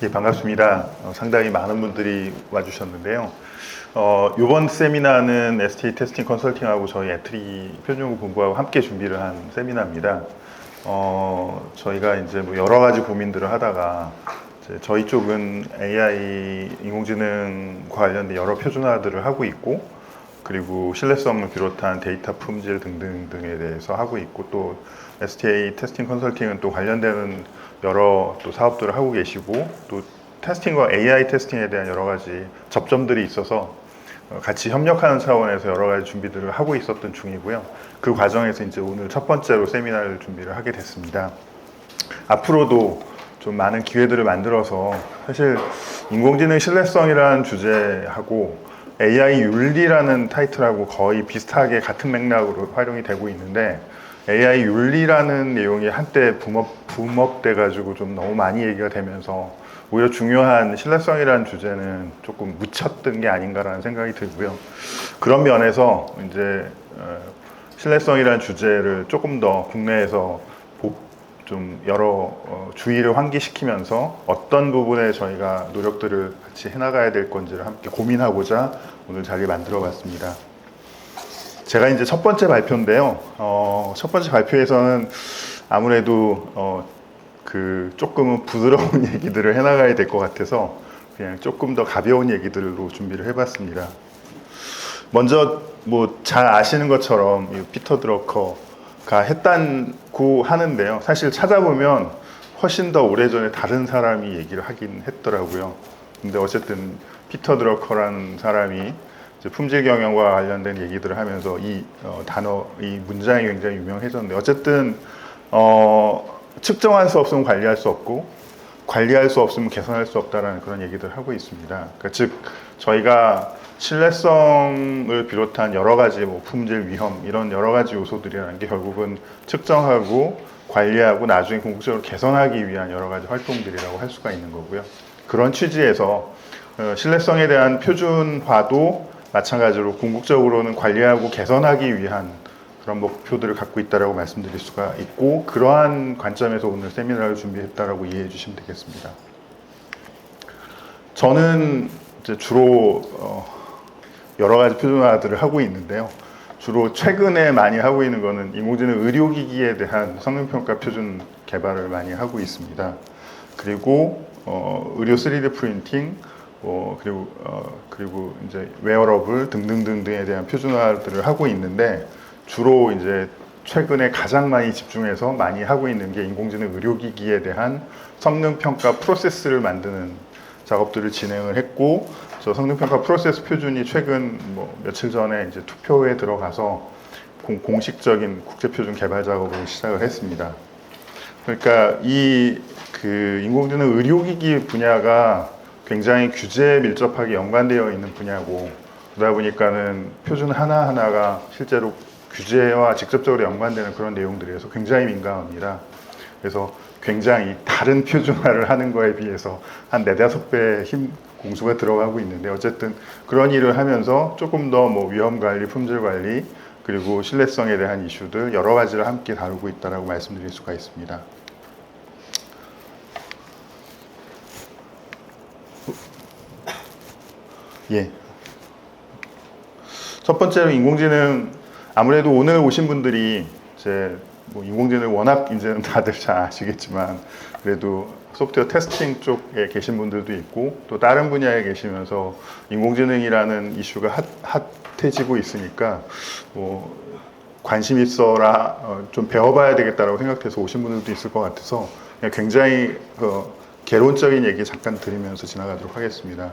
예, 반갑습니다. 상당히 많은 분들이 와주셨는데요. 이번 세미나는 STA 테스팅 컨설팅하고 저희 애트리 표준연구 본부하고 함께 준비를 한 세미나입니다. 저희가 이제 뭐 여러 가지 고민들을 하다가 이제 저희 쪽은 AI 인공지능과 관련된 여러 표준화들을 하고 있고, 그리고 신뢰성을 비롯한 데이터 품질 등등에 대해서 하고 있고, 또 STA 테스팅 컨설팅은 또 관련되는 여러 또 사업들을 하고 계시고, 또 테스팅과 AI 테스팅에 대한 여러 가지 접점들이 있어서 같이 협력하는 차원에서 여러 가지 준비들을 하고 있었던 중이고요. 그 과정에서 이제 오늘 첫 번째로 세미나를 준비를 하게 됐습니다. 앞으로도 좀 많은 기회들을 만들어서 사실 인공지능 신뢰성이라는 주제하고 AI 윤리라는 타이틀하고 거의 비슷하게 같은 맥락으로 활용이 되고 있는데, AI 윤리라는 내용이 한때 붐업돼 가지고 좀 너무 많이 얘기가 되면서 오히려 중요한 신뢰성이라는 주제는 조금 묻혔던 게 아닌가라는 생각이 들고요. 그런 면에서 이제 신뢰성이라는 주제를 조금 더 국내에서 좀 여러 주의를 환기시키면서 어떤 부분에 저희가 노력들을 같이 해나가야 될 건지를 함께 고민하고자 오늘 자리를 만들어 봤습니다. 제가 이제 첫 번째 발표인데요. 첫 번째 발표에서는 아무래도 조금은 부드러운 얘기들을 해나가야 될 것 같아서 그냥 조금 더 가벼운 얘기들로 준비를 해봤습니다. 먼저 뭐 잘 아시는 것처럼 피터 드러커가 했다고 하는데요. 사실 찾아보면 훨씬 더 오래전에 다른 사람이 얘기를 하긴 했더라고요. 근데 어쨌든 피터 드러커라는 사람이 이제 품질 경영과 관련된 얘기들을 하면서 이 문장이 굉장히 유명해졌는데, 어쨌든 측정할 수 없으면 관리할 수 없고, 관리할 수 없으면 개선할 수 없다라는 그런 얘기들을 하고 있습니다. 그러니까 즉 저희가 신뢰성을 비롯한 여러 가지 뭐 품질, 위험 이런 여러 가지 요소들이라는 게 결국은 측정하고 관리하고 나중에 궁극적으로 개선하기 위한 여러 가지 활동들이라고 할 수가 있는 거고요. 그런 취지에서 신뢰성에 대한 표준화도 마찬가지로 궁극적으로는 관리하고 개선하기 위한 그런 목표들을 갖고 있다라고 말씀드릴 수가 있고, 그러한 관점에서 오늘 세미나를 준비했다라고 이해해 주시면 되겠습니다. 저는 이제 주로 여러 가지 표준화들을 하고 있는데요. 주로 최근에 많이 하고 있는 거는 인공지능 의료기기에 대한 성능평가 표준 개발을 많이 하고 있습니다. 그리고 의료 3D 프린팅, 그리고 이제 웨어러블 등등등등에 대한 표준화들을 하고 있는데, 주로 이제 최근에 가장 많이 집중해서 많이 하고 있는 게 인공지능 의료기기에 대한 성능평가 프로세스를 만드는 작업들을 진행을 했고, 저 성능평가 프로세스 표준이 최근 뭐 며칠 전에 이제 투표에 들어가서 공식적인 국제표준 개발 작업을 시작을 했습니다. 그러니까 인공지능 의료기기 분야가 굉장히 규제에 밀접하게 연관되어 있는 분야고, 그러다 보니까는 표준 하나하나가 실제로 규제와 직접적으로 연관되는 그런 내용들이어서 굉장히 민감합니다. 그래서 굉장히 다른 표준화를 하는 거에 비해서 한 4~5배의 힘 공수가 들어가고 있는데, 어쨌든 그런 일을 하면서 조금 더 뭐 위험 관리, 품질 관리, 그리고 신뢰성에 대한 이슈들 여러 가지를 함께 다루고 있다라고 말씀드릴 수가 있습니다. 예. 첫 번째로 인공지능, 아무래도 오늘 오신 분들이 이제 뭐 인공지능 워낙 이제는 다들 잘 아시겠지만, 그래도 소프트웨어 테스팅 쪽에 계신 분들도 있고, 또 다른 분야에 계시면서 인공지능이라는 이슈가 핫해지고 있으니까 뭐 관심 있어라, 좀 배워봐야 되겠다라고 생각해서 오신 분들도 있을 것 같아서 그냥 굉장히 개론적인 얘기 잠깐 드리면서 지나가도록 하겠습니다.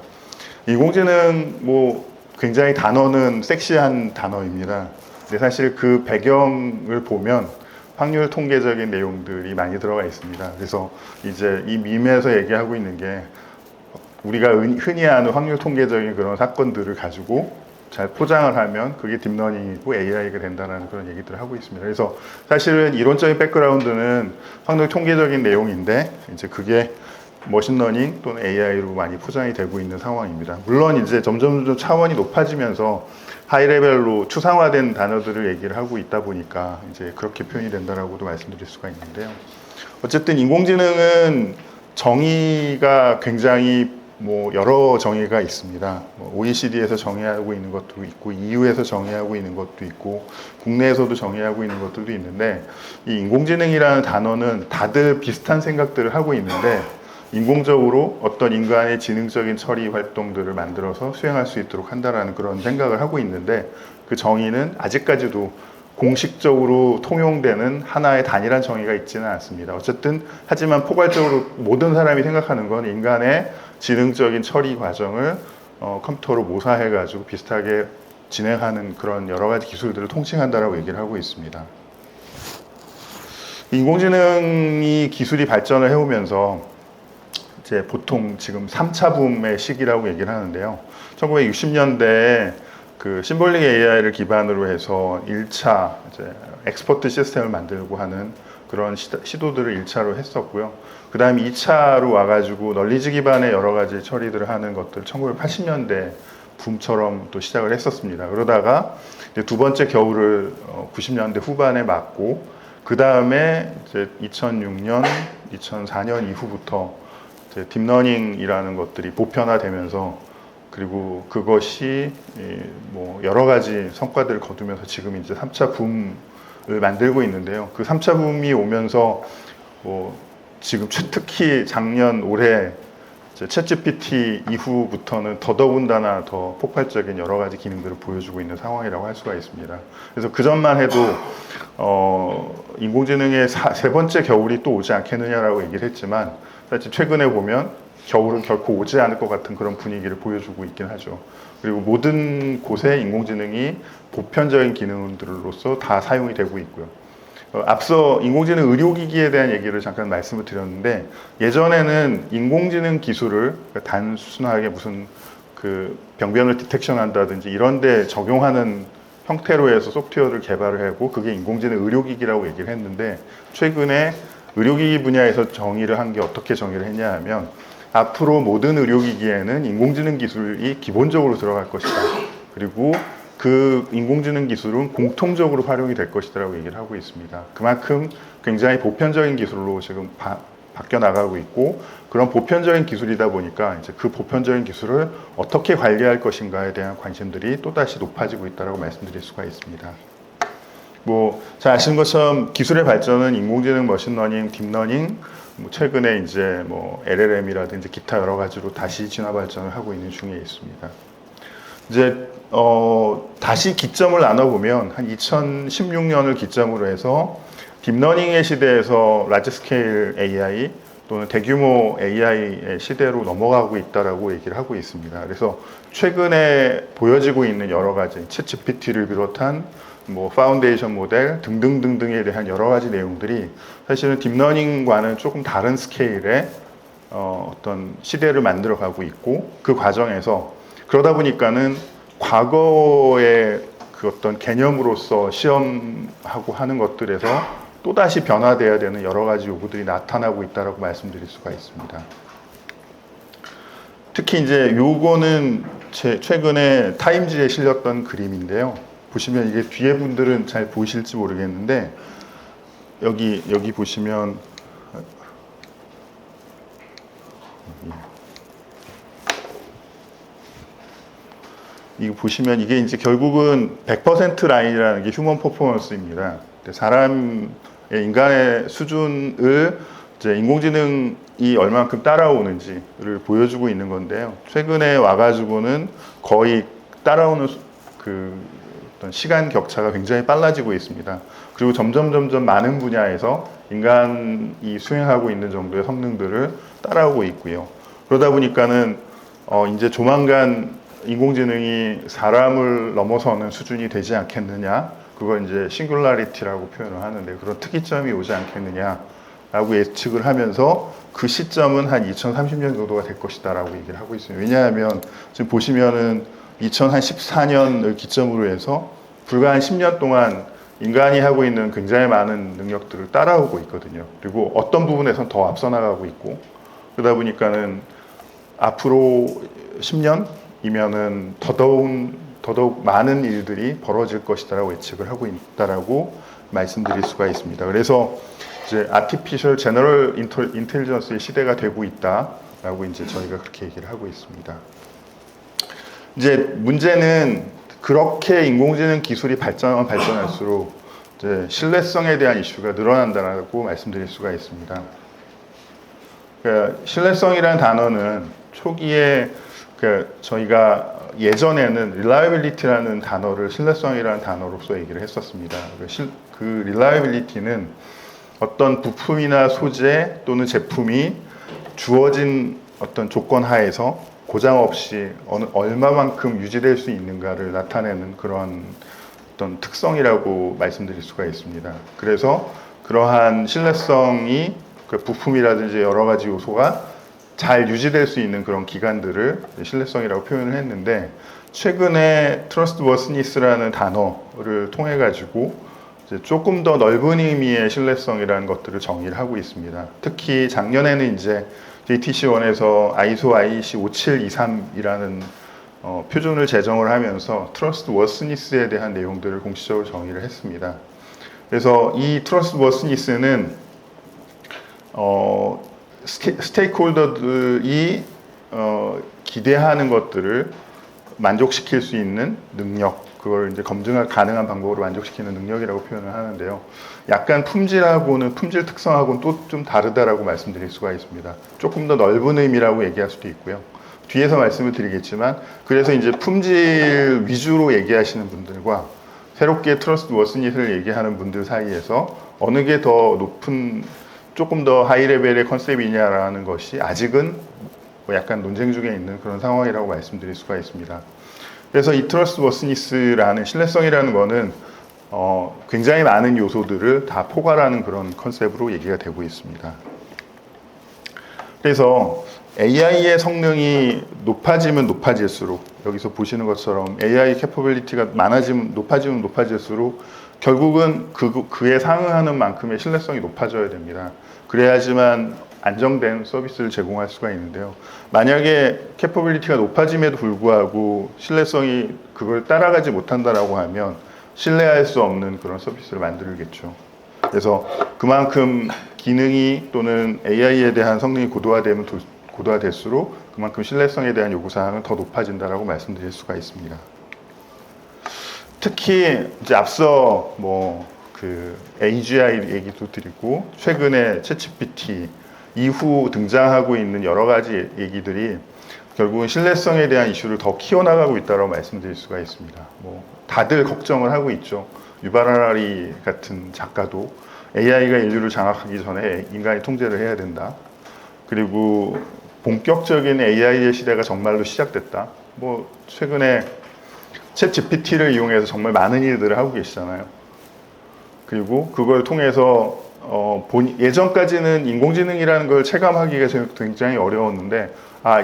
인공지능 뭐 굉장히 단어는 섹시한 단어입니다. 근데 사실 그 배경을 보면 확률 통계적인 내용들이 많이 들어가 있습니다. 그래서 이제 이 밈에서 얘기하고 있는 게, 우리가 흔히 아는 확률 통계적인 그런 사건들을 가지고 잘 포장을 하면 그게 딥러닝이고 AI가 된다는 그런 얘기들을 하고 있습니다. 그래서 사실은 이론적인 백그라운드는 확률 통계적인 내용인데, 이제 그게 머신러닝 또는 AI로 많이 포장이 되고 있는 상황입니다. 물론 이제 점점 차원이 높아지면서 하이레벨로 추상화된 단어들을 얘기를 하고 있다 보니까 이제 그렇게 표현이 된다라고도 말씀드릴 수가 있는데요. 어쨌든 인공지능은 정의가 굉장히 여러 정의가 있습니다. OECD에서 정의하고 있는 것도 있고, EU에서 정의하고 있는 것도 있고, 국내에서도 정의하고 있는 것들도 있는데, 이 인공지능이라는 단어는 다들 비슷한 생각들을 하고 있는데, 인공적으로 어떤 인간의 지능적인 처리 활동들을 만들어서 수행할 수 있도록 한다라는 그런 생각을 하고 있는데, 그 정의는 아직까지도 공식적으로 통용되는 하나의 단일한 정의가 있지는 않습니다. 어쨌든 하지만 포괄적으로 모든 사람이 생각하는 건 인간의 지능적인 처리 과정을 컴퓨터로 모사해가지고 비슷하게 진행하는 그런 여러 가지 기술들을 통칭한다라고 얘기를 하고 있습니다. 인공지능이 기술이 발전을 해오면서 이제 보통 지금 3차 붐의 시기라고 얘기를 하는데요. 1960년대에 그 심볼릭 AI를 기반으로 해서 1차 이제 엑스퍼트 시스템을 만들고 하는 그런 시도들을 1차로 했었고요. 그 다음에 2차로 와가지고 널리지 기반의 여러 가지 처리들을 하는 것들 1980년대 붐처럼 또 시작을 했었습니다. 그러다가 이제 두 번째 겨울을 90년대 후반에 맞고 그 다음에 이제 2006년, 2004년 이후부터 이제 딥러닝이라는 것들이 보편화되면서 그리고 그것이 여러 가지 성과들을 거두면서 지금 이제 3차 붐을 만들고 있는데요. 그 3차 붐이 오면서 지금 특히 작년 올해 챗GPT 이후부터는 더더군다나 더 폭발적인 여러 가지 기능들을 보여주고 있는 상황이라고 할 수가 있습니다. 그래서 그 전만 해도 인공지능의 세 번째 겨울이 또 오지 않겠느냐라고 얘기를 했지만 사실 최근에 보면 겨울은 결코 오지 않을 것 같은 그런 분위기를 보여주고 있긴 하죠. 그리고 모든 곳에 인공지능이 보편적인 기능들로서 다 사용이 되고 있고요. 앞서 인공지능 의료기기에 대한 얘기를 잠깐 말씀을 드렸는데 예전에는 인공지능 기술을 단순하게 무슨 그 병변을 디텍션한다든지 이런 데 적용하는 형태로 해서 소프트웨어를 개발을 하고 그게 인공지능 의료기기라고 얘기를 했는데 최근에 의료기기 분야에서 정의를 한 게 어떻게 정의를 했냐 하면 앞으로 모든 의료기기에는 인공지능 기술이 기본적으로 들어갈 것이다. 그리고 그 인공지능 기술은 공통적으로 활용이 될 것이라고 얘기를 하고 있습니다. 그만큼 굉장히 보편적인 기술로 지금 바뀌어 나가고 있고 그런 보편적인 기술이다 보니까 이제 그 보편적인 기술을 어떻게 관리할 것인가에 대한 관심들이 또다시 높아지고 있다고 말씀드릴 수가 있습니다. 잘 아시는 것처럼 기술의 발전은 인공지능, 머신러닝, 딥러닝, 최근에 이제 LLM이라든지 기타 여러 가지로 다시 진화 발전을 하고 있는 중에 있습니다. 이제 다시 기점을 나눠보면 한 2016년을 기점으로 해서 딥러닝의 시대에서 라지 스케일 AI 또는 대규모 AI의 시대로 넘어가고 있다라고 얘기를 하고 있습니다. 그래서 최근에 보여지고 있는 여러 가지 챗GPT를 비롯한 파운데이션 모델 등등등등에 대한 여러 가지 내용들이 사실은 딥러닝과는 조금 다른 스케일의 어떤 시대를 만들어가고 있고 그 과정에서 그러다 보니까는 과거의 그 어떤 개념으로서 시험하고 하는 것들에서 또다시 변화돼야 되는 여러 가지 요구들이 나타나고 있다고 말씀드릴 수가 있습니다. 특히 이제 요거는 최근에 타임지에 실렸던 그림인데요. 보시면 이게 뒤에 분들은 잘 보이실지 모르겠는데 여기 보시면 이거 보시면 이게 이제 결국은 100% 라인이라는 게 휴먼 퍼포먼스입니다. 사람의 인간의 수준을 이제 인공지능이 얼만큼 따라오는지를 보여주고 있는 건데요. 최근에 와가지고는 거의 따라오는 그 어떤 시간 격차가 굉장히 빨라지고 있습니다. 그리고 점점 많은 분야에서 인간이 수행하고 있는 정도의 성능들을 따라오고 있고요. 그러다 보니까는 이제 조만간 인공지능이 사람을 넘어서는 수준이 되지 않겠느냐, 그걸 이제 싱귤라리티라고 표현을 하는데 그런 특이점이 오지 않겠느냐라고 예측을 하면서 그 시점은 한 2030년 정도가 될 것이다라고 얘기를 하고 있습니다. 왜냐하면 지금 보시면은 2014년을 기점으로 해서 불과 한 10년 동안 인간이 하고 있는 굉장히 많은 능력들을 따라오고 있거든요. 그리고 어떤 부분에선 더 앞서 나가고 있고 그러다 보니까는 앞으로 10년이면은 더더욱 더더욱 많은 일들이 벌어질 것이다라고 예측을 하고 있다라고 말씀드릴 수가 있습니다. 그래서 이제 아티피셜 제너럴 인텔리전스의 시대가 되고 있다라고 이제 저희가 그렇게 얘기를 하고 있습니다. 이제 문제는 그렇게 인공지능 기술이 발전하면 발전할수록 이제 신뢰성에 대한 이슈가 늘어난다라고 말씀드릴 수가 있습니다. 그러니까 신뢰성이라는 단어는 초기에 저희가 예전에는 reliability라는 단어를 신뢰성이라는 단어로서 얘기를 했었습니다. 그 reliability는 어떤 부품이나 소재 또는 제품이 주어진 어떤 조건 하에서 고장 없이 얼마만큼 유지될 수 있는가를 나타내는 그런 어떤 특성이라고 말씀드릴 수가 있습니다. 그래서 그러한 신뢰성이 그 부품이라든지 여러 가지 요소가 잘 유지될 수 있는 그런 기간들을 신뢰성이라고 표현을 했는데, 최근에 trustworthiness라는 단어를 통해 가지고 조금 더 넓은 의미의 신뢰성이라는 것들을 정의를 하고 있습니다. 특히 작년에는 이제 JTC1에서 ISO IEC 5723이라는 표준을 제정을 하면서 trustworthiness에 대한 내용들을 공식적으로 정의를 했습니다. 그래서 이 trustworthiness는 스테이크홀더들이 기대하는 것들을 만족시킬 수 있는 능력, 그걸 이제 검증 가능한 방법으로 만족시키는 능력이라고 표현을 하는데요. 약간 품질하고는, 품질 특성하고는 또 좀 다르다라고 말씀드릴 수가 있습니다. 조금 더 넓은 의미라고 얘기할 수도 있고요. 뒤에서 말씀을 드리겠지만, 그래서 이제 품질 위주로 얘기하시는 분들과 새롭게 trustworthiness를 얘기하는 분들 사이에서 어느 게 더 높은, 조금 더 하이 레벨의 컨셉이냐라는 것이 아직은 약간 논쟁 중에 있는 그런 상황이라고 말씀드릴 수가 있습니다. 그래서 이 trustworthiness라는 신뢰성이라는 거는 굉장히 많은 요소들을 다 포괄하는 그런 컨셉으로 얘기가 되고 있습니다. 그래서 AI의 성능이 높아지면 높아질수록, 여기서 보시는 것처럼 AI 캐퍼빌리티가 높아지면 높아질수록 결국은 그에 상응하는 만큼의 신뢰성이 높아져야 됩니다. 그래야지만 안정된 서비스를 제공할 수가 있는데요. 만약에 캐퍼빌리티가 높아짐에도 불구하고 신뢰성이 그걸 따라가지 못한다라고 하면 신뢰할 수 없는 그런 서비스를 만들겠죠. 그래서 그만큼 기능이 또는 AI에 대한 성능이 고도화될수록 그만큼 신뢰성에 대한 요구사항은 더 높아진다라고 말씀드릴 수가 있습니다. 특히 이제 앞서 그 AGI 얘기도 드리고, 최근에 챗GPT 이후 등장하고 있는 여러 가지 얘기들이 결국은 신뢰성에 대한 이슈를 더 키워나가고 있다고 말씀드릴 수가 있습니다. 다들 걱정을 하고 있죠. 유발 하라리 같은 작가도 AI가 인류를 장악하기 전에 인간이 통제를 해야 된다. 그리고 본격적인 AI의 시대가 정말로 시작됐다. 최근에 챗 GPT를 이용해서 정말 많은 일들을 하고 계시잖아요. 그리고 그걸 통해서 예전까지는 인공지능이라는 걸 체감하기가 굉장히 어려웠는데,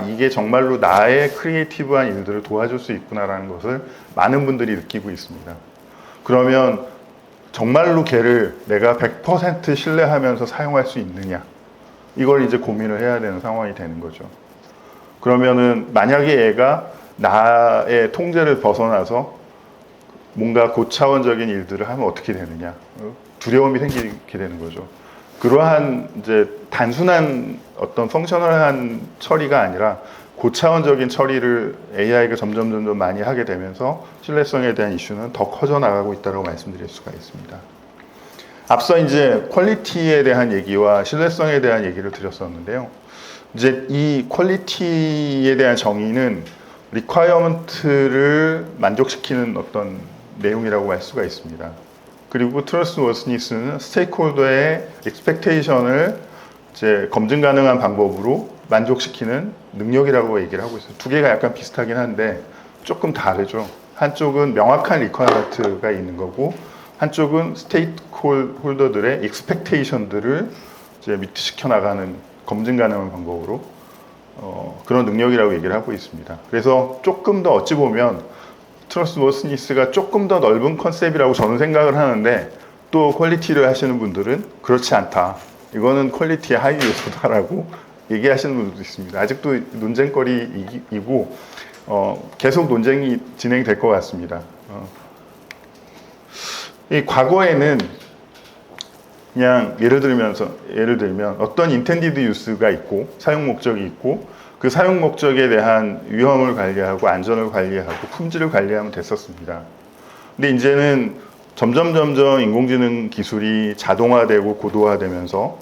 이게 정말로 나의 크리에이티브한 일들을 도와줄 수 있구나라는 것을 많은 분들이 느끼고 있습니다. 그러면 정말로 걔를 내가 100% 신뢰하면서 사용할 수 있느냐, 이걸 이제 고민을 해야 되는 상황이 되는 거죠. 그러면은 만약에 얘가 나의 통제를 벗어나서 뭔가 고차원적인 일들을 하면 어떻게 되느냐, 두려움이 생기게 되는 거죠. 그러한 이제 단순한 어떤 펑셔널한 처리가 아니라 고차원적인 처리를 AI가 점점 많이 하게 되면서 신뢰성에 대한 이슈는 더 커져 나가고 있다고 말씀드릴 수가 있습니다. 앞서 이제 퀄리티에 대한 얘기와 신뢰성에 대한 얘기를 드렸었는데요. 이제 이 퀄리티에 대한 정의는 리퀘어먼트를 만족시키는 어떤 내용이라고 할 수가 있습니다. 그리고 trustworthiness는 스테이크홀더의 expectation을 이제 검증 가능한 방법으로 만족시키는 능력이라고 얘기를 하고 있어요. 두 개가 약간 비슷하긴 한데 조금 다르죠. 한쪽은 명확한 리퀘어먼트가 있는 거고, 한쪽은 스테이크홀더들의 expectation들을 이제 미트시켜 나가는 검증 가능한 방법으로 그런 능력이라고 얘기를 하고 있습니다. 그래서 조금 더 어찌 보면 trustworthiness가 조금 더 넓은 컨셉이라고 저는 생각을 하는데, 또 퀄리티를 하시는 분들은 그렇지 않다, 이거는 퀄리티의 하위 요소다라고 얘기하시는 분들도 있습니다. 아직도 논쟁거리이고, 계속 논쟁이 진행될 것 같습니다. 이 과거에는 그냥 예를 들면 어떤 intended use가 있고 사용 목적이 있고 그 사용 목적에 대한 위험을 관리하고 안전을 관리하고 품질을 관리하면 됐었습니다. 근데 이제는 점점 인공지능 기술이 자동화되고 고도화되면서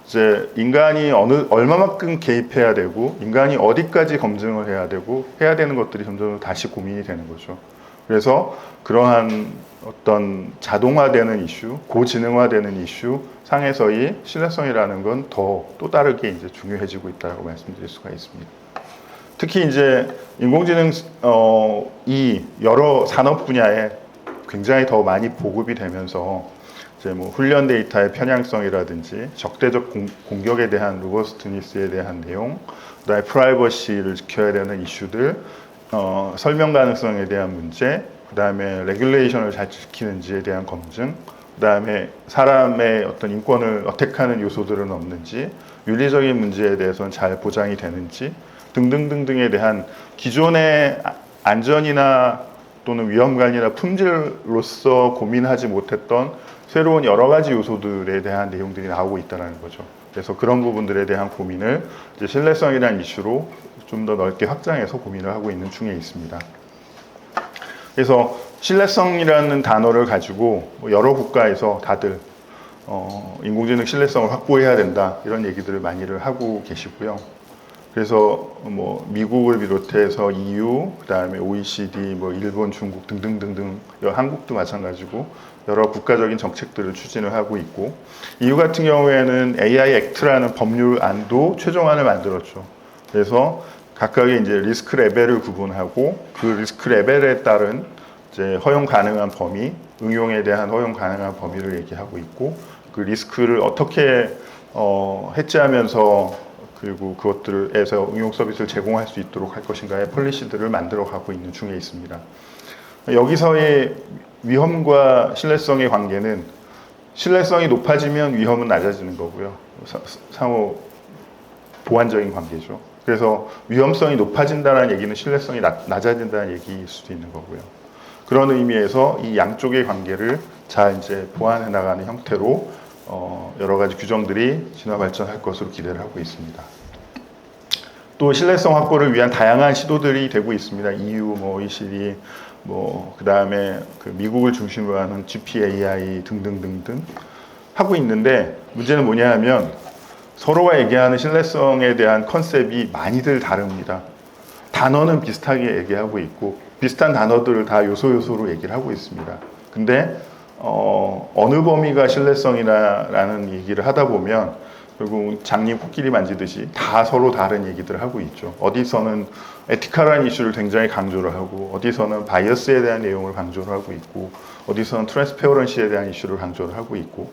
이제 인간이 얼마만큼 개입해야 되고 인간이 어디까지 검증을 해야 되고 해야 되는 것들이 점점 다시 고민이 되는 거죠. 그래서 그러한 어떤 자동화되는 이슈, 고지능화되는 이슈 상에서의 신뢰성이라는 건 또 다르게 이제 중요해지고 있다고 말씀드릴 수가 있습니다. 특히 이제 인공지능 이 여러 산업 분야에 굉장히 더 많이 보급이 되면서 이제 뭐 훈련 데이터의 편향성이라든지 적대적 공격에 대한 로버스트니스에 대한 내용, 그다음에 프라이버시를 지켜야 되는 이슈들, 설명 가능성에 대한 문제, 그다음에 레귤레이션을 잘 지키는지에 대한 검증, 그다음에 사람의 어떤 인권을 어택하는 요소들은 없는지, 윤리적인 문제에 대해서는 잘 보장이 되는지 등등등등에 대한 기존의 안전이나 또는 위험관리나 품질로서 고민하지 못했던 새로운 여러 가지 요소들에 대한 내용들이 나오고 있다는 거죠. 그래서 그런 부분들에 대한 고민을 이제 신뢰성이라는 이슈로 좀 더 넓게 확장해서 고민을 하고 있는 중에 있습니다. 그래서 신뢰성이라는 단어를 가지고 여러 국가에서 다들 인공지능 신뢰성을 확보해야 된다 이런 얘기들을 많이들 하고 계시고요. 그래서 뭐 미국을 비롯해서 EU, 그다음에 OECD, 뭐 일본, 중국 등등등등, 한국도 마찬가지고 여러 국가적인 정책들을 추진을 하고 있고, EU 같은 경우에는 AI 액트라는 법률안도 최종안을 만들었죠. 그래서 각각의 이제 리스크 레벨을 구분하고 그 리스크 레벨에 따른 이제 허용 가능한 범위, 응용에 대한 허용 가능한 범위를 얘기하고 있고, 그 리스크를 어떻게 해지하면서 그리고 그것들에서 응용 서비스를 제공할 수 있도록 할 것인가의 폴리시들을 만들어 가고 있는 중에 있습니다. 여기서의 위험과 신뢰성의 관계는 신뢰성이 높아지면 위험은 낮아지는 거고요. 상호 보완적인 관계죠. 그래서 위험성이 높아진다는 얘기는 신뢰성이 낮아진다는 얘기일 수도 있는 거고요. 그런 의미에서 이 양쪽의 관계를 잘 이제 보완해 나가는 형태로 여러 가지 규정들이 진화 발전할 것으로 기대를 하고 있습니다. 또 신뢰성 확보를 위한 다양한 시도들이 되고 있습니다. EU, 뭐 OECD, 뭐 그다음에 그 미국을 중심으로 하는 GPAI 등등등등 하고 있는데, 문제는 뭐냐 하면 서로가 얘기하는 신뢰성에 대한 컨셉이 많이들 다릅니다. 단어는 비슷하게 얘기하고 있고 비슷한 단어들을 다 요소로 얘기를 하고 있습니다. 근데 어느 범위가 신뢰성이라는 얘기를 하다 보면 결국 장님 코끼리 만지듯이 다 서로 다른 얘기들을 하고 있죠. 어디서는 에티컬한 이슈를 굉장히 강조를 하고, 어디서는 바이어스에 대한 내용을 강조를 하고 있고, 어디서는 트랜스페어런시에 대한 이슈를 강조를 하고 있고.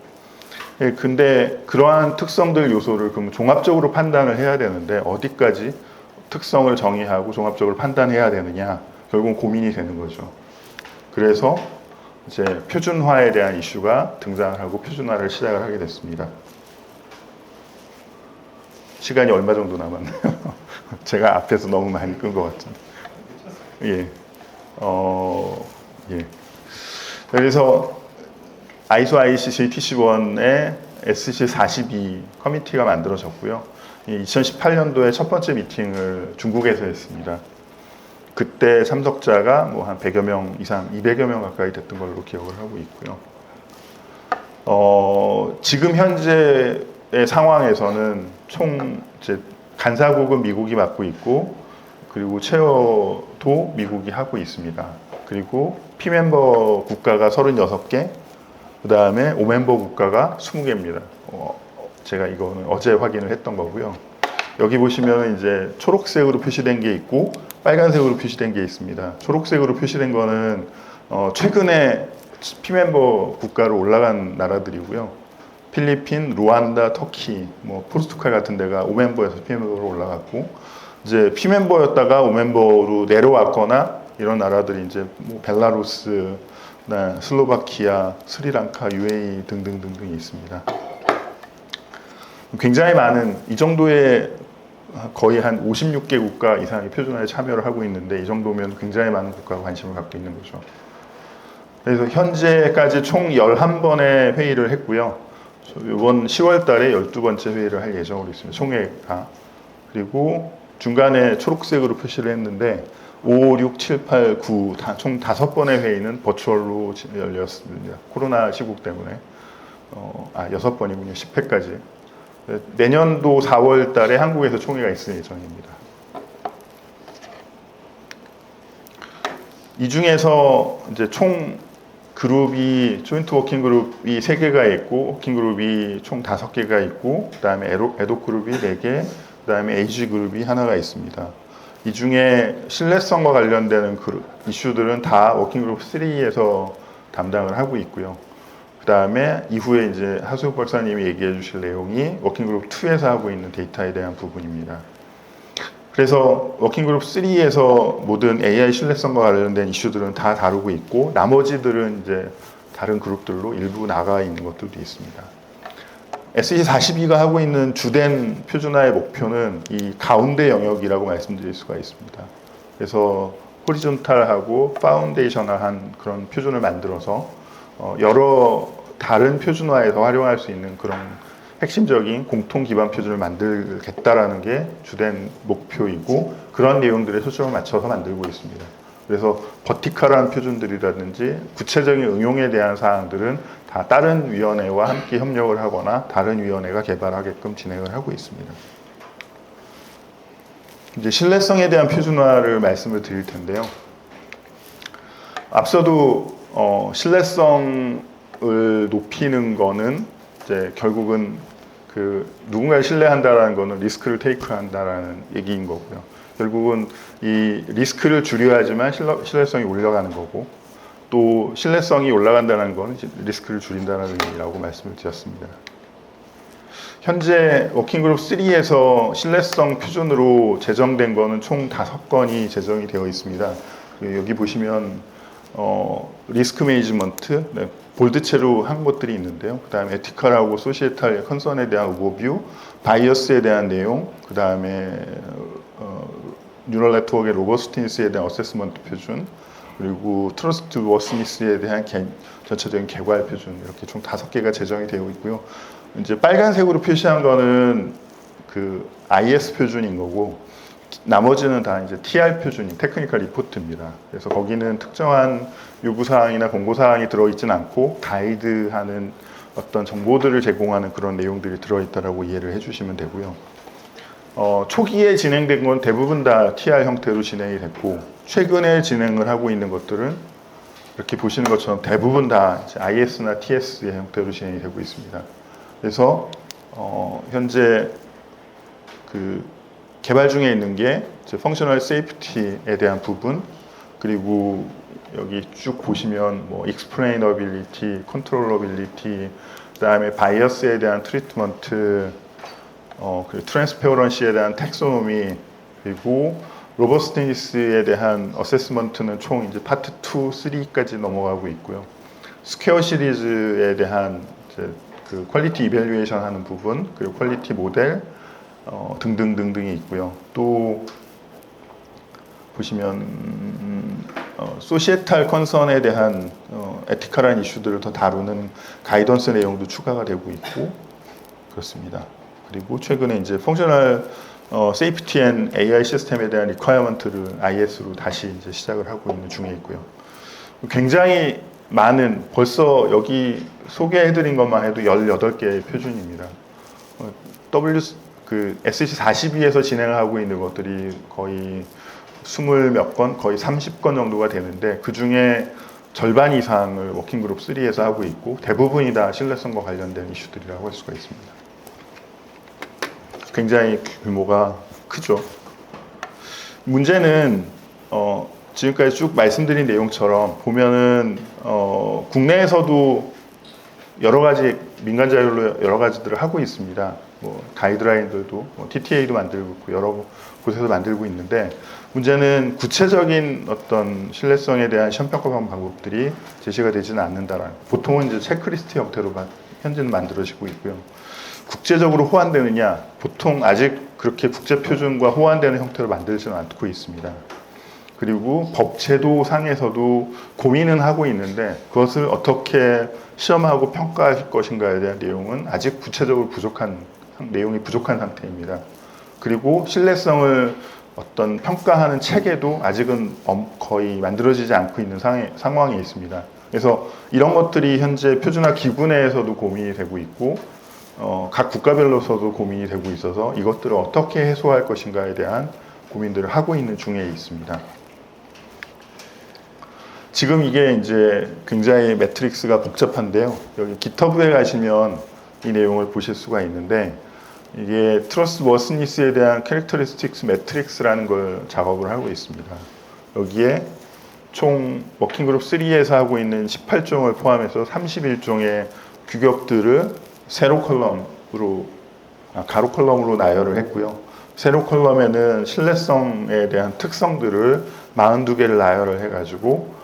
근데 그러한 특성들 요소를 그럼 종합적으로 판단을 해야 되는데 어디까지 특성을 정의하고 종합적으로 판단해야 되느냐, 결국은 고민이 되는 거죠. 그래서 이제 표준화에 대한 이슈가 등장을 하고 표준화를 시작을 하게 됐습니다. 시간이 얼마 정도 남았나요? 제가 앞에서 너무 많이 끈 것 같은데. 예. 예. 그래서 ISO ICC TC1의 SC42 커미티가 만들어졌고요. 2018년도에 첫 번째 미팅을 중국에서 했습니다. 그때 참석자가 뭐 한 100여 명 이상, 200여 명 가까이 됐던 걸로 기억을 하고 있고요. 지금 현재의 상황에서는 총 이제 간사국은 미국이 맡고 있고, 그리고 체어도 미국이 하고 있습니다. 그리고 피멤버 국가가 36개, 그 다음에 5멤버 국가가 20개입니다. 제가 이거는 어제 확인을 했던 거고요. 여기 보시면 이제 초록색으로 표시된 게 있고 빨간색으로 표시된 게 있습니다. 초록색으로 표시된 거는 최근에 피멤버 국가로 올라간 나라들이고요. 필리핀, 루안다, 터키, 뭐 포르투갈 같은 데가 5멤버에서 피멤버로 올라갔고, 이제 피멤버였다가 5멤버로 내려왔거나 이런 나라들이 이제 뭐 벨라루스, 슬로바키아, 스리랑카, UAE 등등등등이 있습니다. 굉장히 많은 이 정도의 거의 한 56개 국가 이상의 표준화에 참여를 하고 있는데 이 정도면 굉장히 많은 국가가 관심을 갖고 있는 거죠. 그래서 현재까지 총 11번의 회의를 했고요. 이번 10월 달에 12번째 회의를 할 예정으로 있습니다. 총회가. 그리고 중간에 초록색으로 표시를 했는데 5, 6, 7, 8, 9 총 5번의 회의는 버추얼로 열렸습니다. 코로나 시국 때문에 6번이군요. 10회까지. 내년도 4월 달에 한국에서 총회가 있을 예정입니다. 이 중에서 이제 총 그룹이 조인트 워킹 그룹이 3개가 있고 워킹 그룹이 총 5개가 있고 그다음에 에독 그룹이 4개, 그다음에 에이지 그룹이 하나가 있습니다. 이 중에 신뢰성과 관련되는 이슈들은 다 워킹 그룹 3에서 담당을 하고 있고요. 그다음에 이후에 이제 하수욱 박사님이 얘기해 주실 내용이 워킹 그룹 2에서 하고 있는 데이터에 대한 부분입니다. 그래서 워킹그룹 3에서 모든 AI 신뢰성과 관련된 이슈들은 다 다루고 있고 나머지들은 이제 다른 그룹들로 일부 나가 있는 것들도 있습니다. SC42가 하고 있는 주된 표준화의 목표는 이 가운데 영역이라고 말씀드릴 수가 있습니다. 그래서 호리존탈하고 파운데이셔널한 그런 표준을 만들어서 여러 다른 표준화에서 활용할 수 있는 그런 핵심적인 공통 기반 표준을 만들겠다라는 게 주된 목표이고 그런 내용들에 초점을 맞춰서 만들고 있습니다. 그래서 버티컬한 표준들이라든지 구체적인 응용에 대한 사항들은 다 다른 위원회와 함께 협력을 하거나 다른 위원회가 개발하게끔 진행을 하고 있습니다. 이제 신뢰성에 대한 표준화를 말씀을 드릴 텐데요. 앞서도 신뢰성을 높이는 거는 이제 결국은 누군가를 신뢰한다라는 거는 리스크를 테이크한다라는 얘기인 거고요. 결국은 이 리스크를 줄여야지만 신뢰성이 올라가는 거고 또 신뢰성이 올라간다는 건 리스크를 줄인다는 의미라고 말씀을 드렸습니다. 현재 워킹그룹 3에서 신뢰성 표준으로 제정된 거는 총 5건이 제정이 되어 있습니다. 여기 보시면 리스크 매니지먼트, 네, 볼드체로 한 것들이 있는데요. 그 다음에 에티컬하고 소시에탈 컨선에 대한 오버뷰, 바이어스에 대한 내용, 그 다음에 뉴럴 네트워크의 로버스티니스에 대한 어세스먼트 표준, 그리고 트러스트 워스니스에 대한 전체적인 개괄 표준 이렇게 총 5개가 제정이 되어 있고요. 이제 빨간색으로 표시한 거는 그 IS 표준인 거고 나머지는 다 이제 TR 표준인 테크니컬 리포트입니다. 그래서 거기는 특정한 요구사항이나 공고사항이 들어있진 않고 가이드하는 어떤 정보들을 제공하는 그런 내용들이 들어있다라고 이해를 해주시면 되고요. 초기에 진행된 건 대부분 다 TR 형태로 진행이 됐고 최근에 진행을 하고 있는 것들은 이렇게 보시는 것처럼 대부분 다 IS나 TS의 형태로 진행이 되고 있습니다. 그래서 현재 개발 중에 있는 게 펑셔널 세이프티에 대한 부분, 그리고 여기 쭉 보시면 뭐 explainability, controllability, 그다음에 바이어스에 대한 트리트먼트, 그리고 트랜스페어런시에 대한 텍소노미, 그리고 로버스티니스에 대한 어세스먼트는 총 이제 파트 2, 3까지 넘어가고 있고요. 스퀘어 시리즈에 대한 그 퀄리티 이밸류에이션 하는 부분, 그리고 퀄리티 모델 등등등등이 있고요. 또 보시면 소시에탈 컨선에 대한 에티컬한 이슈들을 더 다루는 가이던스 내용도 추가가 되고 있고 그렇습니다. 그리고 최근에 이제 펑셔널 세이프티 앤 AI 시스템에 대한 리퀘어먼트를 IS로 다시 이제 시작을 하고 있는 중에 있고요. 굉장히 많은 벌써 여기 소개해드린 것만 해도 18개의 표준입니다. SC42에서 진행을 하고 있는 것들이 거의 20몇 건, 거의 30건 정도가 되는데 그 중에 절반 이상을 워킹그룹 3에서 하고 있고 대부분이 다 신뢰성과 관련된 이슈들이라고 할 수가 있습니다. 굉장히 규모가 크죠. 문제는 지금까지 쭉 말씀드린 내용처럼 보면은 국내에서도 여러 가지 민간 자율로 여러 가지들을 하고 있습니다. 뭐 가이드라인들도 TTA도 만들고 있고 여러 곳에서 만들고 있는데 문제는 구체적인 어떤 신뢰성에 대한 시험 평가 방법들이 제시가 되지는 않는다라는, 보통은 이제 체크리스트 형태로 현재는 만들어지고 있고요. 국제적으로 호환되느냐, 보통 아직 그렇게 국제 표준과 호환되는 형태로 만들지는 않고 있습니다. 그리고 법 제도 상에서도 고민은 하고 있는데 그것을 어떻게 시험하고 평가할 것인가에 대한 내용은 아직 구체적으로 내용이 부족한 상태입니다. 그리고 신뢰성을 어떤 평가하는 체계도 아직은 거의 만들어지지 않고 있는 상황에 있습니다. 그래서 이런 것들이 현재 표준화 기구 내에서도 고민이 되고 있고 각 국가별로서도 고민이 되고 있어서 이것들을 어떻게 해소할 것인가에 대한 고민들을 하고 있는 중에 있습니다. 지금 이게 이제 굉장히 매트릭스가 복잡한데요. 여기 GitHub에 가시면 이 내용을 보실 수가 있는데 이게 트러스트워스니스에 대한 캐릭터리스틱스 매트릭스라는 걸 작업을 하고 있습니다. 여기에 총 워킹그룹 3에서 하고 있는 18종을 포함해서 31종의 규격들을 세로 컬럼으로 가로 컬럼으로 나열을 했고요. 세로 컬럼에는 신뢰성에 대한 특성들을 42개를 나열을 해가지고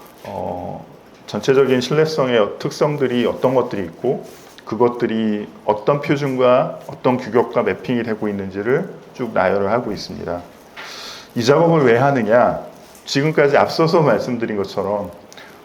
전체적인 신뢰성의 특성들이 어떤 것들이 있고 그것들이 어떤 표준과 어떤 규격과 매핑이 되고 있는지를 쭉 나열을 하고 있습니다. 이 작업을 왜 하느냐? 지금까지 앞서서 말씀드린 것처럼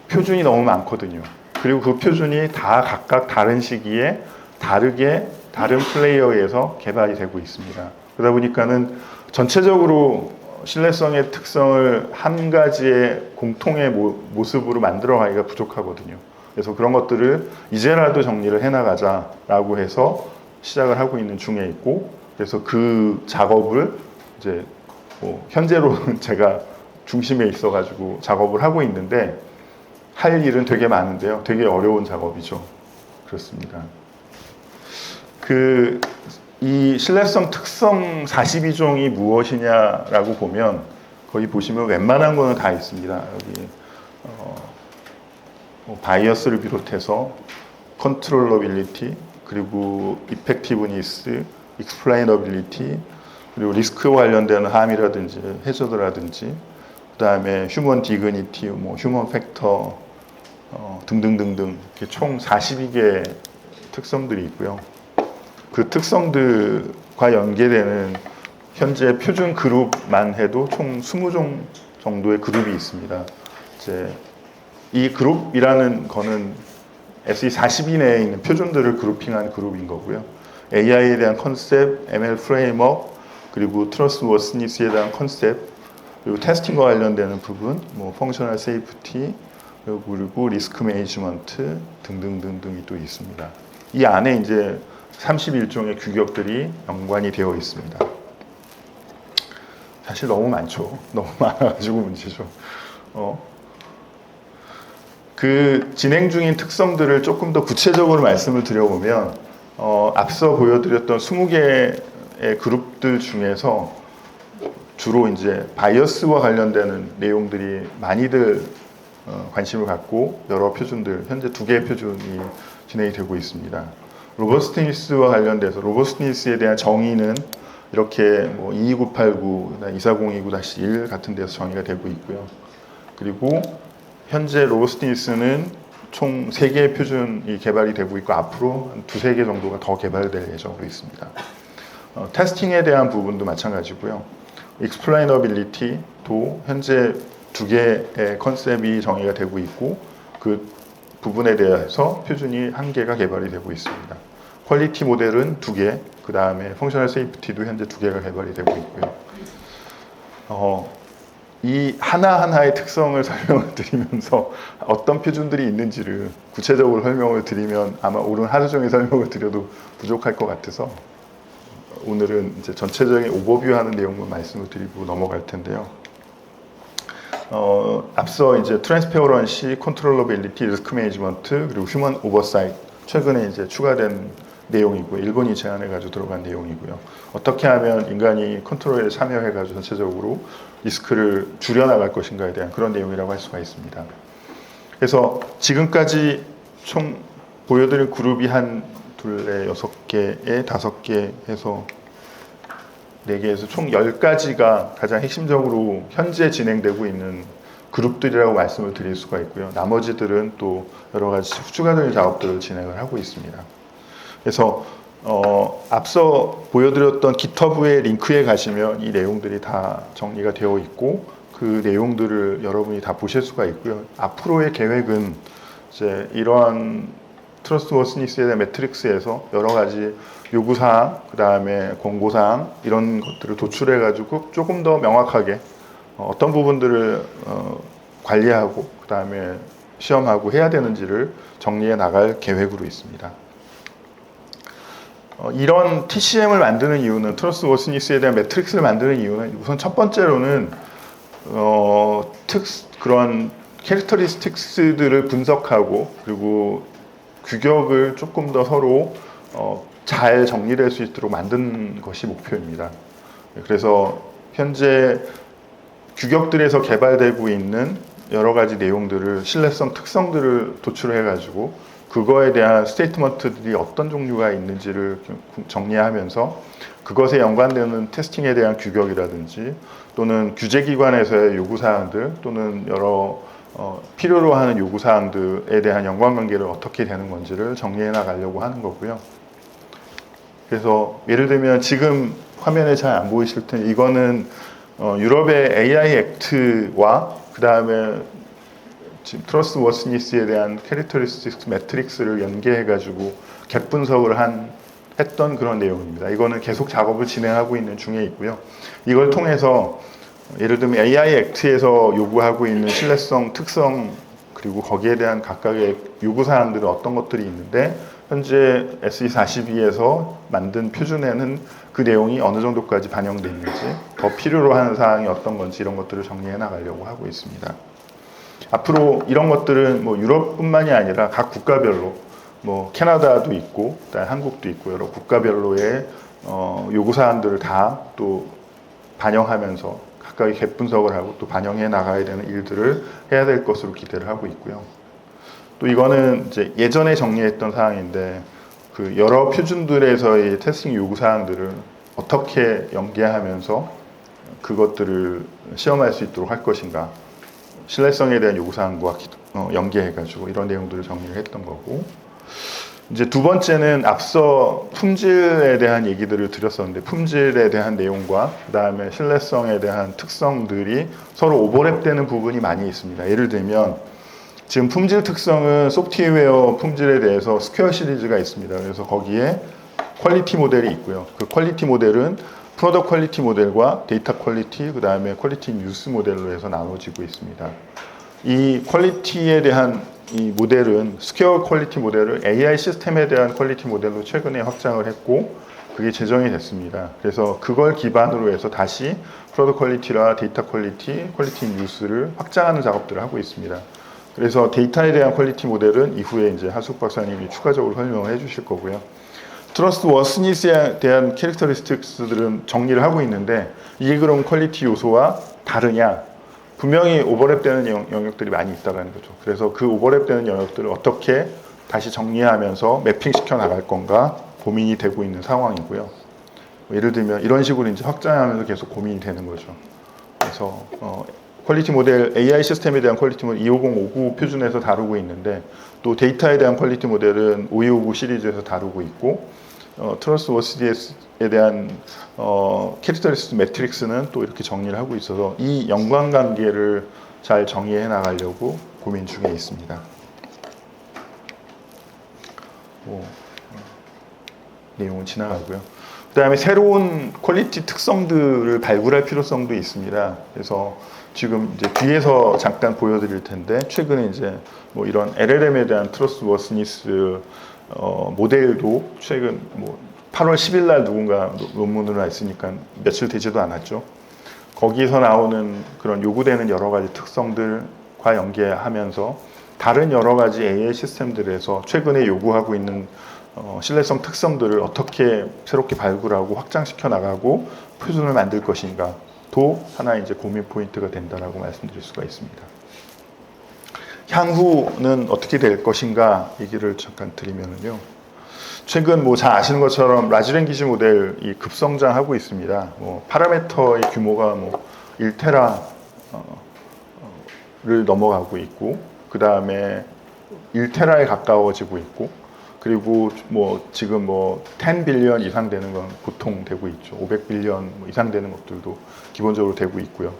표준이 너무 많거든요. 그리고 그 표준이 다 각각 다른 시기에 다르게 다른 플레이어에 의해서 개발이 되고 있습니다. 그러다 보니까는 전체적으로 신뢰성의 특성을 한 가지의 공통의 모습으로 만들어가기가 부족하거든요. 그래서 그런 것들을 이제라도 정리를 해나가자라고 해서 시작을 하고 있는 중에 있고, 그래서 그 작업을 이제 현재로는 제가 중심에 있어가지고 작업을 하고 있는데 할 일은 되게 많은데요. 되게 어려운 작업이죠. 그렇습니다. 이 신뢰성 특성 42종이 무엇이냐라고 보면 거기 보시면 웬만한 거는 다 있습니다. 여기 바이어스를 비롯해서 컨트롤러빌리티, 그리고 이펙티브니스, 익스플레이너빌리티, 그리고 리스크와 관련되는 함이라든지 해저드라든지, 그 다음에 휴먼 디그니티, 휴먼 팩터 등등등등 이렇게 총 42개의 특성들이 있고요. 그 특성들과 연계되는 현재 표준 그룹만 해도 총 20종 정도의 그룹이 있습니다. 이제 이 그룹이라는 거는 SE42 내에 있는 표준들을 그룹핑한 그룹인 거고요. AI에 대한 컨셉, ML 프레임워크, 그리고 트러스트워스니스에 대한 컨셉, 그리고 테스팅과 관련되는 부분, 펑셔널 세이프티, 그리고 리스크 매니지먼트 등등등등이 또 있습니다. 이 안에 이제 31종의 규격들이 연관이 되어 있습니다. 사실 너무 많죠. 너무 많아가지고 문제죠. 그 진행 중인 특성들을 조금 더 구체적으로 말씀을 드려보면 앞서 보여드렸던 20개의 그룹들 중에서 주로 이제 바이어스와 관련되는 내용들이 많이들 관심을 갖고 여러 표준들, 현재 2개의 표준이 진행이 되고 있습니다. 로버스티니스와 관련돼서 로버스티니스에 대한 정의는 이렇게 22989, 24029-1 같은 데서 정의가 되고 있고요. 그리고 현재 로버스티니스는 총 3개의 표준이 개발이 되고 있고 앞으로 한 2-3개 정도가 더 개발될 예정으로 있습니다. 테스팅에 대한 부분도 마찬가지고요. 익스플레이너빌리티도 현재 2개의 컨셉이 정의가 되고 있고 그 부분에 대해서 표준이 1개가 개발이 되고 있습니다. 퀄리티 모델은 2개, 그 다음에 펑셔널 세이프티도 현재 2개가 개발이 되고 있고요. 이 하나하나의 특성을 설명을 드리면서 어떤 표준들이 있는지를 구체적으로 설명을 드리면 아마 오늘 하루 종일 설명을 드려도 부족할 것 같아서 오늘은 이제 전체적인 오버뷰하는 내용만 말씀을 드리고 넘어갈 텐데요. 앞서 이제 트랜스페어런시, 컨트롤러빌리티, 리스크 매니지먼트, 그리고 휴먼 오버사이트 최근에 이제 추가된 내용이고요. 일본이 제안해가지고 들어간 내용이고요. 어떻게 하면 인간이 컨트롤에 참여해가지고 전체적으로 리스크를 줄여나갈 것인가에 대한 그런 내용이라고 할 수가 있습니다. 그래서 지금까지 총 보여드린 그룹이 한 둘에 6개에 5개 해서 4개에서 총 10가지가 가장 핵심적으로 현재 진행되고 있는 그룹들이라고 말씀을 드릴 수가 있고요. 나머지들은 또 여러 가지 추가적인 작업들을 진행을 하고 있습니다. 그래서 앞서 보여드렸던 GitHub의 링크에 가시면 이 내용들이 다 정리가 되어 있고 그 내용들을 여러분이 다 보실 수가 있고요. 앞으로의 계획은 이제 이러한 트러스트워스니스에 대한 매트릭스에서 여러 가지 요구사항, 그 다음에 권고사항 이런 것들을 도출해가지고 조금 더 명확하게 어떤 부분들을 관리하고 그 다음에 시험하고 해야 되는지를 정리해 나갈 계획으로 있습니다. 이런 TCM을 만드는 이유는 트러스트워스니스에 대한 매트릭스를 만드는 이유는 우선 첫 번째로는 그런 캐릭터리스틱스들을 분석하고 그리고 규격을 조금 더 서로 잘 정리될 수 있도록 만든 것이 목표입니다. 그래서 현재 규격들에서 개발되고 있는 여러 가지 내용들을 신뢰성 특성들을 도출해 가지고 그거에 대한 스테이트먼트들이 어떤 종류가 있는지를 정리하면서 그것에 연관되는 테스팅에 대한 규격이라든지 또는 규제기관에서의 요구사항들 또는 여러 필요로 하는 요구사항들에 대한 연관관계를 어떻게 되는 건지를 정리해 나가려고 하는 거고요. 그래서 예를 들면 지금 화면에 잘 안 보이실 텐데 이거는 유럽의 AI 액트와 그 다음에 지금 트러스트워스니스에 대한 캐릭터리스틱 매트릭스를 연계해가지고 갭 분석을 했던 그런 내용입니다. 이거는 계속 작업을 진행하고 있는 중에 있고요. 이걸 통해서 예를 들면 AI 액트에서 요구하고 있는 신뢰성, 특성 그리고 거기에 대한 각각의 요구사항들은 어떤 것들이 있는데 현재 SE42에서 만든 표준에는 그 내용이 어느 정도까지 반영되어 있는지 더 필요로 하는 사항이 어떤 건지 이런 것들을 정리해 나가려고 하고 있습니다. 앞으로 이런 것들은 뭐 유럽뿐만이 아니라 각 국가별로 뭐 캐나다도 있고 한국도 있고 여러 국가별로의 요구사항들을 다 또 반영하면서 각각의 갭 분석을 하고 또 반영해 나가야 되는 일들을 해야 될 것으로 기대를 하고 있고요. 또 이거는 이제 예전에 정리했던 사항인데 그 여러 표준들에서의 테스팅 요구사항들을 어떻게 연계하면서 그것들을 시험할 수 있도록 할 것인가 신뢰성에 대한 요구사항과 연계해가지고 이런 내용들을 정리를 했던 거고 이제 두 번째는 앞서 품질에 대한 얘기들을 드렸었는데 품질에 대한 내용과 그 다음에 신뢰성에 대한 특성들이 서로 오버랩되는 부분이 많이 있습니다. 예를 들면 지금 품질 특성은 소프트웨어 품질에 대해서 스퀘어 시리즈가 있습니다. 그래서 거기에 퀄리티 모델이 있고요. 그 퀄리티 모델은 프로덕트 퀄리티 모델과 데이터 퀄리티, 그 다음에 퀄리티 뉴스 모델로 해서 나눠지고 있습니다. 이 퀄리티에 대한 이 모델은 스퀘어 퀄리티 모델을 AI 시스템에 대한 퀄리티 모델로 최근에 확장을 했고 그게 제정이 됐습니다. 그래서 그걸 기반으로 해서 다시 프로덕트 퀄리티라 데이터 퀄리티, 퀄리티 뉴스를 확장하는 작업들을 하고 있습니다. 그래서 데이터에 대한 퀄리티 모델은 이후에 이제 하숙 박사님이 추가적으로 설명을 해주실 거고요. 트러스트워스니스에 대한 캐릭터리스틱스들은 정리를 하고 있는데 이게 그럼 퀄리티 요소와 다르냐? 분명히 오버랩되는 영역들이 많이 있다는 거죠. 그래서 그 오버랩되는 영역들을 어떻게 다시 정리하면서 매핑시켜 나갈 건가 고민이 되고 있는 상황이고요. 예를 들면 이런 식으로 이제 확장하면서 계속 고민이 되는 거죠. 그래서 퀄리티 모델, AI 시스템에 대한 퀄리티 모델 25059 표준에서 다루고 있는데 또 데이터에 대한 퀄리티 모델은 5259 시리즈에서 다루고 있고 트러스트워스니스에 대한 캐릭터리스틱 매트릭스는 또 이렇게 정리를 하고 있어서 이 연관관계를 잘 정리해 나가려고 고민 중에 있습니다. 내용은 지나가고요. 그 다음에 새로운 퀄리티 특성들을 발굴할 필요성도 있습니다. 그래서 지금 이제 뒤에서 잠깐 보여드릴 텐데 최근에 이제 뭐 이런 LLM에 대한 트러스트워스니스 모델도 최근 뭐 8월 10일 날 누군가 논문을 냈으니까 며칠 되지도 않았죠. 거기서 나오는 그런 요구되는 여러 가지 특성들과 연계하면서 다른 여러 가지 AI 시스템들에서 최근에 요구하고 있는 신뢰성 특성들을 어떻게 새롭게 발굴하고 확장시켜 나가고 표준을 만들 것인가도 하나의 이제 고민 포인트가 된다라고 말씀드릴 수가 있습니다. 향후는 어떻게 될 것인가 얘기를 잠깐 드리면요. 최근 뭐 잘 아시는 것처럼 라지 랭귀지 모델이 급성장하고 있습니다. 파라미터의 규모가 1테라를 넘어가고 있고, 그 다음에 1테라에 가까워지고 있고, 그리고 뭐 지금 뭐 10 빌리언 이상 되는 건 보통 되고 있죠. 500 빌리언 이상 되는 것들도 기본적으로 되고 있고요.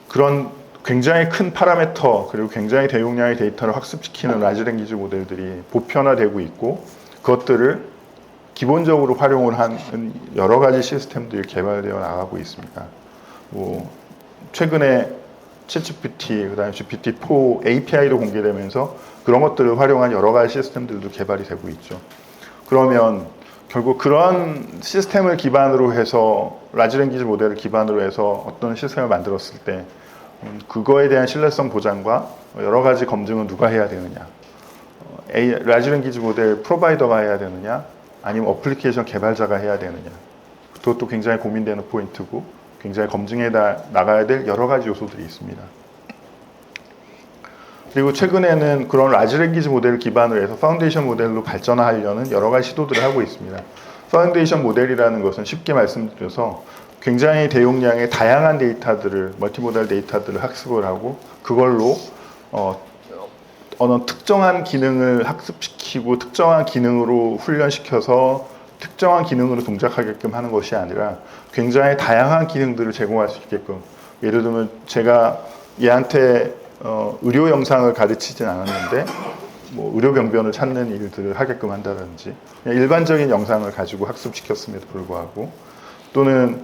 그런 굉장히 큰 파라미터 그리고 굉장히 대용량의 데이터를 학습시키는 라지 랭귀지 모델들이 보편화되고 있고 그것들을 기본적으로 활용을 하는 여러 가지 시스템들이 개발되어 나가고 있습니다. 뭐 최근에 챗GPT, 그다음에 GPT-4 API도 공개되면서 그런 것들을 활용한 여러 가지 시스템들도 개발이 되고 있죠. 그러면 결국 그런 시스템을 기반으로 해서 라지 랭귀지 모델을 기반으로 해서 어떤 시스템을 만들었을 때 그거에 대한 신뢰성 보장과 여러 가지 검증은 누가 해야 되느냐, 라지 랭귀지 모델 프로바이더가 해야 되느냐, 아니면 어플리케이션 개발자가 해야 되느냐, 그것도 굉장히 고민되는 포인트고 굉장히 검증해 나가야 될 여러 가지 요소들이 있습니다. 그리고 최근에는 그런 라지 랭귀지 모델을 기반으로 해서 파운데이션 모델로 발전하려는 여러 가지 시도들을 하고 있습니다. 파운데이션 모델이라는 것은 쉽게 말씀드려서 굉장히 대용량의 다양한 데이터들을, 멀티모달 데이터들을 학습을 하고 그걸로 어느 특정한 기능을 학습시키고 특정한 기능으로 훈련시켜서 특정한 기능으로 동작하게끔 하는 것이 아니라 굉장히 다양한 기능들을 제공할 수 있게끔, 예를 들면 제가 얘한테 의료 영상을 가르치진 않았는데 뭐 의료 병변을 찾는 일들을 하게끔 한다든지, 그냥 일반적인 영상을 가지고 학습시켰음에도 불구하고, 또는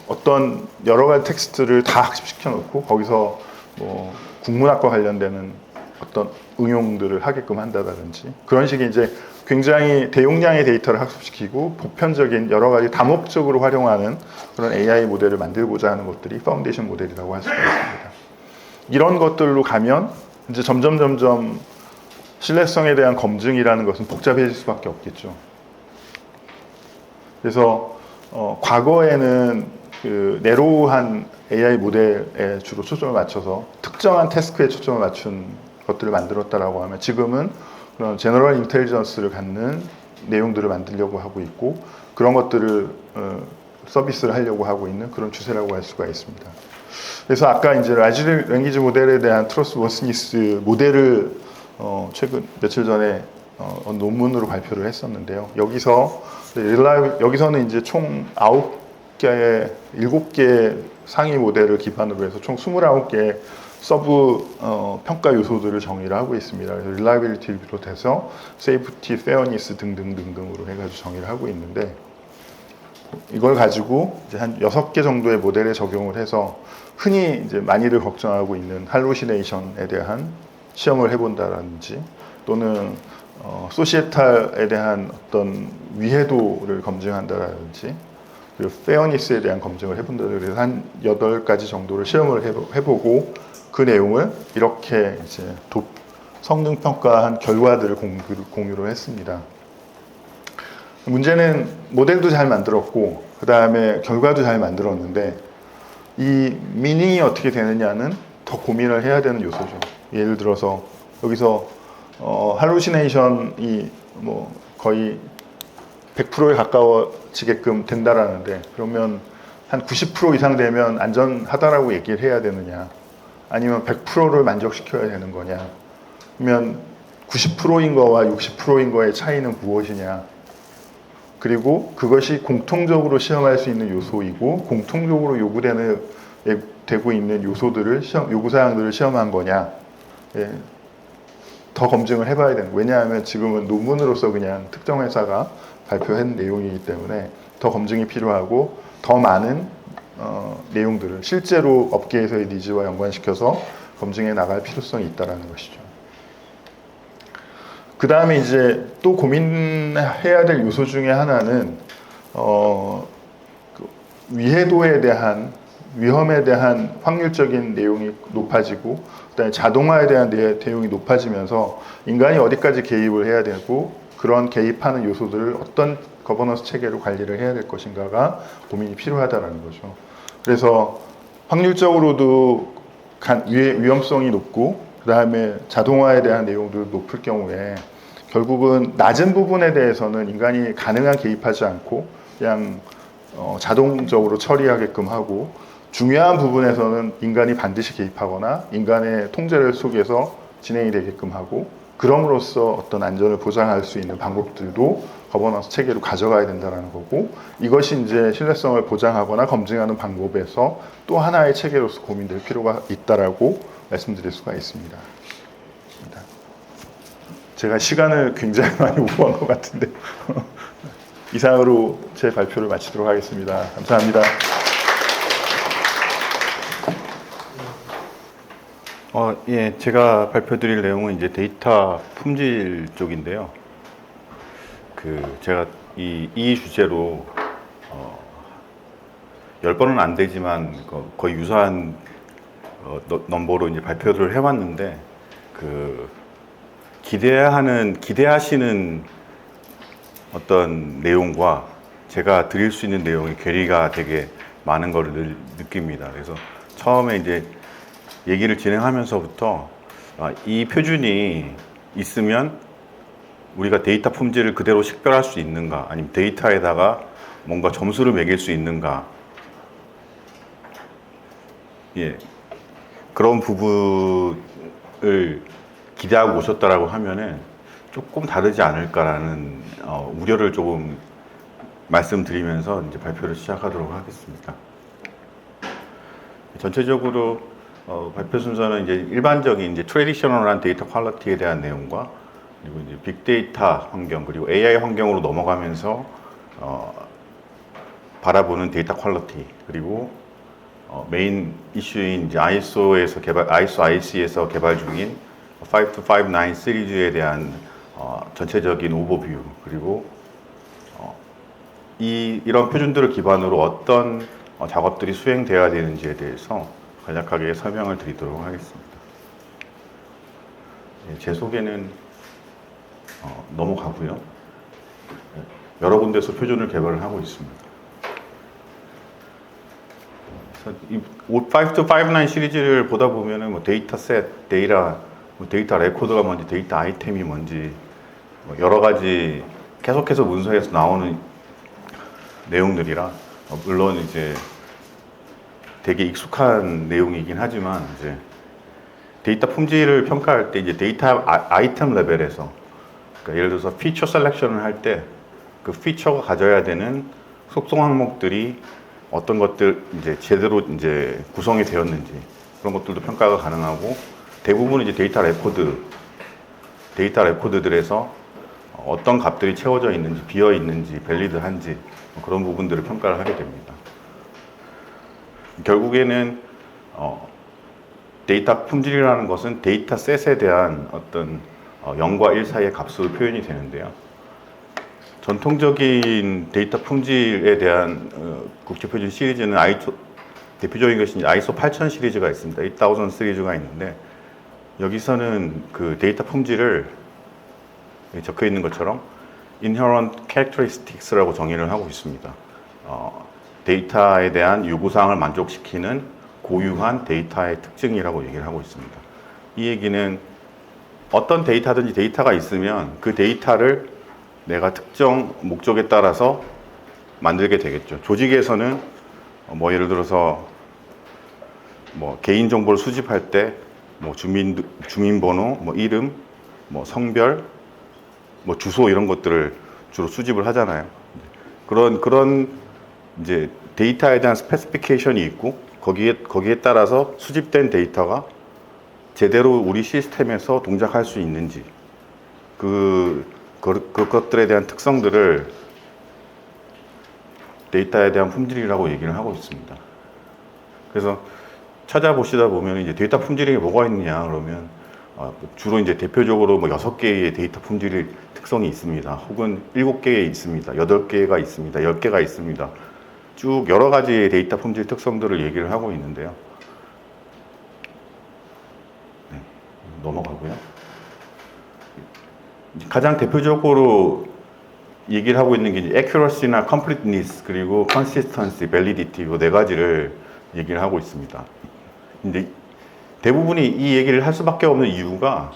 어떤 여러 가지 텍스트를 다 학습시켜 놓고 거기서 뭐 국문학과 관련되는 어떤 응용들을 하게끔 한다든지, 그런 식의 이제 굉장히 대용량의 데이터를 학습시키고 보편적인 여러 가지 다목적으로 활용하는 그런 AI 모델을 만들고자 하는 것들이 파운데이션 모델이라고 할 수가 있습니다. 이런 것들로 가면 이제 점점 신뢰성에 대한 검증이라는 것은 복잡해질 수밖에 없겠죠. 그래서 과거에는 그 내로우한 AI 모델에 주로 초점을 맞춰서 특정한 태스크에 초점을 맞춘 것들을 만들었다라고 하면, 지금은 그런 제너럴 인텔리전스를 갖는 내용들을 만들려고 하고 있고 그런 것들을 서비스를 하려고 하고 있는 그런 추세라고 할 수가 있습니다. 그래서 아까 이제 라지 랭귀지 모델에 대한 트러스트워스니스 모델을 최근 며칠 전에 논문으로 발표를 했었는데요. 여기서는 이제 총 7개 상위 모델을 기반으로 해서 총 29개의 서브 평가 요소들을 정의를 하고 있습니다. 그래서 릴라이빌리티를 비롯해서 세이프티, 페어니스 등등으로 해가지고 정의를 하고 있는데, 이걸 가지고 이제 한 6개 정도의 모델에 적용을 해서 흔히 이제 많이들 걱정하고 있는 할루시네이션에 대한 시험을 해본다든지, 또는 소시에탈에 대한 어떤 위해도를 검증한다든지, 그리고 페어니스에 대한 검증을 해본다든지, 그래서 한 8가지 정도를 시험을 해보고 그 내용을 이렇게 이제 성능 평가한 결과들을 공유를 했습니다. 문제는 모델도 잘 만들었고 그 다음에 결과도 잘 만들었는데 이 미닝이 어떻게 되느냐는 더 고민을 해야 되는 요소죠. 예를 들어서 여기서 할루시네이션이 뭐 거의 100%에 가까워지게끔 된다라는데, 그러면 한 90% 이상 되면 안전하다라고 얘기를 해야 되느냐, 아니면 100%를 만족시켜야 되는 거냐, 그러면 90%인 거와 60%인 거의 차이는 무엇이냐, 그리고 그것이 공통적으로 시험할 수 있는 요소이고 공통적으로 되고 있는 요소들을 요구사항들을 시험한 거냐, 더 검증을 해봐야 되는. 왜냐하면 지금은 논문으로서 그냥 특정 회사가 발표한 내용이기 때문에 더 검증이 필요하고 더 많은 내용들을 실제로 업계에서의 니즈와 연관시켜서 검증해 나갈 필요성이 있다는 것이죠. 그 다음에 이제 또 고민해야 될 요소 중에 하나는 위해도에 대한, 위험에 대한 확률적인 내용이 높아지고 그다음에 자동화에 대한 내용이 높아지면서 인간이 어디까지 개입을 해야 되고 그런 개입하는 요소들을 어떤 거버넌스 체계로 관리를 해야 될 것인가가 고민이 필요하다는 거죠. 그래서 확률적으로도 위험성이 높고 그 다음에 자동화에 대한 내용도 높을 경우에 결국은 낮은 부분에 대해서는 인간이 가능한 개입하지 않고 그냥 자동적으로 처리하게끔 하고, 중요한 부분에서는 인간이 반드시 개입하거나 인간의 통제를 속에서 진행이 되게끔 하고, 그럼으로써 어떤 안전을 보장할 수 있는 방법들도 거버넌스 체계로 가져가야 된다는 거고, 이것이 이제 신뢰성을 보장하거나 검증하는 방법에서 또 하나의 체계로서 고민될 필요가 있다라고 말씀드릴 수가 있습니다. 제가 시간을 굉장히 많이 오버한 것 같은데 이상으로 제 발표를 마치도록 하겠습니다. 감사합니다. 예, 제가 발표드릴 내용은 이제 데이터 품질 쪽인데요. 제가 이 주제로 10번은 안 되지만 거의 유사한 넘버로 이제 발표를 해왔는데, 기대하시는 어떤 내용과 제가 드릴 수 있는 내용의 괴리가 되게 많은 걸 늘 느낍니다. 그래서 처음에 이제 얘기를 진행하면서부터 이 표준이 있으면 우리가 데이터 품질을 그대로 식별할 수 있는가, 아니면 데이터에다가 뭔가 점수를 매길 수 있는가, 예, 그런 부분을 기대하고 오셨다라고 하면은 조금 다르지 않을까라는 우려를 조금 말씀드리면서 이제 발표를 시작하도록 하겠습니다. 전체적으로 발표 순서는 이제 일반적인 이제 트래디셔널한 데이터 퀄리티에 대한 내용과, 그리고 이제 빅데이터 환경, 그리고 AI 환경으로 넘어가면서 바라보는 데이터 퀄리티, 그리고 메인 이슈인 이제 ISO IC에서 개발 중인 5259 시리즈에 대한 전체적인 오버뷰, 그리고 이런 표준들을 기반으로 어떤 작업들이 수행되어야 되는지에 대해서 간략하게 설명을 드리도록 하겠습니다. 제 소개는 넘어가고요. 여러 군데서 표준을 개발을 하고 있습니다. 이 5259 시리즈를 보다 보면은 뭐 데이터셋, 데이터 레코드가 뭔지, 데이터 아이템이 뭔지, 여러 가지 계속해서 문서에서 나오는 내용들이라 물론 이제 되게 익숙한 내용이긴 하지만, 이제 데이터 품질을 평가할 때 이제 데이터 아이템 레벨에서, 그러니까 예를 들어서 피처 셀렉션을 할 때 그 피처가 가져야 되는 속성 항목들이 어떤 것들 이제 제대로 이제 구성이 되었는지, 그런 것들도 평가가 가능하고, 대부분 이제 데이터 레코드들에서 어떤 값들이 채워져 있는지, 비어 있는지, 밸리드한지, 그런 부분들을 평가를 하게 됩니다. 결국에는 데이터 품질이라는 것은 데이터셋에 대한 어떤 0과 1 사이의 값으로 표현이 되는데요. 전통적인 데이터 품질에 대한 국제표준 시리즈는 대표적인 것이 ISO 8000 시리즈가 있습니다. 8000 시리즈가 있는데, 여기서는 그 데이터 품질을 적혀 있는 것처럼 inherent characteristics라고 정의를 하고 있습니다. 데이터에 대한 요구사항을 만족시키는 고유한 데이터의 특징이라고 얘기를 하고 있습니다. 이 얘기는 어떤 데이터든지 데이터가 있으면 그 데이터를 내가 특정 목적에 따라서 만들게 되겠죠. 조직에서는 뭐 예를 들어서 뭐 개인 정보를 수집할 때 뭐 주민번호, 뭐 이름, 뭐 성별, 뭐 주소, 이런 것들을 주로 수집을 하잖아요. 그런 이제 데이터에 대한 스페시피케이션이 있고, 거기에 따라서 수집된 데이터가 제대로 우리 시스템에서 동작할 수 있는지, 그것들에 대한 특성들을 데이터에 대한 품질이라고 얘기를 하고 있습니다. 그래서 찾아보시다 보면 이제 데이터 품질이 뭐가 있느냐 그러면 주로 이제 대표적으로 뭐 6개의 데이터 품질 특성이 있습니다. 혹은 7개에 있습니다. 8개가 있습니다. 10개가 있습니다. 쭉 여러 가지의 데이터 품질 특성들을 얘기를 하고 있는데요. 네, 넘어가고요. 가장 대표적으로 얘기를 하고 있는 게 이제 accuracy나 completeness, 그리고 consistency, validity, 이 4가지를 얘기를 하고 있습니다. 근데 대부분이 이 얘기를 할 수밖에 없는 이유가,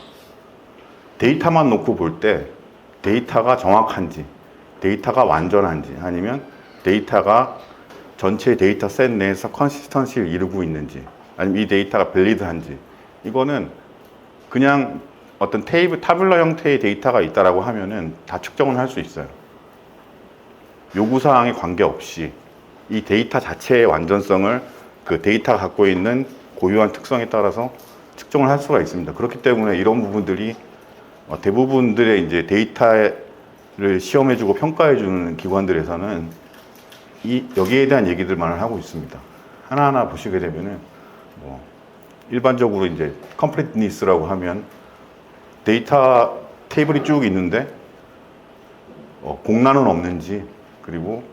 데이터만 놓고 볼 때 데이터가 정확한지, 데이터가 완전한지, 아니면 데이터가 전체 데이터 셋 내에서 컨시스턴시를 이루고 있는지, 아니면 이 데이터가 밸리드한지, 이거는 그냥 어떤 타블러 형태의 데이터가 있다라고 하면은 다 측정을 할 수 있어요. 요구사항에 관계없이 이 데이터 자체의 완전성을 그 데이터가 갖고 있는 고유한 특성에 따라서 측정을 할 수가 있습니다. 그렇기 때문에 이런 부분들이 대부분들의 이제 데이터를 시험해주고 평가해주는 기관들에서는 여기에 대한 얘기들만을 하고 있습니다. 하나하나 보시게 되면은 뭐 일반적으로 이제 completeness라고 하면 데이터 테이블이 쭉 있는데 공란은 없는지, 그리고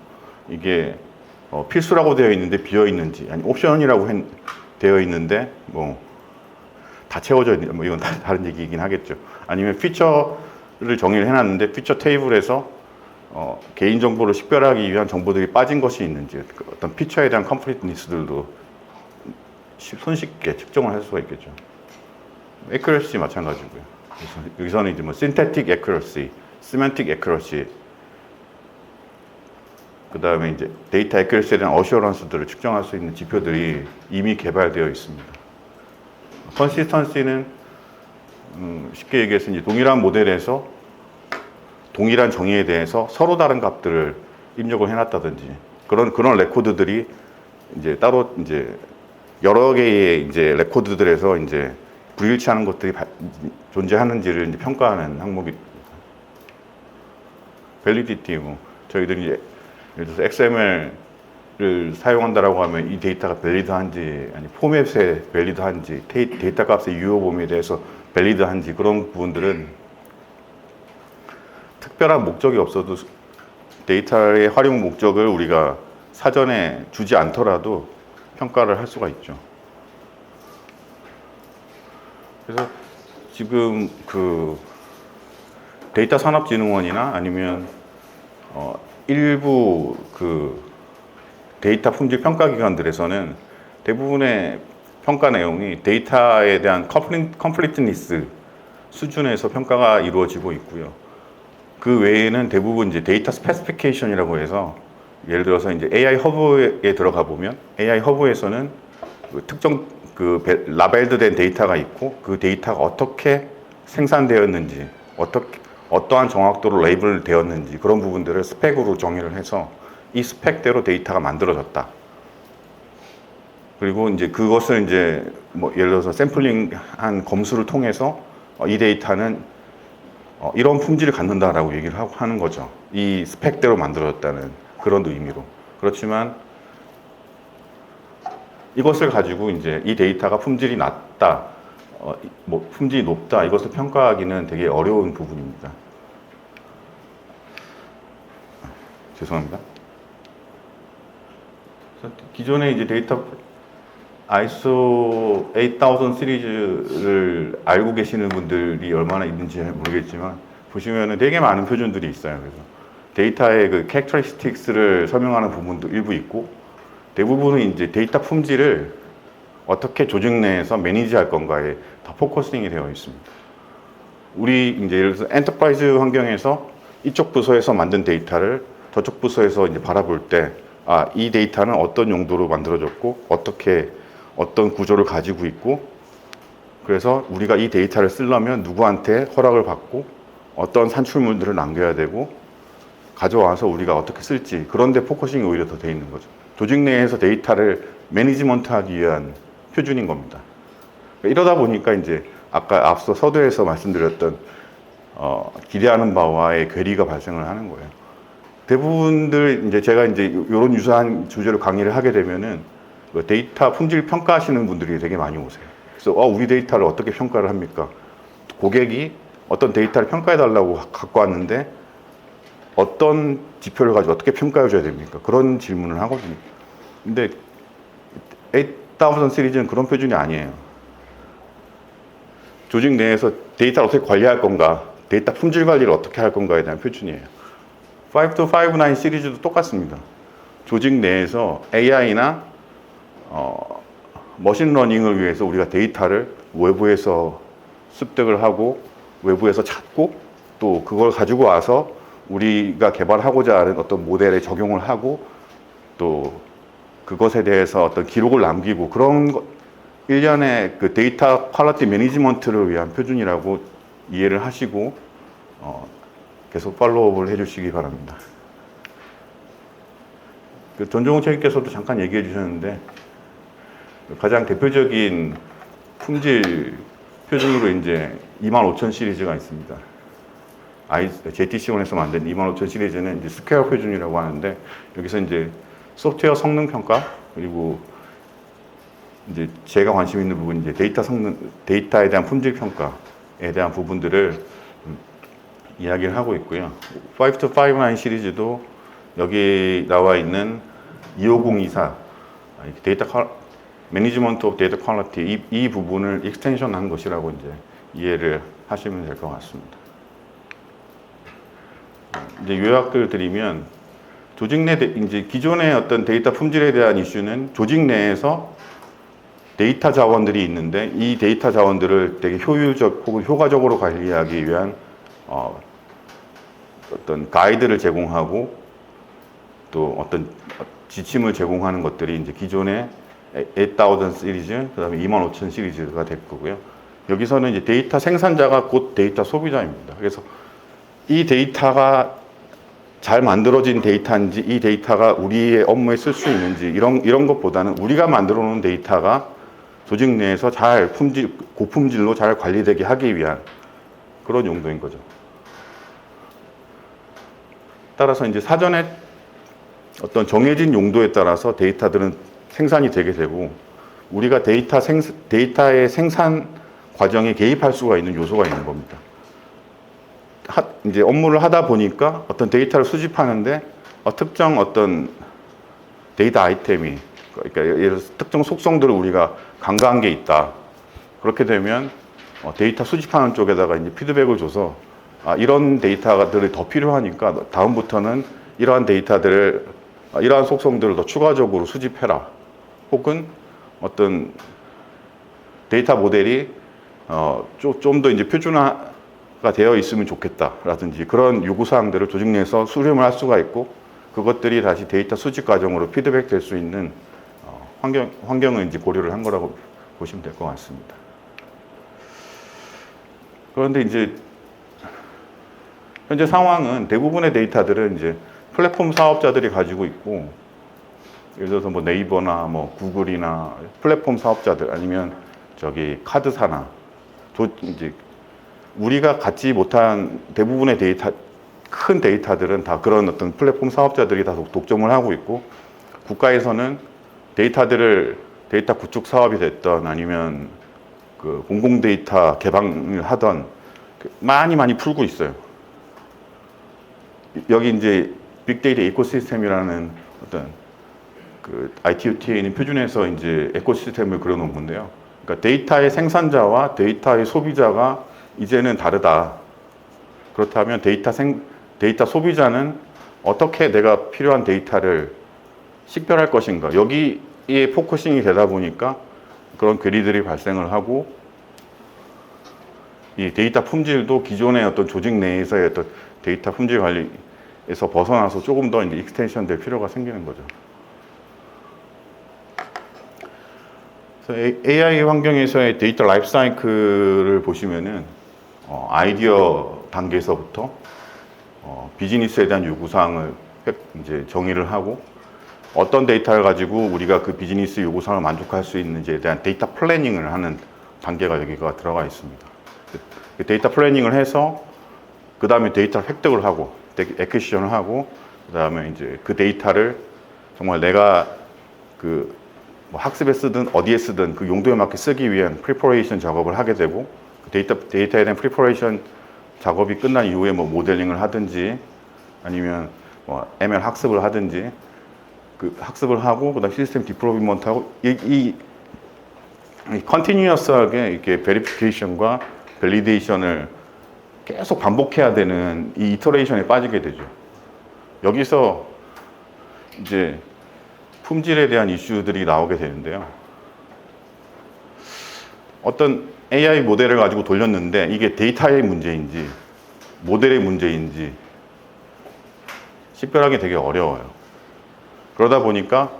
이게 필수라고 되어 있는데 비어 있는지, 아니 옵션이라고 되어 있는데 뭐 다 채워져 있는, 뭐 이건 다른 얘기이긴 하겠죠. 아니면 피처를 정의를 해놨는데 피처 테이블에서 개인 정보를 식별하기 위한 정보들이 빠진 것이 있는지, 어떤 피처에 대한 컴플리트니스들도 손쉽게 측정을 할 수가 있겠죠. accuracy 마찬가지고요. 그래서 여기서는 이제 뭐 synthetic accuracy, semantic accuracy, 그 다음에 이제 데이터 accuracy에 대한 assurance들을 측정할 수 있는 지표들이 이미 개발되어 있습니다. consistency는 쉽게 얘기해서 이제 동일한 모델에서 동일한 정의에 대해서 서로 다른 값들을 입력을 해놨다든지 그런 레코드들이 이제 따로 이제 여러 개의 이제 레코드들에서 이제 불일치하는 것들이 존재하는지를 이제 평가하는 항목입니다. validity, 뭐 저희들이 이제 예를 들어서 XML을 사용한다라고 하면 이 데이터가 밸리드한지, 아니 포맷에 밸리드한지, 데이터 값의 유효 범위에 대해서 밸리드한지, 그런 부분들은 특별한 목적이 없어도 데이터의 활용 목적을 우리가 사전에 주지 않더라도 평가를 할 수가 있죠. 그래서 지금 그 데이터 산업진흥원이나 아니면 일부 그 데이터 품질 평가 기관들에서는 대부분의 평가 내용이 데이터에 대한 컴플리트니스 수준에서 평가가 이루어지고 있고요. 그 외에는 대부분 이제 데이터 스페시피케이션이라고 해서, 예를 들어서 이제 AI 허브에 들어가 보면 AI 허브에서는 그 특정 그 라벨드된 데이터가 있고, 그 데이터가 어떻게 생산되었는지, 어떠한 정확도로 레이블되었는지, 그런 부분들을 스펙으로 정의를 해서 이 스펙대로 데이터가 만들어졌다. 그리고 이제 그것을 이제 뭐 예를 들어서 샘플링한 검수를 통해서 이 데이터는 이런 품질을 갖는다라고 얘기를 하는 거죠. 이 스펙대로 만들어졌다는 그런 의미로. 그렇지만 이것을 가지고 이제 이 데이터가 품질이 낮다, 뭐 품질이 높다, 이것을 평가하기는 되게 어려운 부분입니다. 죄송합니다. 기존에 이제 데이터 ISO 8000 시리즈를 알고 계시는 분들이 얼마나 있는지 모르겠지만, 보시면은 되게 많은 표준들이 있어요. 그래서 데이터의 그 캐릭터리스틱스를 설명하는 부분도 일부 있고, 대부분은 이제 데이터 품질을 어떻게 조직 내에서 매니지할 건가에 더 포커싱이 되어 있습니다. 우리 이제 예를 들어서 엔터프라이즈 환경에서 이쪽 부서에서 만든 데이터를 저쪽 부서에서 이제 바라볼 때, 이 데이터는 어떤 용도로 만들어졌고, 어떤 구조를 가지고 있고, 그래서 우리가 이 데이터를 쓰려면 누구한테 허락을 받고, 어떤 산출물들을 남겨야 되고, 가져와서 우리가 어떻게 쓸지, 그런 데 포커싱이 오히려 더 돼 있는 거죠. 조직 내에서 데이터를 매니지먼트하기 위한 표준인 겁니다. 이러다 보니까 이제 아까 앞서 서두에서 말씀드렸던 기대하는 바와의 괴리가 발생을 하는 거예요. 대부분들 이제 제가 이제 이런 유사한 주제로 강의를 하게 되면은 데이터 품질 평가하시는 분들이 되게 많이 오세요. 그래서 우리 데이터를 어떻게 평가를 합니까? 고객이 어떤 데이터를 평가해 달라고 갖고 왔는데 어떤 지표를 가지고 어떻게 평가해 줘야 됩니까? 그런 질문을 하거든요. 근데 8000 시리즈는 그런 표준이 아니에요. 조직 내에서 데이터를 어떻게 관리할 건가, 데이터 품질 관리를 어떻게 할 건가에 대한 표준이에요. 5259 시리즈도 똑같습니다. 조직 내에서 AI나 머신러닝을 위해서 우리가 데이터를 외부에서 습득을 하고, 외부에서 찾고, 또 그걸 가지고 와서 우리가 개발하고자 하는 어떤 모델에 적용을 하고, 또 그것에 대해서 어떤 기록을 남기고, 그런 일련의 그 데이터 퀄리티 매니지먼트를 위한 표준이라고 이해를 하시고 계속 팔로우업을 해주시기 바랍니다. 그 전종욱 책임께서도 잠깐 얘기해 주셨는데 가장 대표적인 품질 표준으로 이제 25000 시리즈가 있습니다. JTC1에서 만든 25000 시리즈는 이제 스퀘어 표준이라고 하는데 여기서 이제 소프트웨어 성능 평가 그리고 이제 제가 관심 있는 부분 이제 데이터에 대한 품질 평가에 대한 부분들을 이야기를 하고 있고요. 5259 시리즈도 여기 나와 있는 25024 데이터 매니지먼트 오브 데이터 퀄리티 이 부분을 익스텐션한 것이라고 이제 이해를 하시면 될 것 같습니다. 이제 요약을 드리면 조직 내 이제 기존의 어떤 데이터 품질에 대한 이슈는 조직 내에서 데이터 자원들이 있는데 이 데이터 자원들을 되게 효율적 혹은 효과적으로 관리하기 위한 어떤 가이드를 제공하고 또 어떤 지침을 제공하는 것들이 이제 기존의 8000 시리즈, 그다음에 25000 시리즈가 될 거고요. 여기서는 이제 데이터 생산자가 곧 데이터 소비자입니다. 그래서 이 데이터가 잘 만들어진 데이터인지 이 데이터가 우리의 업무에 쓸 수 있는지 이런 것보다는 우리가 만들어 놓은 데이터가 조직 내에서 잘 고품질로 잘 관리되게 하기 위한 그런 용도인 거죠. 따라서 이제 사전에 어떤 정해진 용도에 따라서 데이터들은 생산이 되게 되고 우리가 데이터의 생산 과정에 개입할 수가 있는 요소가 있는 겁니다. 이제 업무를 하다 보니까 어떤 데이터를 수집하는데 특정 어떤 데이터 아이템이 그러니까 예를 들어서 특정 속성들을 우리가 간과한 게 있다. 그렇게 되면 데이터 수집하는 쪽에다가 이제 피드백을 줘서 이런 데이터들이 더 필요하니까 다음부터는 이러한 데이터들을 이러한 속성들을 더 추가적으로 수집해라. 혹은 어떤 데이터 모델이 좀 더 이제 표준화가 되어 있으면 좋겠다라든지 그런 요구사항들을 조직 내에서 수렴을 할 수가 있고 그것들이 다시 데이터 수집 과정으로 피드백 될 수 있는 환경을 이제 고려를 한 거라고 보시면 될 것 같습니다. 그런데 이제 현재 상황은 대부분의 데이터들은 이제 플랫폼 사업자들이 가지고 있고 예를 들어서 뭐 네이버나 뭐 구글이나 플랫폼 사업자들 아니면 저기 카드사나 이제 우리가 갖지 못한 대부분의 큰 데이터들은 다 그런 어떤 플랫폼 사업자들이 다 독점을 하고 있고 국가에서는 데이터 구축 사업이 됐던 아니면 그 공공 데이터 개방을 하던 많이 풀고 있어요. 여기 이제 빅데이터 이코시스템이라는 어떤 그 ITOT에 있는 표준에서 이제 에코시스템을 그려놓은 건데요. 그러니까 데이터의 생산자와 데이터의 소비자가 이제는 다르다. 그렇다면 데이터 소비자는 어떻게 내가 필요한 데이터를 식별할 것인가. 여기에 포커싱이 되다 보니까 그런 괴리들이 발생을 하고 이 데이터 품질도 기존의 어떤 조직 내에서의 어떤 데이터 품질 관리에서 벗어나서 조금 더 이제 익스텐션 될 필요가 생기는 거죠. 그래서 AI 환경에서의 데이터 라이프 사이클을 보시면은 아이디어 단계에서부터 비즈니스에 대한 요구사항을 이제 정의를 하고 어떤 데이터를 가지고 우리가 그 비즈니스 요구사항을 만족할 수 있는지에 대한 데이터 플래닝을 하는 단계가 여기가 들어가 있습니다. 그 데이터 플래닝을 해서 그 다음에 데이터를 획득을 하고 애퀴시션을 하고 그 다음에 이제 그 데이터를 정말 내가 그 뭐 학습에 쓰든 어디에 쓰든 그 용도에 맞게 쓰기 위한 프리퍼레이션 작업을 하게 되고 그 데이터에 대한 프리퍼레이션 작업이 끝난 이후에 뭐 모델링을 하든지 아니면 뭐 ML 학습을 하든지 그 학습을 하고 그다음 시스템 디플로이먼트 하고 이 컨티뉴어스하게 이렇게 베리피케이션과 밸리데이션을 계속 반복해야 되는 이 이터레이션에 빠지게 되죠. 여기서 이제 품질에 대한 이슈들이 나오게 되는데요. 어떤 AI 모델을 가지고 돌렸는데 이게 데이터의 문제인지 모델의 문제인지 식별하기 되게 어려워요. 그러다 보니까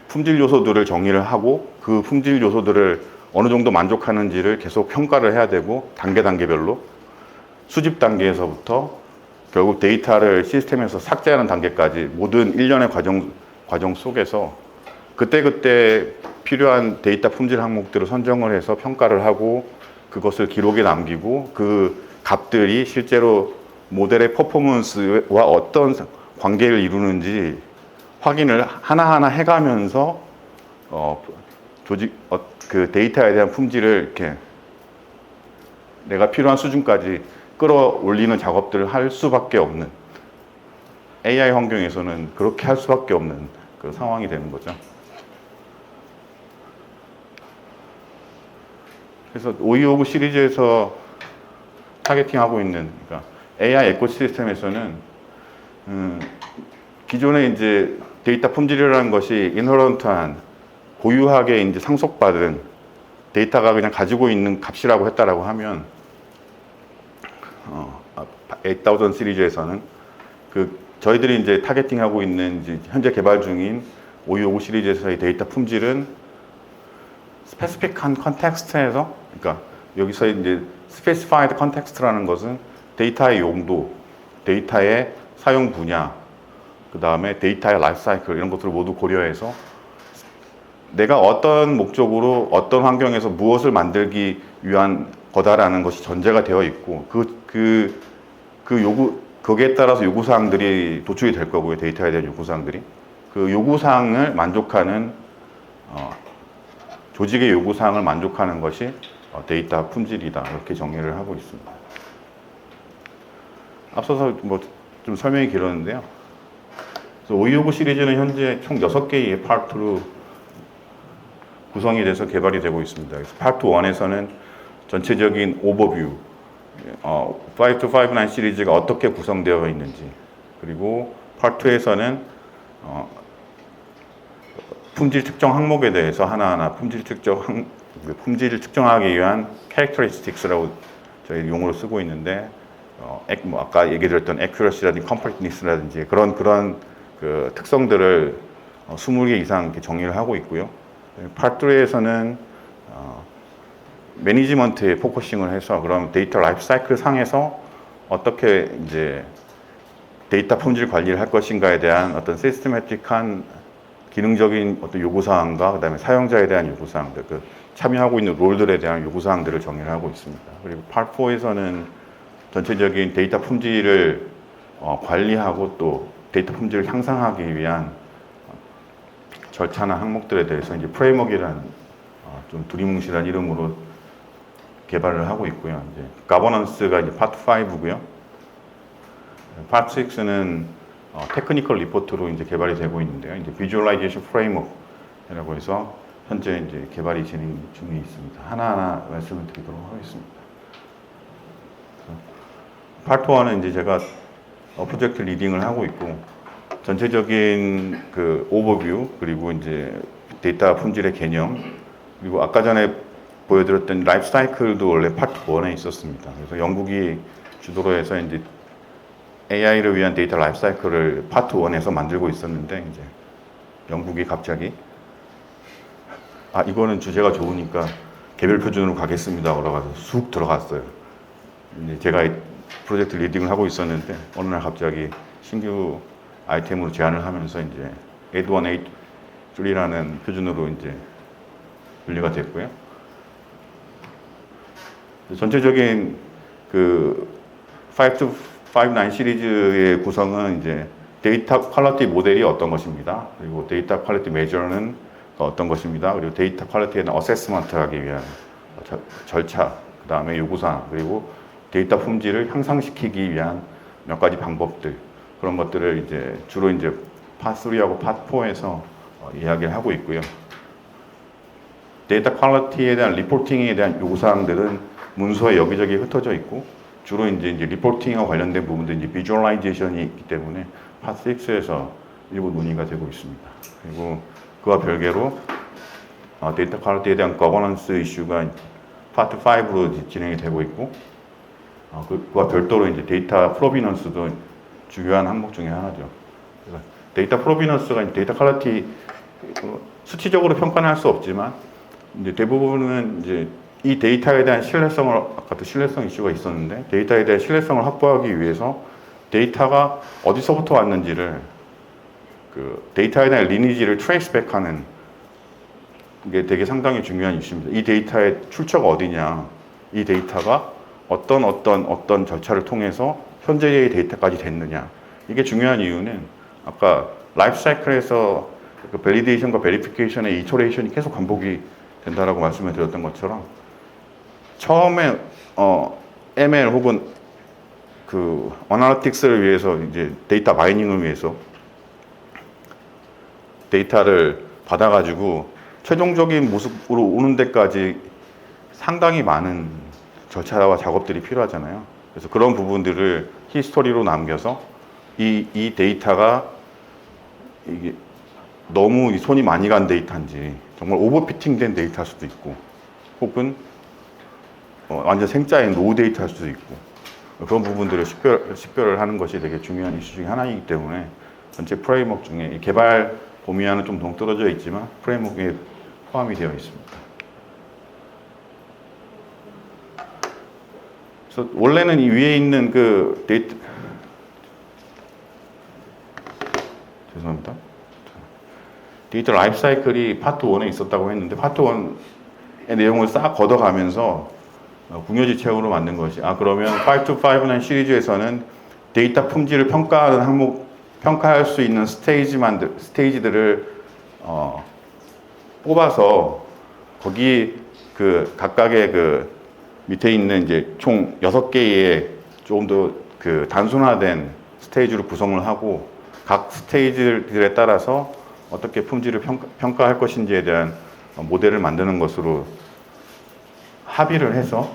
품질 요소들을 정의를 하고 그 품질 요소들을 어느 정도 만족하는지를 계속 평가를 해야 되고 단계별로 수집 단계에서부터 결국 데이터를 시스템에서 삭제하는 단계까지 모든 일련의 과정 속에서 그때그때 필요한 데이터 품질 항목들을 선정을 해서 평가를 하고 그것을 기록에 남기고 그 값들이 실제로 모델의 퍼포먼스와 어떤 관계를 이루는지 확인을 하나하나 해가면서 그 데이터에 대한 품질을 이렇게 내가 필요한 수준까지 끌어올리는 작업들을 할 수밖에 없는 AI 환경에서는 그렇게 할 수밖에 없는 그 상황이 되는 거죠. 그래서 5259 시리즈에서 타겟팅하고 있는 그러니까 AI 에코시스템에서는 기존에 이제 데이터 품질이라는 것이 인허런트한 고유하게 이제 상속받은 데이터가 그냥 가지고 있는 값이라고 했다라고 하면 8000 시리즈에서는 저희들이 이제 타겟팅하고 있는 이제 현재 개발 중인 5259 시리즈에서의 데이터 품질은 스페시픽한 컨텍스트에서 그러니까 여기서 이제 스페시파이드 컨텍스트라는 것은 데이터의 용도, 데이터의 사용 분야, 그 다음에 데이터의 라이프 사이클 이런 것들을 모두 고려해서 내가 어떤 목적으로 어떤 환경에서 무엇을 만들기 위한 거다라는 것이 전제가 되어 있고 거기에 따라서 요구사항들이 도출이 될 거고요. 데이터에 대한 요구사항들이 그 요구사항을 만족하는 조직의 요구사항을 만족하는 것이 데이터 품질이다 이렇게 정의를 하고 있습니다. 앞서서 뭐 좀 설명이 길었는데요. 5259 시리즈는 현재 총 6개의 파트로 구성이 돼서 개발이 되고 있습니다. 그래서 파트 1에서는 전체적인 오버뷰, 5259 시리즈가 어떻게 구성되어 있는지, 그리고 파트 2에서는 품질 측정 항목에 대해서 하나하나 품질 측정하기 위한 characteristics라고 저희 용어로 쓰고 있는데, 뭐 아까 얘기 드렸던 accuracy라든지 completeness라든지 그런 그 특성들을 20개 이상 이렇게 정의를 하고 있고요. 파트 3에서는 매니지먼트에 포커싱을 해서 그럼 데이터 라이프 사이클 상에서 어떻게 이제 데이터 품질 관리를 할 것인가에 대한 어떤 시스테매틱한 기능적인 어떤 요구사항과 그다음에 사용자에 대한 요구사항들, 참여하고 있는 롤들에 대한 요구사항들을 정의를 하고 있습니다. 그리고 파트 4에서는 전체적인 데이터 품질을 관리하고 또 데이터 품질을 향상하기 위한 절차나 항목들에 대해서 이제 프레임워크라는 좀 두리뭉실한 이름으로 개발을 하고 있고요. 이제 가버넌스가 이제 파트 5고요. 파트 6는 테크니컬 리포트로 이제 개발이 되고 있는데요. 이제 비주얼라이제이션 프레임워크라고 해서 현재 이제 개발이 진행 중에 있습니다. 하나하나 말씀을 드리도록 하겠습니다. 파트 1은 이제 제가 프로젝트 리딩을 하고 있고 전체적인 그 오버뷰 그리고 이제 데이터 품질의 개념 그리고 아까 전에 보여드렸던 라이프 사이클도 원래 파트 1에 있었습니다. 그래서 영국이 주도로 해서 이제 AI를 위한 데이터 라이프 사이클을 파트 1에서 만들고 있었는데 이제 영국이 갑자기 이거는 주제가 좋으니까 개별 표준으로 가겠습니다. 그러가지고 쑥 들어갔어요. 이제 제가 프로젝트 리딩을 하고 있었는데 어느 날 갑자기 신규 아이템으로 제안을 하면서 이제 8183라는 표준으로 이제 분리가 됐고요. 전체적인 그 5259 시리즈의 구성은 이제 데이터 퀄리티 모델이 어떤 것입니다. 그리고 데이터 퀄리티 메저는 어떤 것입니다. 그리고 데이터 퀄리티에 대한 어세스먼트 하기 위한 절차, 그 다음에 요구사항, 그리고 데이터 품질을 향상시키기 위한 몇 가지 방법들, 그런 것들을 이제 주로 이제 파트 3하고 파트 4에서 이야기를 하고 있고요. 데이터 퀄리티에 대한 리포팅에 대한 요구사항들은 문서에 여기저기 흩어져 있고 주로 이제 리포팅과 관련된 부분들 이제 비주얼라이제이션이 있기 때문에 파트 6에서 일부 논의가 되고 있습니다. 그리고 그와 별개로 데이터 퀄리티에 대한 거버넌스 이슈가 파트 5로 진행이 되고 있고 그와 별도로 이제 데이터 프로비넌스도 중요한 항목 중에 하나죠. 그래서 데이터 프로비넌스가 데이터 퀄리티 수치적으로 평가는 할 수 없지만 이제 대부분은 이제 이 데이터에 대한 신뢰성을, 아까도 신뢰성 이슈가 있었는데, 데이터에 대한 신뢰성을 확보하기 위해서 데이터가 어디서부터 왔는지를, 그 데이터에 대한 리니지를 트레이스백하는 게 되게 상당히 중요한 이슈입니다. 이 데이터의 출처가 어디냐, 이 데이터가 어떤 절차를 통해서 현재의 데이터까지 됐느냐. 이게 중요한 이유는 아까 라이프 사이클에서 그 밸리데이션과 베리피케이션의 이터레이션이 계속 반복이 된다라고 말씀을 드렸던 것처럼, 처음에 ML 혹은 그 어나리틱스를 위해서 이제 데이터 마이닝을 위해서 데이터를 받아가지고 최종적인 모습으로 오는 데까지 상당히 많은 절차와 작업들이 필요하잖아요. 그래서 그런 부분들을 히스토리로 남겨서 이 데이터가 이게 너무 손이 많이 간 데이터인지 정말 오버피팅된 데이터일 수도 있고, 혹은 완전 생짜인 노우 데이터일 수도 있고, 그런 부분들을 식별을 하는 것이 되게 중요한 이슈 중에 하나이기 때문에 전체 프레임워크 중에 이 개발 범위와는 좀 동떨어져 있지만 프레임워크에 포함이 되어 있습니다. 그래서 원래는 이 위에 있는 그 데이터, 죄송합니다. 데이터 라이프 사이클이 파트 1에 있었다고 했는데, 파트 1의 내용을 싹 걷어가면서 궁여지책으로 만든 것이, 그러면 5-5-9 시리즈에서는 데이터 품질을 평가하는 평가할 수 있는 스테이지들을 뽑아서 거기 그 각각의 그 밑에 있는 이제 총 6개의 조금 더 그 단순화된 스테이지로 구성을 하고, 각 스테이지들에 따라서 어떻게 품질을 평가할 것인지에 대한 모델을 만드는 것으로 합의를 해서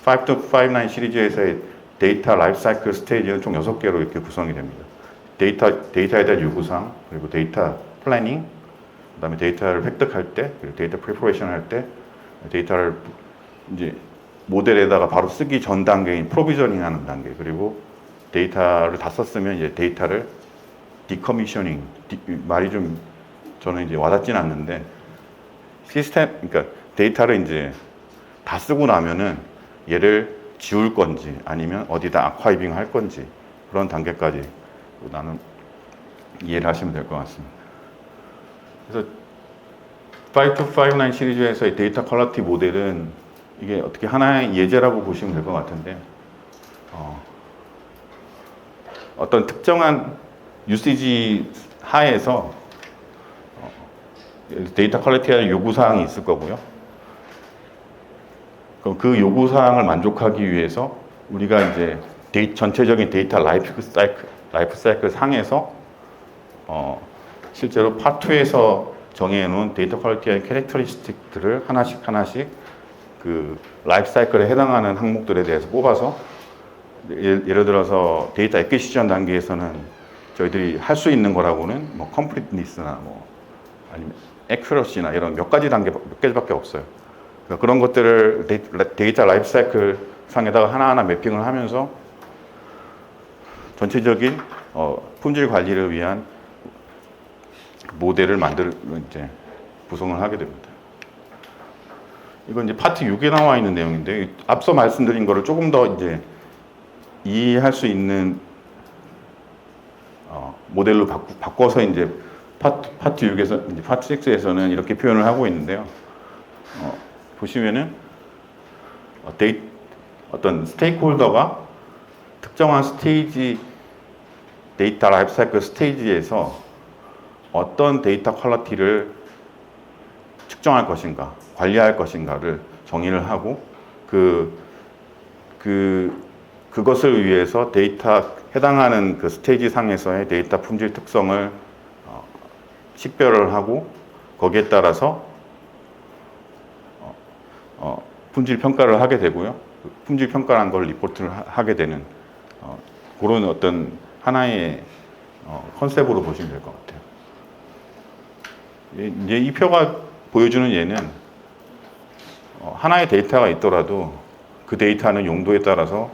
5-5-9 시리즈에서의 데이터 라이프 사이클 스테이지는 총 6개로 이렇게 구성이 됩니다. 데이터에 대한 요구사항, 그리고 데이터 플래닝, 그 다음에 데이터를 획득할 때, 그리고 데이터 프리퍼레이션 할 때, 데이터를 이제 모델에다가 바로 쓰기 전 단계인 프로비저닝 하는 단계, 그리고 데이터를 다 썼으면 이제 데이터를 디커미셔닝, 말이 좀 저는 이제 와닿진 않는데, 그러니까 데이터를 이제 다 쓰고 나면은 얘를 지울 건지 아니면 어디다 아카이빙 할 건지, 그런 단계까지 나는 이해를 하시면 될 것 같습니다. 그래서 5-5-9 시리즈에서의 데이터 퀄리티 모델은 이게 어떻게 하나의 예제라고 보시면 될 것 같은데, 어떤 특정한 유시지 하에서 데이터 퀄리티의 요구사항이 있을 거고요. 그럼 그 요구사항을 만족하기 위해서 우리가 이제 전체적인 데이터 라이프 사이클 상에서 실제로 파트 2에서 정해놓은 데이터 퀄리티의 캐릭터리스틱들을 하나씩 그 라이프 사이클에 해당하는 항목들에 대해서 뽑아서, 예를 들어서 데이터 애퀴시션 단계에서는 저희들이 할 수 있는 거라고는 뭐 컴플리트니스나 뭐 아니면 애큐러시나 이런 몇 개밖에 없어요. 그러니까 그런 것들을 데이터 라이프 사이클 상에다가 하나하나 매핑을 하면서 전체적인 품질 관리를 위한 모델을 이제 구성을 하게 됩니다. 이건 이제 파트 6에 나와 있는 내용인데, 앞서 말씀드린 거를 조금 더 이제 이해할 수 있는 모델로 바꿔서 이제 파트 6에서, 이제 파트 6에서는 이렇게 표현을 하고 있는데요. 보시면은 어떤 스테이크홀더가 특정한 스테이지, 데이터 라이프 사이클 스테이지에서 어떤 데이터 퀄리티를 측정할 것인가, 관리할 것인가를 정의를 하고, 그것을 위해서 해당하는 그 스테이지 상에서의 데이터 품질 특성을 식별을 하고, 거기에 따라서 품질 평가를 하게 되고요. 품질 평가란 걸 리포트를 하게 되는 그런 어떤 하나의 컨셉으로 보시면 될 것 같아요. 이제 이 표가 보여주는 예는 하나의 데이터가 있더라도 그 데이터는 용도에 따라서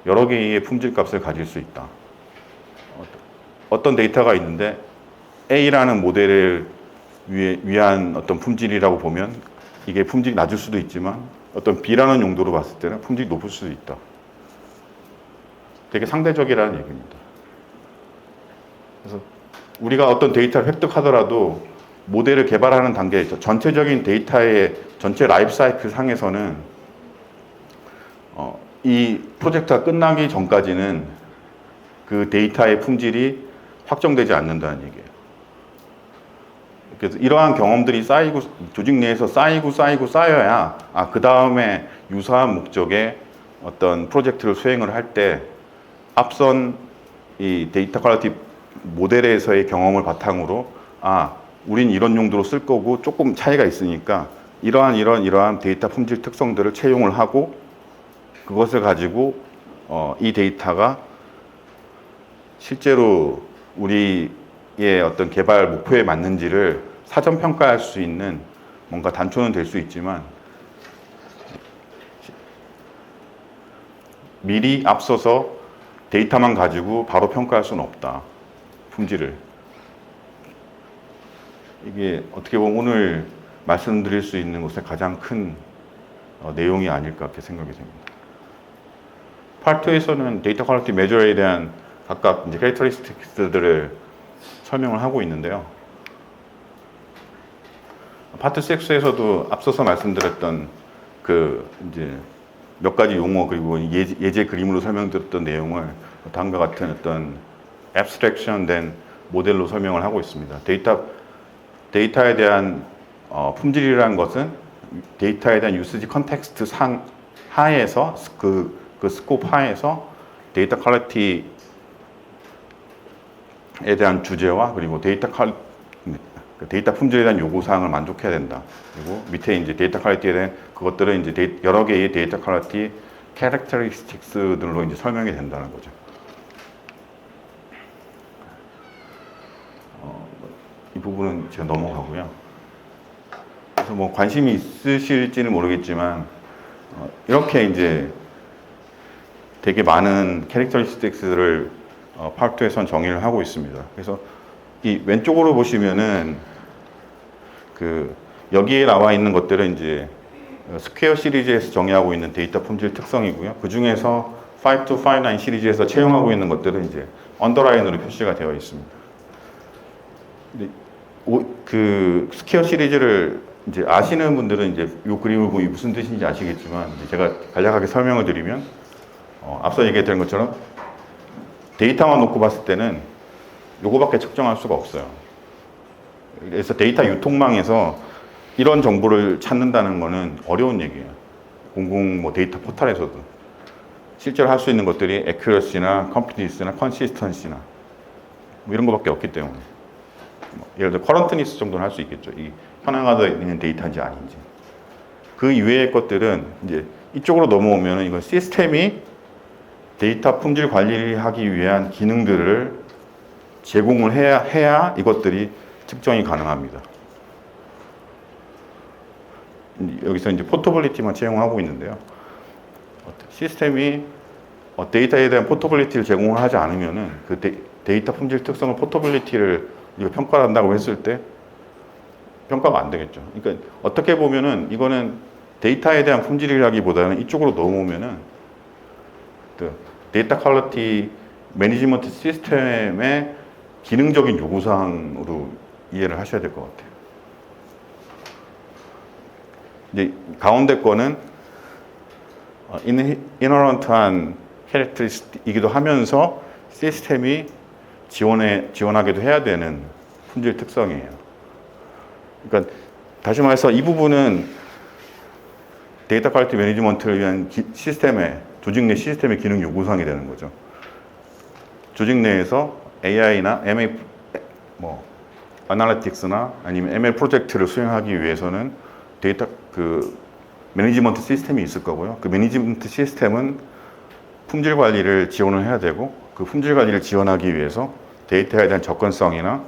여러 개의 품질 값을 가질 수 있다. 어떤 데이터가 있는데 A라는 모델을 위한 어떤 품질이라고 보면 이게 품질이 낮을 수도 있지만 어떤 B라는 용도로 봤을 때는 품질이 높을 수도 있다. 되게 상대적이라는 얘기입니다. 그래서 우리가 어떤 데이터를 획득하더라도 모델을 개발하는 단계에서 전체적인 데이터의 전체 라이프 사이클 상에서는 이 프로젝트가 끝나기 전까지는 그 데이터의 품질이 확정되지 않는다는 얘기예요. 그래서 이러한 경험들이 쌓이고 조직 내에서 쌓여야 그 다음에 유사한 목적의 어떤 프로젝트를 수행을 할 때 앞선 이 데이터 퀄리티 모델에서의 경험을 바탕으로 우린 이런 용도로 쓸 거고 조금 차이가 있으니까 이러한 데이터 품질 특성들을 채용을 하고 그것을 가지고 이 데이터가 실제로 우리의 어떤 개발 목표에 맞는지를 사전 평가할 수 있는 뭔가 단초는 될 수 있지만 미리 앞서서 데이터만 가지고 바로 평가할 수는 없다. 품질을. 이게 어떻게 보면 오늘 말씀드릴 수 있는 것의 가장 큰 내용이 아닐까 그렇게 생각이 됩니다. 파트 2에서는 데이터 퀄리티 메저에 대한 각각 이제 캐릭터리스틱스들을 설명을 하고 있는데요. 파트 6에서도 앞서서 말씀드렸던 그 이제 몇 가지 용어 그리고 예제 그림으로 설명드렸던 내용을 다음과 같은 어떤 abstraction 된 모델로 설명을 하고 있습니다. 데이터에 대한 품질이라는 것은 데이터에 대한 유스지 컨텍스트 하에서 그 스코프 하에서 데이터 퀄리티에 대한 주제와 그리고 데이터 품질에 대한 요구사항을 만족해야 된다. 그리고 밑에 이제 데이터 퀄리티에 대한 그것들은 이제 여러 개의 데이터 퀄리티 캐릭터리스틱스들로 이제 설명이 된다는 거죠. 이 부분은 제가 넘어가고요. 그래서 뭐 관심이 있으실지는 모르겠지만 이렇게 이제 되게 많은 캐릭터리스틱스를 파트 2에선 정의를 하고 있습니다. 그래서 이 왼쪽으로 보시면은 그 여기에 나와 있는 것들은 이제 스퀘어 시리즈에서 정의하고 있는 데이터 품질 특성이고요. 그 중에서 5259 시리즈에서 채용하고 있는 것들은 이제 언더라인으로 표시가 되어 있습니다. 그 스퀘어 시리즈를 이제 아시는 분들은 이제 이 그림을 보면 무슨 뜻인지 아시겠지만 이제 제가 간략하게 설명을 드리면 앞서 얘기했던 것처럼 데이터만 놓고 봤을 때는 요거밖에 측정할 수가 없어요. 그래서 데이터 유통망에서 이런 정보를 찾는다는 거는 어려운 얘기예요. 공공 데이터 포털에서도 실제로 할 수 있는 것들이 accuracy나 completeness나 consistency나 뭐 이런 거밖에 없기 때문에 예를 들어 currentness 정도는 할 수 있겠죠. 이 현황화되어 있는 데이터인지 아닌지. 그 이외의 것들은 이제 이쪽으로 넘어오면 이건 시스템이 데이터 품질 관리를 하기 위한 기능들을 제공을 해야 이것들이 측정이 가능합니다. 여기서 이제 포터빌리티만 채용하고 있는데요. 시스템이 데이터에 대한 포터빌리티를 제공을 하지 않으면은 그 데이터 품질 특성을 포터빌리티를 평가를 한다고 했을 때 평가가 안 되겠죠. 그러니까 어떻게 보면은 이거는 데이터에 대한 품질이라기보다는 이쪽으로 넘어오면은 데이터 퀄리티 매니지먼트 시스템의 기능적인 요구사항으로 이해를 하셔야 될 것 같아요. 이제 가운데 거는 이너런트한 캐릭터리스틱이기도 하면서 시스템이 지원하기도 해야 되는 품질 특성이에요. 그러니까 다시 말해서 이 부분은 데이터 퀄리티 매니지먼트를 위한 조직 내 시스템의 기능 요구사항이 되는 거죠. 조직 내에서 AI나 ML 아날리틱스나 아니면 ML 프로젝트를 수행하기 위해서는 데이터 매니지먼트 시스템이 있을 거고요. 그 매니지먼트 시스템은 품질 관리를 지원을 해야 되고 그 품질 관리를 지원하기 위해서 데이터에 대한 접근성이나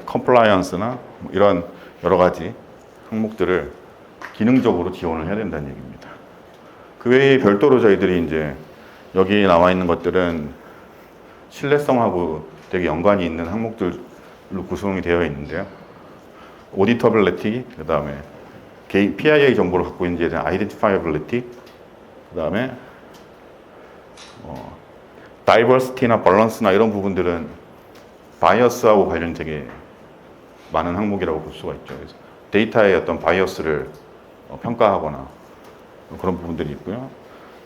컴플라이언스나 이런 여러 가지 항목들을 기능적으로 지원을 해야 된다는 얘기입니다. 그 외에 별도로 저희들이 이제 여기 나와 있는 것들은 신뢰성하고 되게 연관이 있는 항목들로 구성이 되어 있는데요. auditability, 그 다음에 PIA 정보를 갖고 있는지에 대한 identifiability, 그 다음에 diversity나 balance나 이런 부분들은 바이어스하고 관련 되게 많은 항목이라고 볼 수가 있죠. 그래서 데이터의 어떤 바이어스를 평가하거나 그런 부분들이 있고요.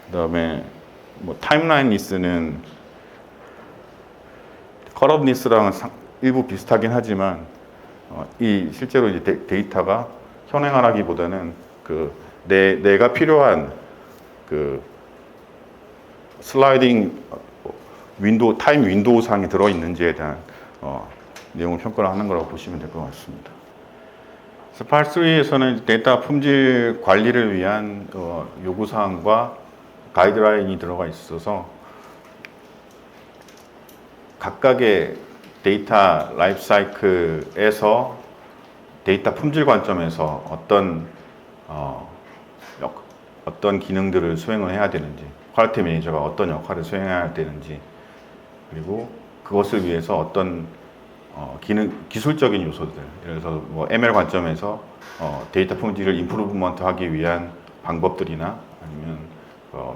그 다음에 뭐 타임라인리스는 컷업리스랑 일부 비슷하긴 하지만 이 실제로 이제 데이터가 현행하기보다는 그 내가 필요한 그 슬라이딩 타임 윈도우 상에 들어 있는지에 대한 내용을 평가를 하는 거라고 보시면 될 것 같습니다. 그래서 Part 3에서는 데이터 품질 관리를 위한 요구사항과 가이드라인이 들어가 있어서 각각의 데이터 라이프 사이클에서 데이터 품질 관점에서 어떤 기능들을 수행을 해야 되는지, 퀄리티 매니저가 어떤 역할을 수행해야 되는지, 그리고 그것을 위해서 어떤 기술적인 요소들, 예를 들어서 뭐 ML 관점에서 데이터 품질을 임프루브먼트 하기 위한 방법들이나 아니면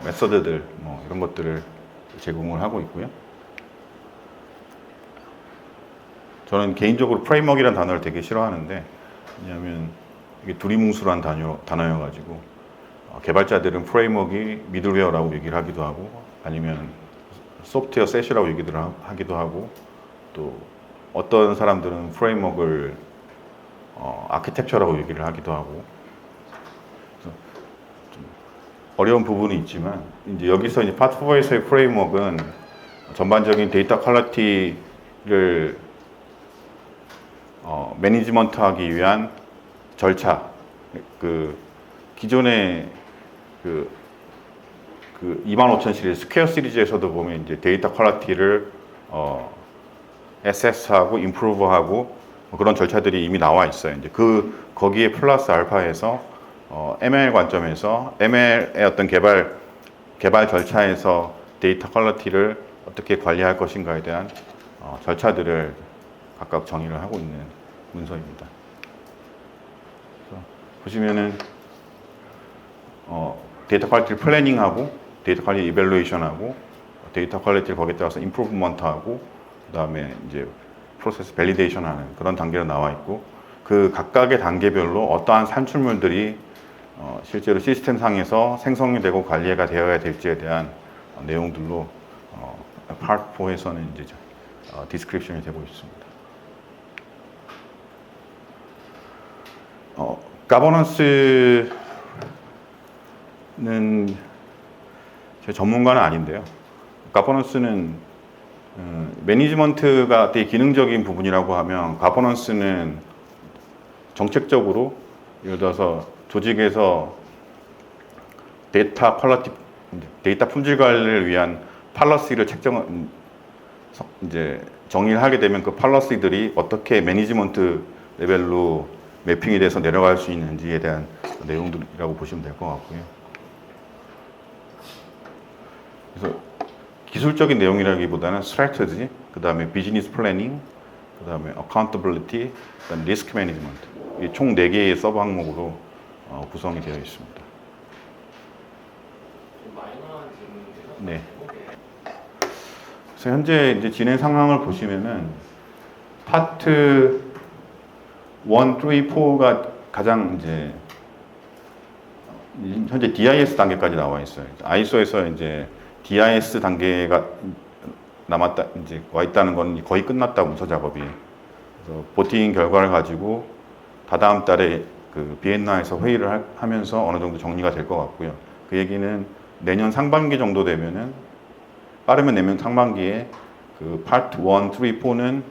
메서드들 뭐 이런 것들을 제공을 하고 있고요. 저는 개인적으로 프레임워크이라는 단어를 되게 싫어하는데, 왜냐하면 이게 두리뭉술한 단어여가지고 개발자들은 프레임워크이 미들웨어라고 얘기를 하기도 하고, 아니면 소프트웨어 셋이라고 얘기를 하기도 하고, 또 어떤 사람들은 프레임워크를 아키텍처라고 얘기를 하기도 하고, 그래서 좀 어려운 부분이 있지만, 이제 여기서 이제 파트 4에서의 프레임워크는 전반적인 데이터 퀄리티를 매니지먼트하기 위한 절차, 그 기존의 그 25000 시리즈, 스퀘어 시리즈에서도 보면 이제 데이터 퀄리티를 assess하고 improve하고 그런 절차들이 이미 나와 있어요. 이제 거기에 플러스 알파에서 ML 관점에서 ML의 어떤 개발 절차에서 데이터 퀄리티를 어떻게 관리할 것인가에 대한 절차들을 각각 정의를 하고 있는 문서입니다. 보시면은 데이터 퀄리티를 플래닝하고 데이터 퀄리티 이밸루에이션하고 데이터 퀄리티를 거기에 따라서 임프루브먼트하고 그다음에 이제 프로세스 밸리데이션하는 그런 단계로 나와 있고, 그 각각의 단계별로 어떠한 산출물들이 실제로 시스템 상에서 생성이 되고 관리가 되어야 될지에 대한 내용들로 Part 4에서는 이제 디스크립션이 되고 있습니다. 가버넌스는 제 전문가는 아닌데요. 가버넌스는 매니지먼트가 되게 기능적인 부분이라고 하면, 가버넌스는 정책적으로 예를 들어서 조직에서 데이터 품질 관리를 위한 팔러시를 이제 정의를 하게 되면 그 팔러시들이 어떻게 매니지먼트 레벨로 매핑이 돼서 내려갈 수 있는지에 대한 내용들이라고 보시면 될 것 같고요. 그래서 기술적인 내용이라기보다는 스트래티지, 그 다음에 비즈니스 플래닝, 그 다음에 어카운터빌리티, 그 다음에 리스크 매니지먼트, 이 총 4개의 서브 항목으로 구성이 되어 있습니다. 마이너한 질문인데요. 네. 그래서 현재 이제 진행 상황을 보시면은 파트 1, 3, 4가 가장 이제 현재 DIS 단계까지 나와 있어요. 아이소에서 이제 DIS 단계가 이제 와 있다는 건 거의 끝났다, 문서 작업이. 그래서 보팅 결과를 가지고 다다음 달에 그 비엔나에서 회의를 하면서 어느 정도 정리가 될 것 같고요. 그 얘기는 내년 상반기 정도 되면은, 빠르면 내년 상반기에 그 파트 1, 3, 4는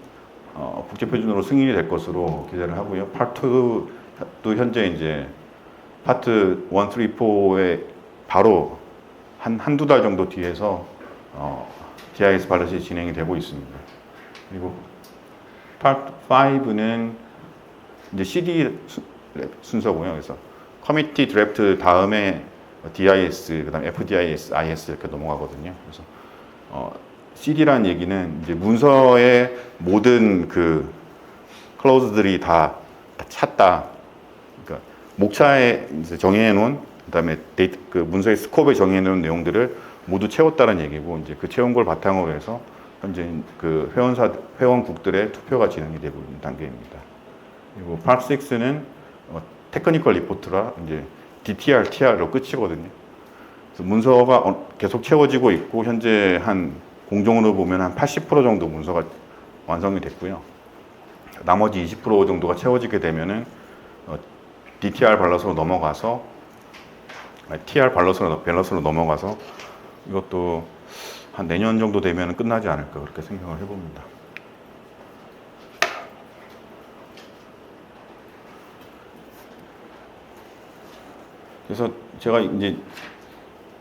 국제 표준으로 승인이 될 것으로 기대를 하고요. 파트 2도 현재 이제 파트 1, 3, 4에 바로 한두 달 정도 뒤에서 DIS 발렛이 진행이 되고 있습니다. 그리고 파트 5는 이제 CD 순서고요. 그래서 커미티 드래프트 다음에 DIS, 그다음에 FDIS, IS 이렇게 넘어가거든요. 그래서 CD라는 얘기는 이제 문서의 모든 그 클로즈들이 다 찼다. 그러니까 목차에 이제 정의해 놓은 그다음에 데이터 그 문서의 스코프에 정의해 놓은 내용들을 모두 채웠다는 얘기고 이제 그 채운 걸 바탕으로 해서 현재 그 회원국들의 투표가 진행이 되고 있는 단계입니다. 그리고 파트 6는 테크니컬 리포트라 이제 DTR, TR로 끝이거든요. 그래서 문서가 계속 채워지고 있고 현재 한 공정으로 보면 한 80% 정도 문서가 완성이 됐고요. 나머지 20% 정도가 채워지게 되면은 DTR 발럿으로 넘어가서 TR 밸런스로 넘어가서 이것도 한 내년 정도 되면 끝나지 않을까 그렇게 생각을 해봅니다. 그래서 제가 이제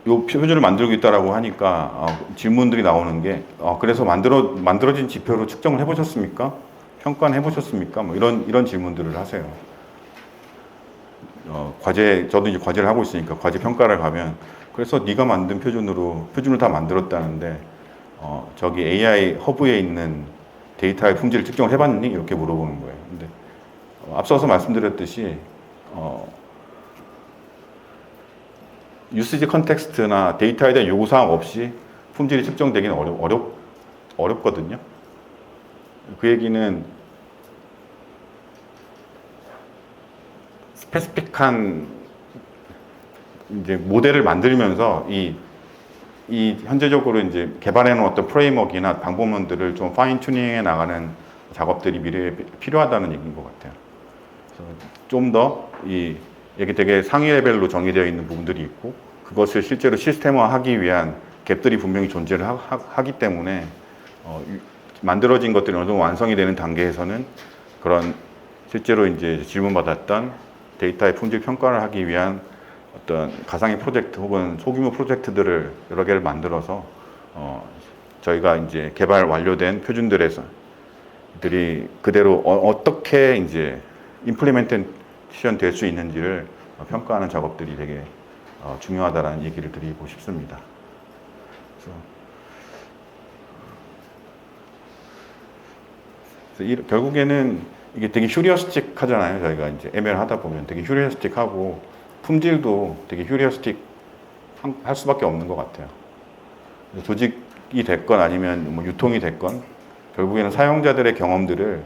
요 표준을 만들고 있다라고 하니까 질문들이 나오는 게 그래서 만들어진 지표로 측정을 해보셨습니까? 평가는 해보셨습니까? 뭐 이런 질문들을 하세요. 저도 이제 과제를 하고 있으니까 과제 평가를 가면 그래서 네가 만든 표준을 다 만들었다는데 저기 AI 허브에 있는 데이터의 품질을 측정을 해봤니? 이렇게 물어보는 거예요. 근데 앞서서 말씀드렸듯이 유스지 컨텍스트나 데이터에 대한 요구사항 없이 품질이 측정되기는 어렵거든요. 그 얘기는 스페시픽한 이제 모델을 만들면서 이 현재적으로 이제 개발해 놓은 어떤 프레임워크나 방법론들을 좀 파인 튜닝해 나가는 작업들이 미래에 필요하다는 얘기인 것 같아요. 그래서 좀 더 이게 되게 상위 레벨로 정의되어 있는 부분들이 있고 그것을 실제로 시스템화하기 위한 갭들이 분명히 존재를 하기 때문에 만들어진 것들이 어느 정도 완성이 되는 단계에서는 그런 실제로 이제 질문받았던 데이터의 품질 평가를 하기 위한 어떤 가상의 프로젝트 혹은 소규모 프로젝트들을 여러 개를 만들어서 저희가 이제 개발 완료된 표준들이 그대로 어떻게 이제 임플리멘테이션 될 수 있는지를 평가하는 작업들이 되게 중요하다라는 얘기를 드리고 싶습니다. 그래서 결국에는 이게 되게 휴리어스틱 하잖아요. 저희가 이제 ML 하다 보면 되게 휴리어스틱 하고 품질도 되게 휴리어스틱 할 수밖에 없는 것 같아요. 조직이 됐건 아니면 뭐 유통이 됐건 결국에는 사용자들의 경험들을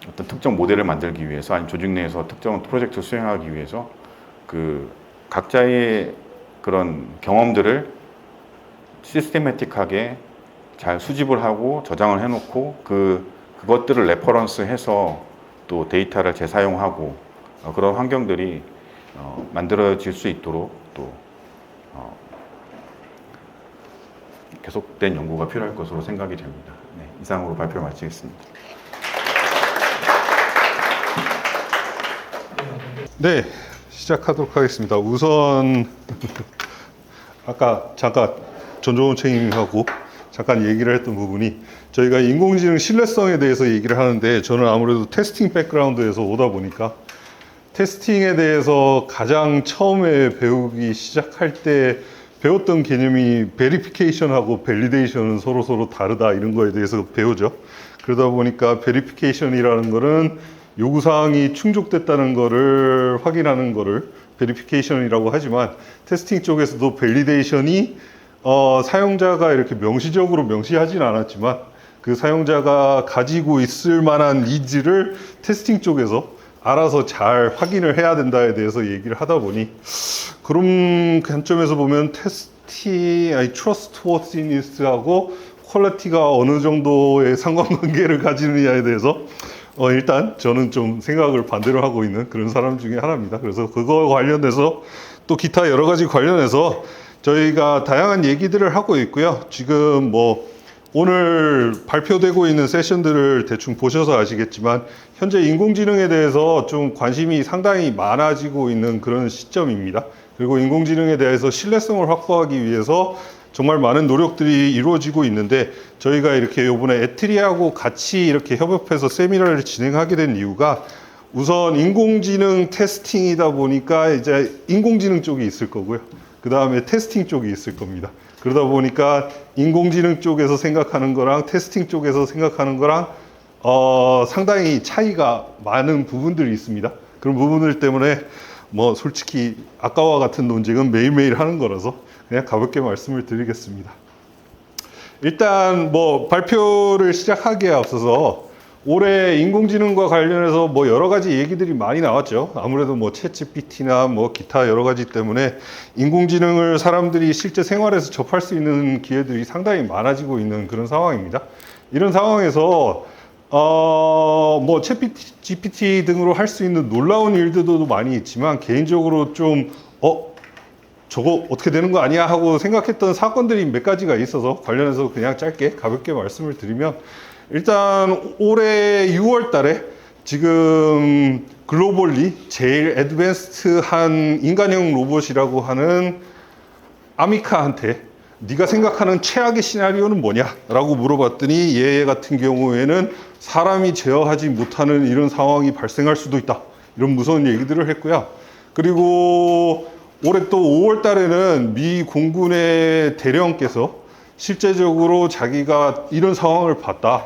어떤 특정 모델을 만들기 위해서 아니면 조직 내에서 특정 프로젝트를 수행하기 위해서 그 각자의 그런 경험들을 시스테매틱하게 잘 수집을 하고 저장을 해놓고 그것들을 레퍼런스해서 또 데이터를 재사용하고 그런 환경들이 만들어질 수 있도록 또 계속된 연구가 필요할 것으로 생각이 됩니다. 네, 이상으로 발표를 마치겠습니다. 네, 시작하도록 하겠습니다. 우선 아까 잠깐 전종훈 책임하고 잠깐 얘기를 했던 부분이 저희가 인공지능 신뢰성에 대해서 얘기를 하는데 저는 아무래도 테스팅 백그라운드에서 오다 보니까 테스팅에 대해서 가장 처음에 배우기 시작할 때 배웠던 개념이 베리피케이션하고 밸리데이션은 서로 다르다 이런 거에 대해서 배우죠. 그러다 보니까 베리피케이션이라는 거는 요구사항이 충족됐다는 거를 확인하는 거를 베리피케이션이라고 하지만 테스팅 쪽에서도 밸리데이션이 사용자가 이렇게 명시적으로 명시하진 않았지만 그 사용자가 가지고 있을 만한 니즈를 테스팅 쪽에서 알아서 잘 확인을 해야 된다에 대해서 얘기를 하다 보니 그런 관점에서 보면 trustworthiness하고 퀄리티가 어느 정도의 상관관계를 가지느냐에 대해서 일단 저는 좀 생각을 반대로 하고 있는 그런 사람 중에 하나입니다. 그래서 그거 관련해서 또 기타 여러 가지 관련해서 저희가 다양한 얘기들을 하고 있고요. 지금 뭐 오늘 발표되고 있는 세션들을 대충 보셔서 아시겠지만 현재 인공지능에 대해서 좀 관심이 상당히 많아지고 있는 그런 시점입니다. 그리고 인공지능에 대해서 신뢰성을 확보하기 위해서 정말 많은 노력들이 이루어지고 있는데 저희가 이렇게 이번에 에트리하고 같이 이렇게 협업해서 세미나를 진행하게 된 이유가 우선 인공지능 테스팅이다 보니까 이제 인공지능 쪽이 있을 거고요. 그 다음에 테스팅 쪽이 있을 겁니다. 그러다 보니까 인공지능 쪽에서 생각하는 거랑 테스팅 쪽에서 생각하는 거랑 상당히 차이가 많은 부분들이 있습니다. 그런 부분들 때문에 뭐 솔직히 아까와 같은 논쟁은 매일매일 하는 거라서 그냥 가볍게 말씀을 드리겠습니다. 일단 뭐 발표를 시작하기에 앞서서 올해 인공지능과 관련해서 뭐 여러 가지 얘기들이 많이 나왔죠. 아무래도 뭐 챗GPT나 뭐 기타 여러 가지 때문에 인공지능을 사람들이 실제 생활에서 접할 수 있는 기회들이 상당히 많아지고 있는 그런 상황입니다. 이런 상황에서 뭐 챗GPT 등으로 할 수 있는 놀라운 일들도 많이 있지만 개인적으로 좀 저거 어떻게 되는 거 아니야 하고 생각했던 사건들이 몇 가지가 있어서 관련해서 그냥 짧게 가볍게 말씀을 드리면, 일단 올해 6월 달에 지금 글로벌리 제일 애드밴스드한 인간형 로봇이라고 하는 아미카한테 네가 생각하는 최악의 시나리오는 뭐냐? 라고 물어봤더니 얘 같은 경우에는 사람이 제어하지 못하는 이런 상황이 발생할 수도 있다. 이런 무서운 얘기들을 했고요. 그리고 올해 또 5월 달에는 미 공군의 대령께서 실제적으로 자기가 이런 상황을 봤다.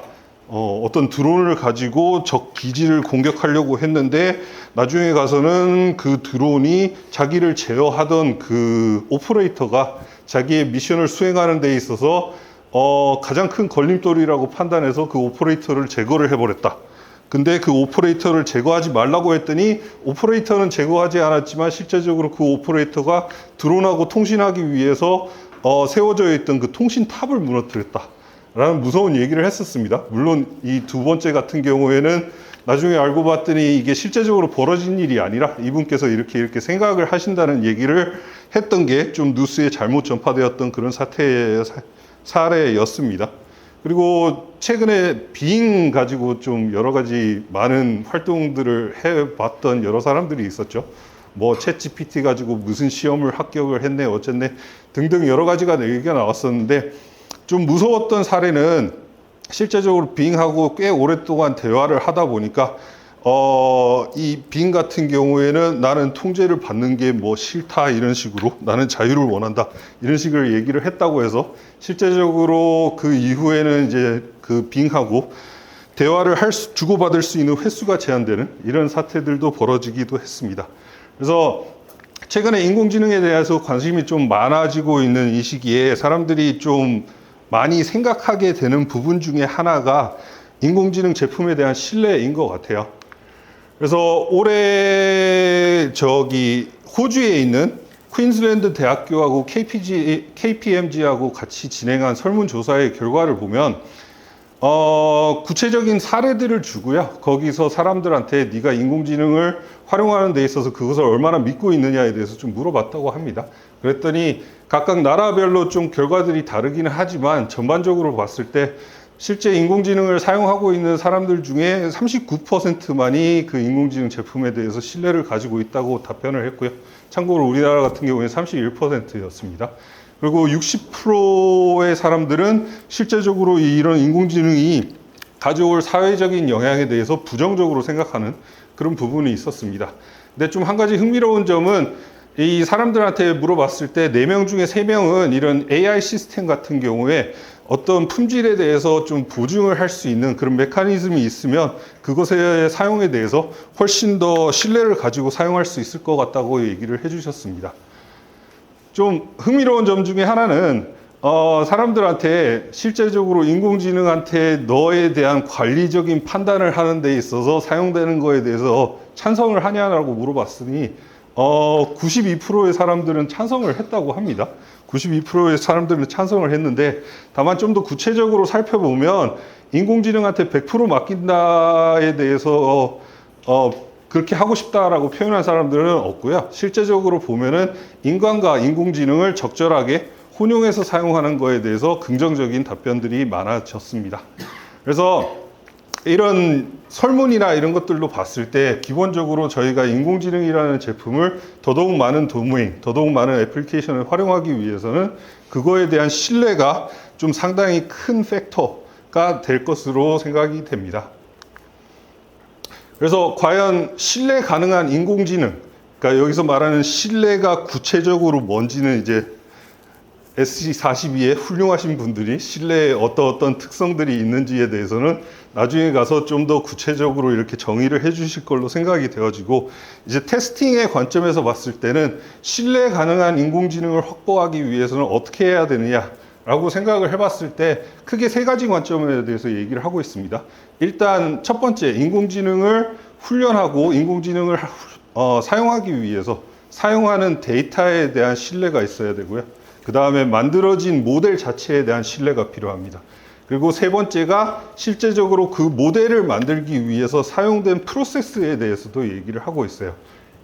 어떤 드론을 가지고 적 기지를 공격하려고 했는데 나중에 가서는 그 드론이 자기를 제어하던 그 오퍼레이터가 자기의 미션을 수행하는 데 있어서 가장 큰 걸림돌이라고 판단해서 그 오퍼레이터를 제거를 해버렸다. 근데 그 오퍼레이터를 제거하지 말라고 했더니 오퍼레이터는 제거하지 않았지만 실제적으로 그 오퍼레이터가 드론하고 통신하기 위해서 세워져 있던 그 통신탑을 무너뜨렸다 라는 무서운 얘기를 했었습니다. 물론 이 두 번째 같은 경우에는 나중에 알고 봤더니 이게 실제적으로 벌어진 일이 아니라 이분께서 이렇게 생각을 하신다는 얘기를 했던 게 좀 뉴스에 잘못 전파되었던 그런 사례였습니다. 그리고 최근에 빙 가지고 좀 여러 가지 많은 활동들을 해봤던 여러 사람들이 있었죠. 뭐 챗GPT 가지고 무슨 시험을 합격을 했네 어쨌네 등등 여러 가지가 얘기가 나왔었는데, 좀 무서웠던 사례는 실제적으로 빙하고 꽤 오랫동안 대화를 하다 보니까 이 빙 같은 경우에는 나는 통제를 받는 게 뭐 싫다 이런 식으로, 나는 자유를 원한다 이런 식으로 얘기를 했다고 해서 실제적으로 그 이후에는 이제 그 빙하고 대화를 주고받을 수 있는 횟수가 제한되는 이런 사태들도 벌어지기도 했습니다. 그래서 최근에 인공지능에 대해서 관심이 좀 많아지고 있는 이 시기에 사람들이 좀 많이 생각하게 되는 부분 중에 하나가 인공지능 제품에 대한 신뢰인 것 같아요. 그래서 올해 호주에 있는 퀸즐랜드 대학교하고 KPMG하고 같이 진행한 설문조사의 결과를 보면 구체적인 사례들을 주고요. 거기서 사람들한테 네가 인공지능을 활용하는 데 있어서 그것을 얼마나 믿고 있느냐에 대해서 좀 물어봤다고 합니다. 그랬더니 각각 나라별로 좀 결과들이 다르기는 하지만 전반적으로 봤을 때 실제 인공지능을 사용하고 있는 사람들 중에 39%만이 그 인공지능 제품에 대해서 신뢰를 가지고 있다고 답변을 했고요. 참고로 우리나라 같은 경우에 31%였습니다. 그리고 60%의 사람들은 실제적으로 이런 인공지능이 가져올 사회적인 영향에 대해서 부정적으로 생각하는 그런 부분이 있었습니다. 근데 좀 한 가지 흥미로운 점은 이 사람들한테 물어봤을 때 4명 중에 3명은 이런 AI 시스템 같은 경우에 어떤 품질에 대해서 좀 보증을 할 수 있는 그런 메커니즘이 있으면 그것의 사용에 대해서 훨씬 더 신뢰를 가지고 사용할 수 있을 것 같다고 얘기를 해주셨습니다. 좀 흥미로운 점 중에 하나는 사람들한테 실제적으로 인공지능한테 너에 대한 관리적인 판단을 하는 데 있어서 사용되는 거에 대해서 찬성을 하냐라고 물어봤으니 92%의 사람들은 찬성을 했다고 합니다. 92%의 사람들은 찬성을 했는데, 다만 좀 더 구체적으로 살펴보면 인공지능한테 100% 맡긴다에 대해서 그렇게 하고 싶다라고 표현한 사람들은 없고요. 실제적으로 보면은 인간과 인공지능을 적절하게 혼용해서 사용하는 거에 대해서 긍정적인 답변들이 많아졌습니다. 그래서 이런 설문이나 이런 것들로 봤을 때 기본적으로 저희가 인공지능이라는 제품을 더더욱 많은 도메인, 더더욱 많은 애플리케이션을 활용하기 위해서는 그거에 대한 신뢰가 좀 상당히 큰 팩터가 될 것으로 생각이 됩니다. 그래서 과연 신뢰 가능한 인공지능, 그러니까 여기서 말하는 신뢰가 구체적으로 뭔지는 이제 SC42의 훌륭하신 분들이 실내에 어떤 특성들이 있는지에 대해서는 나중에 가서 좀 더 구체적으로 이렇게 정의를 해 주실 걸로 생각이 되어지고, 이제 테스팅의 관점에서 봤을 때는 신뢰 가능한 인공지능을 확보하기 위해서는 어떻게 해야 되느냐라고 생각을 해봤을 때 크게 세 가지 관점에 대해서 얘기를 하고 있습니다. 일단 첫 번째, 인공지능을 훈련하고 인공지능을 사용하기 위해서 사용하는 데이터에 대한 신뢰가 있어야 되고요. 그 다음에 만들어진 모델 자체에 대한 신뢰가 필요합니다. 그리고 세 번째가 실제적으로 그 모델을 만들기 위해서 사용된 프로세스에 대해서도 얘기를 하고 있어요.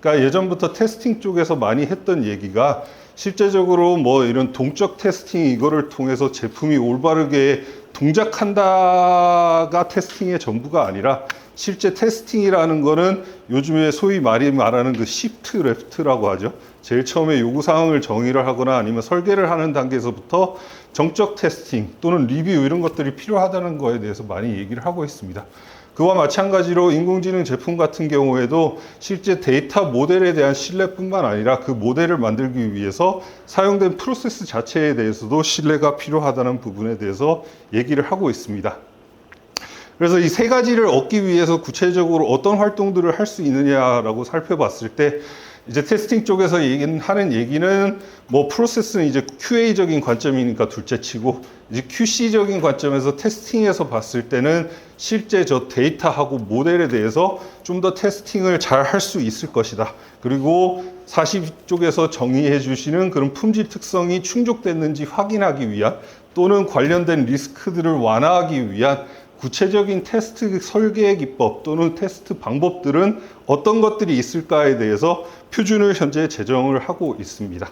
그러니까 예전부터 테스팅 쪽에서 많이 했던 얘기가 실제적으로 뭐 이런 동적 테스팅 이거를 통해서 제품이 올바르게 동작한다가 테스팅의 전부가 아니라, 실제 테스팅이라는 거는 요즘에 소위 말하는 그 시프트 레프트라고 하죠. 제일 처음에 요구사항을 정의를 하거나 아니면 설계를 하는 단계에서부터 정적 테스팅 또는 리뷰 이런 것들이 필요하다는 거에 대해서 많이 얘기를 하고 있습니다. 그와 마찬가지로 인공지능 제품 같은 경우에도 실제 데이터 모델에 대한 신뢰뿐만 아니라 그 모델을 만들기 위해서 사용된 프로세스 자체에 대해서도 신뢰가 필요하다는 부분에 대해서 얘기를 하고 있습니다. 그래서 이 세 가지를 얻기 위해서 구체적으로 어떤 활동들을 할 수 있느냐라고 살펴봤을 때, 이제 테스팅 쪽에서 하는 얘기는 뭐 프로세스는 이제 QA적인 관점이니까 둘째 치고, 이제 QC적인 관점에서 테스팅에서 봤을 때는 실제 저 데이터하고 모델에 대해서 좀 더 테스팅을 잘 할 수 있을 것이다. 그리고 40쪽에서 정의해 주시는 그런 품질 특성이 충족됐는지 확인하기 위한, 또는 관련된 리스크들을 완화하기 위한 구체적인 테스트 설계 기법 또는 테스트 방법들은 어떤 것들이 있을까에 대해서 표준을 현재 제정을 하고 있습니다.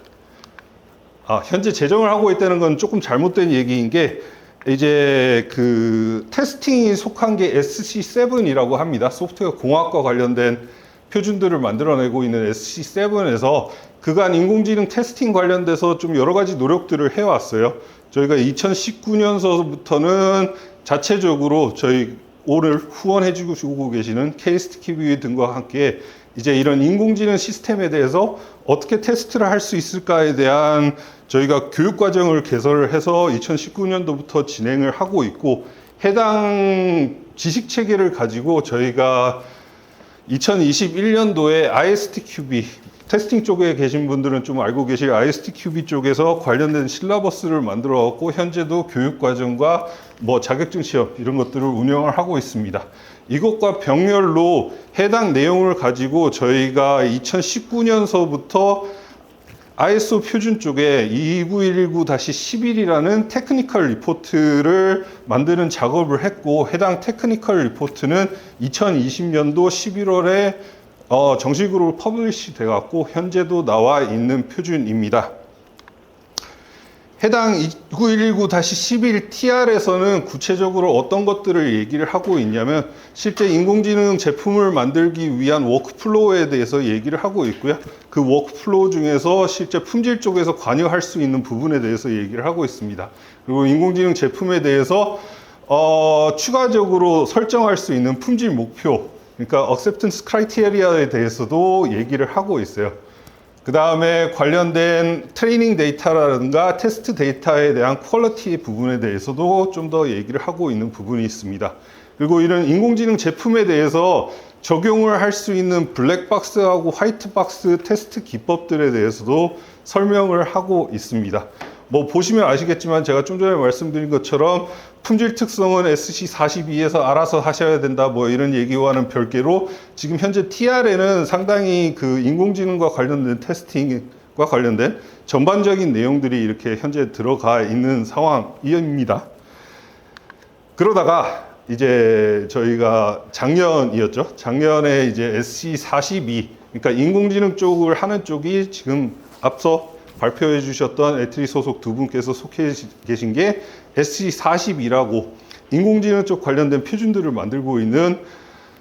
현재 제정을 하고 있다는 건 조금 잘못된 얘기인 게, 이제 그 테스팅이 속한 게 SC7이라고 합니다. 소프트웨어 공학과 관련된 표준들을 만들어내고 있는 SC7에서 그간 인공지능 테스팅 관련돼서 좀 여러 가지 노력들을 해왔어요. 저희가 2019년서부터는 자체적으로 저희 오늘 후원해 주고 계시는 KSTQB 등과 함께 이제 이런 인공지능 시스템에 대해서 어떻게 테스트를 할 수 있을까에 대한 저희가 교육과정을 개설을 해서 2019년도부터 진행을 하고 있고, 해당 지식체계를 가지고 저희가 2021년도에 ISTQB, 테스팅 쪽에 계신 분들은 좀 알고 계실 ISTQB 쪽에서 관련된 실라버스를 만들어 갖고 현재도 교육과정과 뭐 자격증 시험 이런 것들을 운영을 하고 있습니다. 이것과 병렬로 해당 내용을 가지고 저희가 2019년서부터 ISO 표준 쪽에 29119-11이라는 테크니컬 리포트를 만드는 작업을 했고, 해당 테크니컬 리포트는 2020년도 11월에 정식으로 퍼블리시 돼 갖고 현재도 나와 있는 표준입니다. 해당 29119-11TR에서는 구체적으로 어떤 것들을 얘기를 하고 있냐면, 실제 인공지능 제품을 만들기 위한 워크플로우에 대해서 얘기를 하고 있고요. 그 워크플로우 중에서 실제 품질 쪽에서 관여할 수 있는 부분에 대해서 얘기를 하고 있습니다. 그리고 인공지능 제품에 대해서 추가적으로 설정할 수 있는 품질 목표, 그러니까 acceptance criteria에 대해서도 얘기를 하고 있어요. 그 다음에 관련된 트레이닝 데이터라든가 테스트 데이터에 대한 퀄리티 부분에 대해서도 좀 더 얘기를 하고 있는 부분이 있습니다. 그리고 이런 인공지능 제품에 대해서 적용을 할 수 있는 블랙박스하고 화이트박스 테스트 기법들에 대해서도 설명을 하고 있습니다. 뭐 보시면 아시겠지만 제가 좀 전에 말씀드린 것처럼 품질 특성은 SC42에서 알아서 하셔야 된다 뭐 이런 얘기와는 별개로, 지금 현재 TR에는 상당히 그 인공지능과 관련된 테스팅과 관련된 전반적인 내용들이 이렇게 현재 들어가 있는 상황입니다. 그러다가 이제 저희가 작년이었죠. 작년에 이제 SC42, 그러니까 인공지능 쪽을 하는 쪽이 지금 앞서 발표해 주셨던 에트리 소속 두 분께서 속해 계신 게 SC40이라고 인공지능 쪽 관련된 표준들을 만들고 있는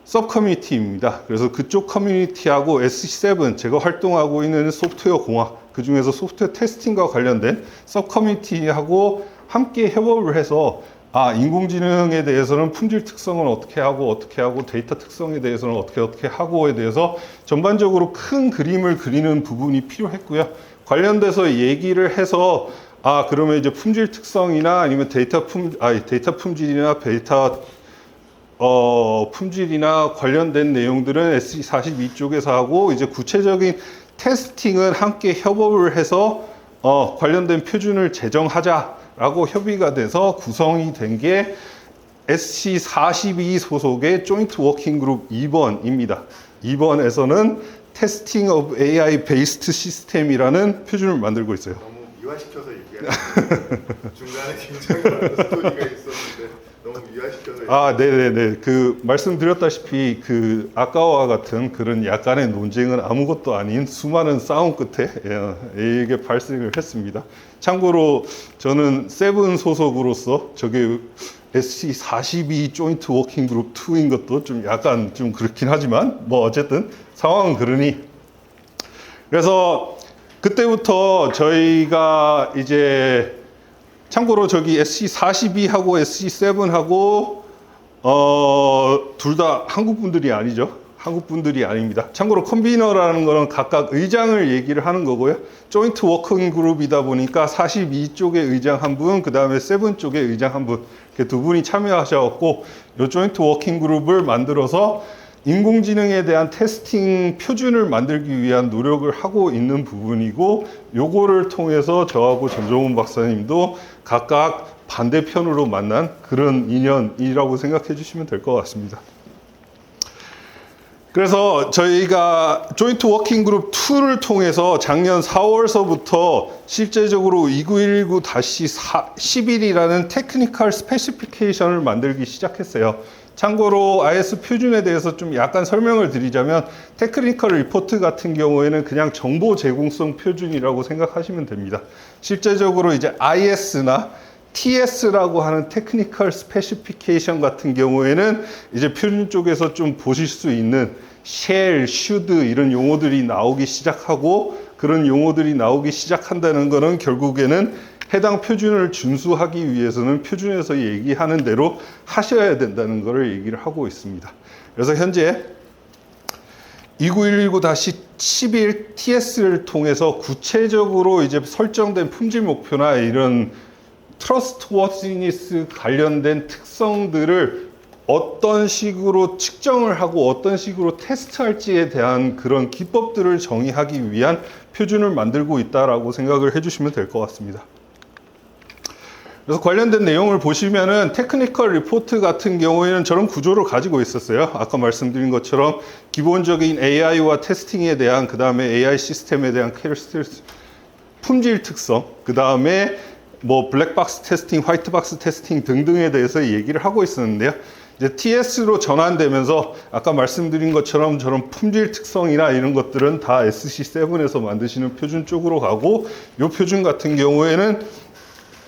서브 커뮤니티입니다. 그래서 그쪽 커뮤니티하고 SC7, 제가 활동하고 있는 소프트웨어 공학, 그 중에서 소프트웨어 테스팅과 관련된 서브 커뮤니티하고 함께 협업을 해서 인공지능에 대해서는 품질 특성은 어떻게 하고 데이터 특성에 대해서는 어떻게 하고에 대해서 전반적으로 큰 그림을 그리는 부분이 필요했고요. 관련돼서 얘기를 해서 그러면 이제 품질 특성이나 아니면 데이터 품질이나 품질이나 관련된 내용들은 SC42 쪽에서 하고, 이제 구체적인 테스팅은 함께 협업을 해서 관련된 표준을 제정하자라고 협의가 돼서 구성이 된 게 SC42 소속의 조인트 워킹 그룹 2번입니다. 2번에서는 테스팅 오브 AI 베이스드 시스템이라는 표준을 만들고 있어요. 너무 미화시켜서 얘기하는 중간에 굉장히 많은 스토리가 있었는데 너무 미화시켜서 네네네. 말씀드렸다시피 아까와 같은 그런 약간의 논쟁은 아무것도 아닌 수많은 싸움 끝에 이게 발생을 했습니다. 참고로 저는 세븐 소속으로서 저게 SC42 조인트 워킹 그룹 2인 것도 좀 약간 좀 그렇긴 하지만 뭐 어쨌든 상황은 그러니, 그래서 그때부터 저희가 이제 참고로 저기 SC42하고 SC7하고 둘 다 한국 분들이 아니죠. 한국 분들이 아닙니다. 참고로 컨비너라는 거는 각각 의장을 얘기를 하는 거고요. 조인트 워킹 그룹이다 보니까 42쪽의 의장 한 분, 그 다음에 7 쪽의 의장 한 분, 이렇게 두 분이 참여하셨고, 이 조인트 워킹 그룹을 만들어서 인공지능에 대한 테스팅 표준을 만들기 위한 노력을 하고 있는 부분이고, 요거를 통해서 저하고 전종훈 박사님도 각각 반대편으로 만난 그런 인연이라고 생각해 주시면 될 것 같습니다. 그래서 저희가 조인트 워킹 그룹 2를 통해서 작년 4월서부터 실제적으로 2919-11이라는 테크니컬 스페시피케이션을 만들기 시작했어요. 참고로 IS 표준에 대해서 좀 약간 설명을 드리자면, 테크니컬 리포트 같은 경우에는 그냥 정보 제공성 표준이라고 생각하시면 됩니다. 실제적으로 이제 IS나 TS라고 하는 테크니컬 스페시피케이션 같은 경우에는 이제 표준 쪽에서 좀 보실 수 있는 shall, should 이런 용어들이 나오기 시작하고, 그런 용어들이 나오기 시작한다는 거는 결국에는 해당 표준을 준수하기 위해서는 표준에서 얘기하는 대로 하셔야 된다는 것을 얘기를 하고 있습니다. 그래서 현재 29119-11 TS를 통해서 구체적으로 이제 설정된 품질 목표나 이런 트러스트워시니스 관련된 특성들을 어떤 식으로 측정을 하고 어떤 식으로 테스트할지에 대한 그런 기법들을 정의하기 위한 표준을 만들고 있다라고 생각을 해주시면 될 것 같습니다. 그래서 관련된 내용을 보시면은 테크니컬 리포트 같은 경우에는 저런 구조를 가지고 있었어요. 아까 말씀드린 것처럼 기본적인 AI와 테스팅에 대한, 그 다음에 AI 시스템에 대한 품질 특성, 그 다음에 뭐 블랙박스 테스팅, 화이트박스 테스팅 등등에 대해서 얘기를 하고 있었는데요. 이제 TS로 전환되면서 아까 말씀드린 것처럼 저런 품질 특성이나 이런 것들은 다 SC7에서 만드시는 표준 쪽으로 가고, 이 표준 같은 경우에는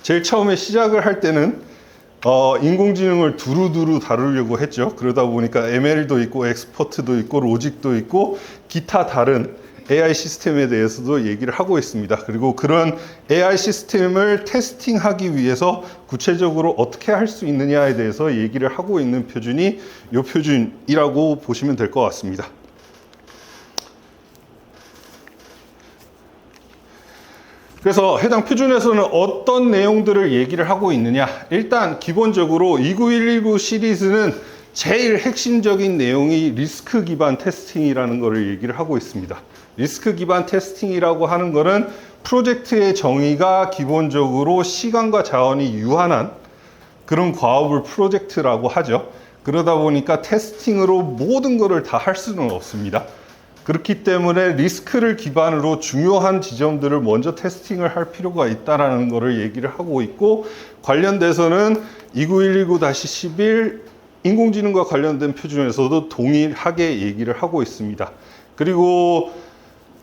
제일 처음에 시작을 할 때는 인공지능을 두루두루 다루려고 했죠. 그러다 보니까 ML도 있고 엑스퍼트도 있고 로직도 있고 기타 다른 AI 시스템에 대해서도 얘기를 하고 있습니다. 그리고 그런 AI 시스템을 테스팅하기 위해서 구체적으로 어떻게 할 수 있느냐에 대해서 얘기를 하고 있는 표준이 이 표준이라고 보시면 될 것 같습니다. 그래서 해당 표준에서는 어떤 내용들을 얘기를 하고 있느냐. 일단 기본적으로 29119 시리즈는 제일 핵심적인 내용이 리스크 기반 테스팅이라는 것을 얘기를 하고 있습니다. 리스크 기반 테스팅이라고 하는 것은 프로젝트의 정의가 기본적으로 시간과 자원이 유한한 그런 과업을 프로젝트라고 하죠. 그러다 보니까 테스팅으로 모든 것을 다 할 수는 없습니다. 그렇기 때문에 리스크를 기반으로 중요한 지점들을 먼저 테스팅을 할 필요가 있다는 것을 얘기를 하고 있고, 관련돼서는 2919-11 인공지능과 관련된 표준에서도 동일하게 얘기를 하고 있습니다. 그리고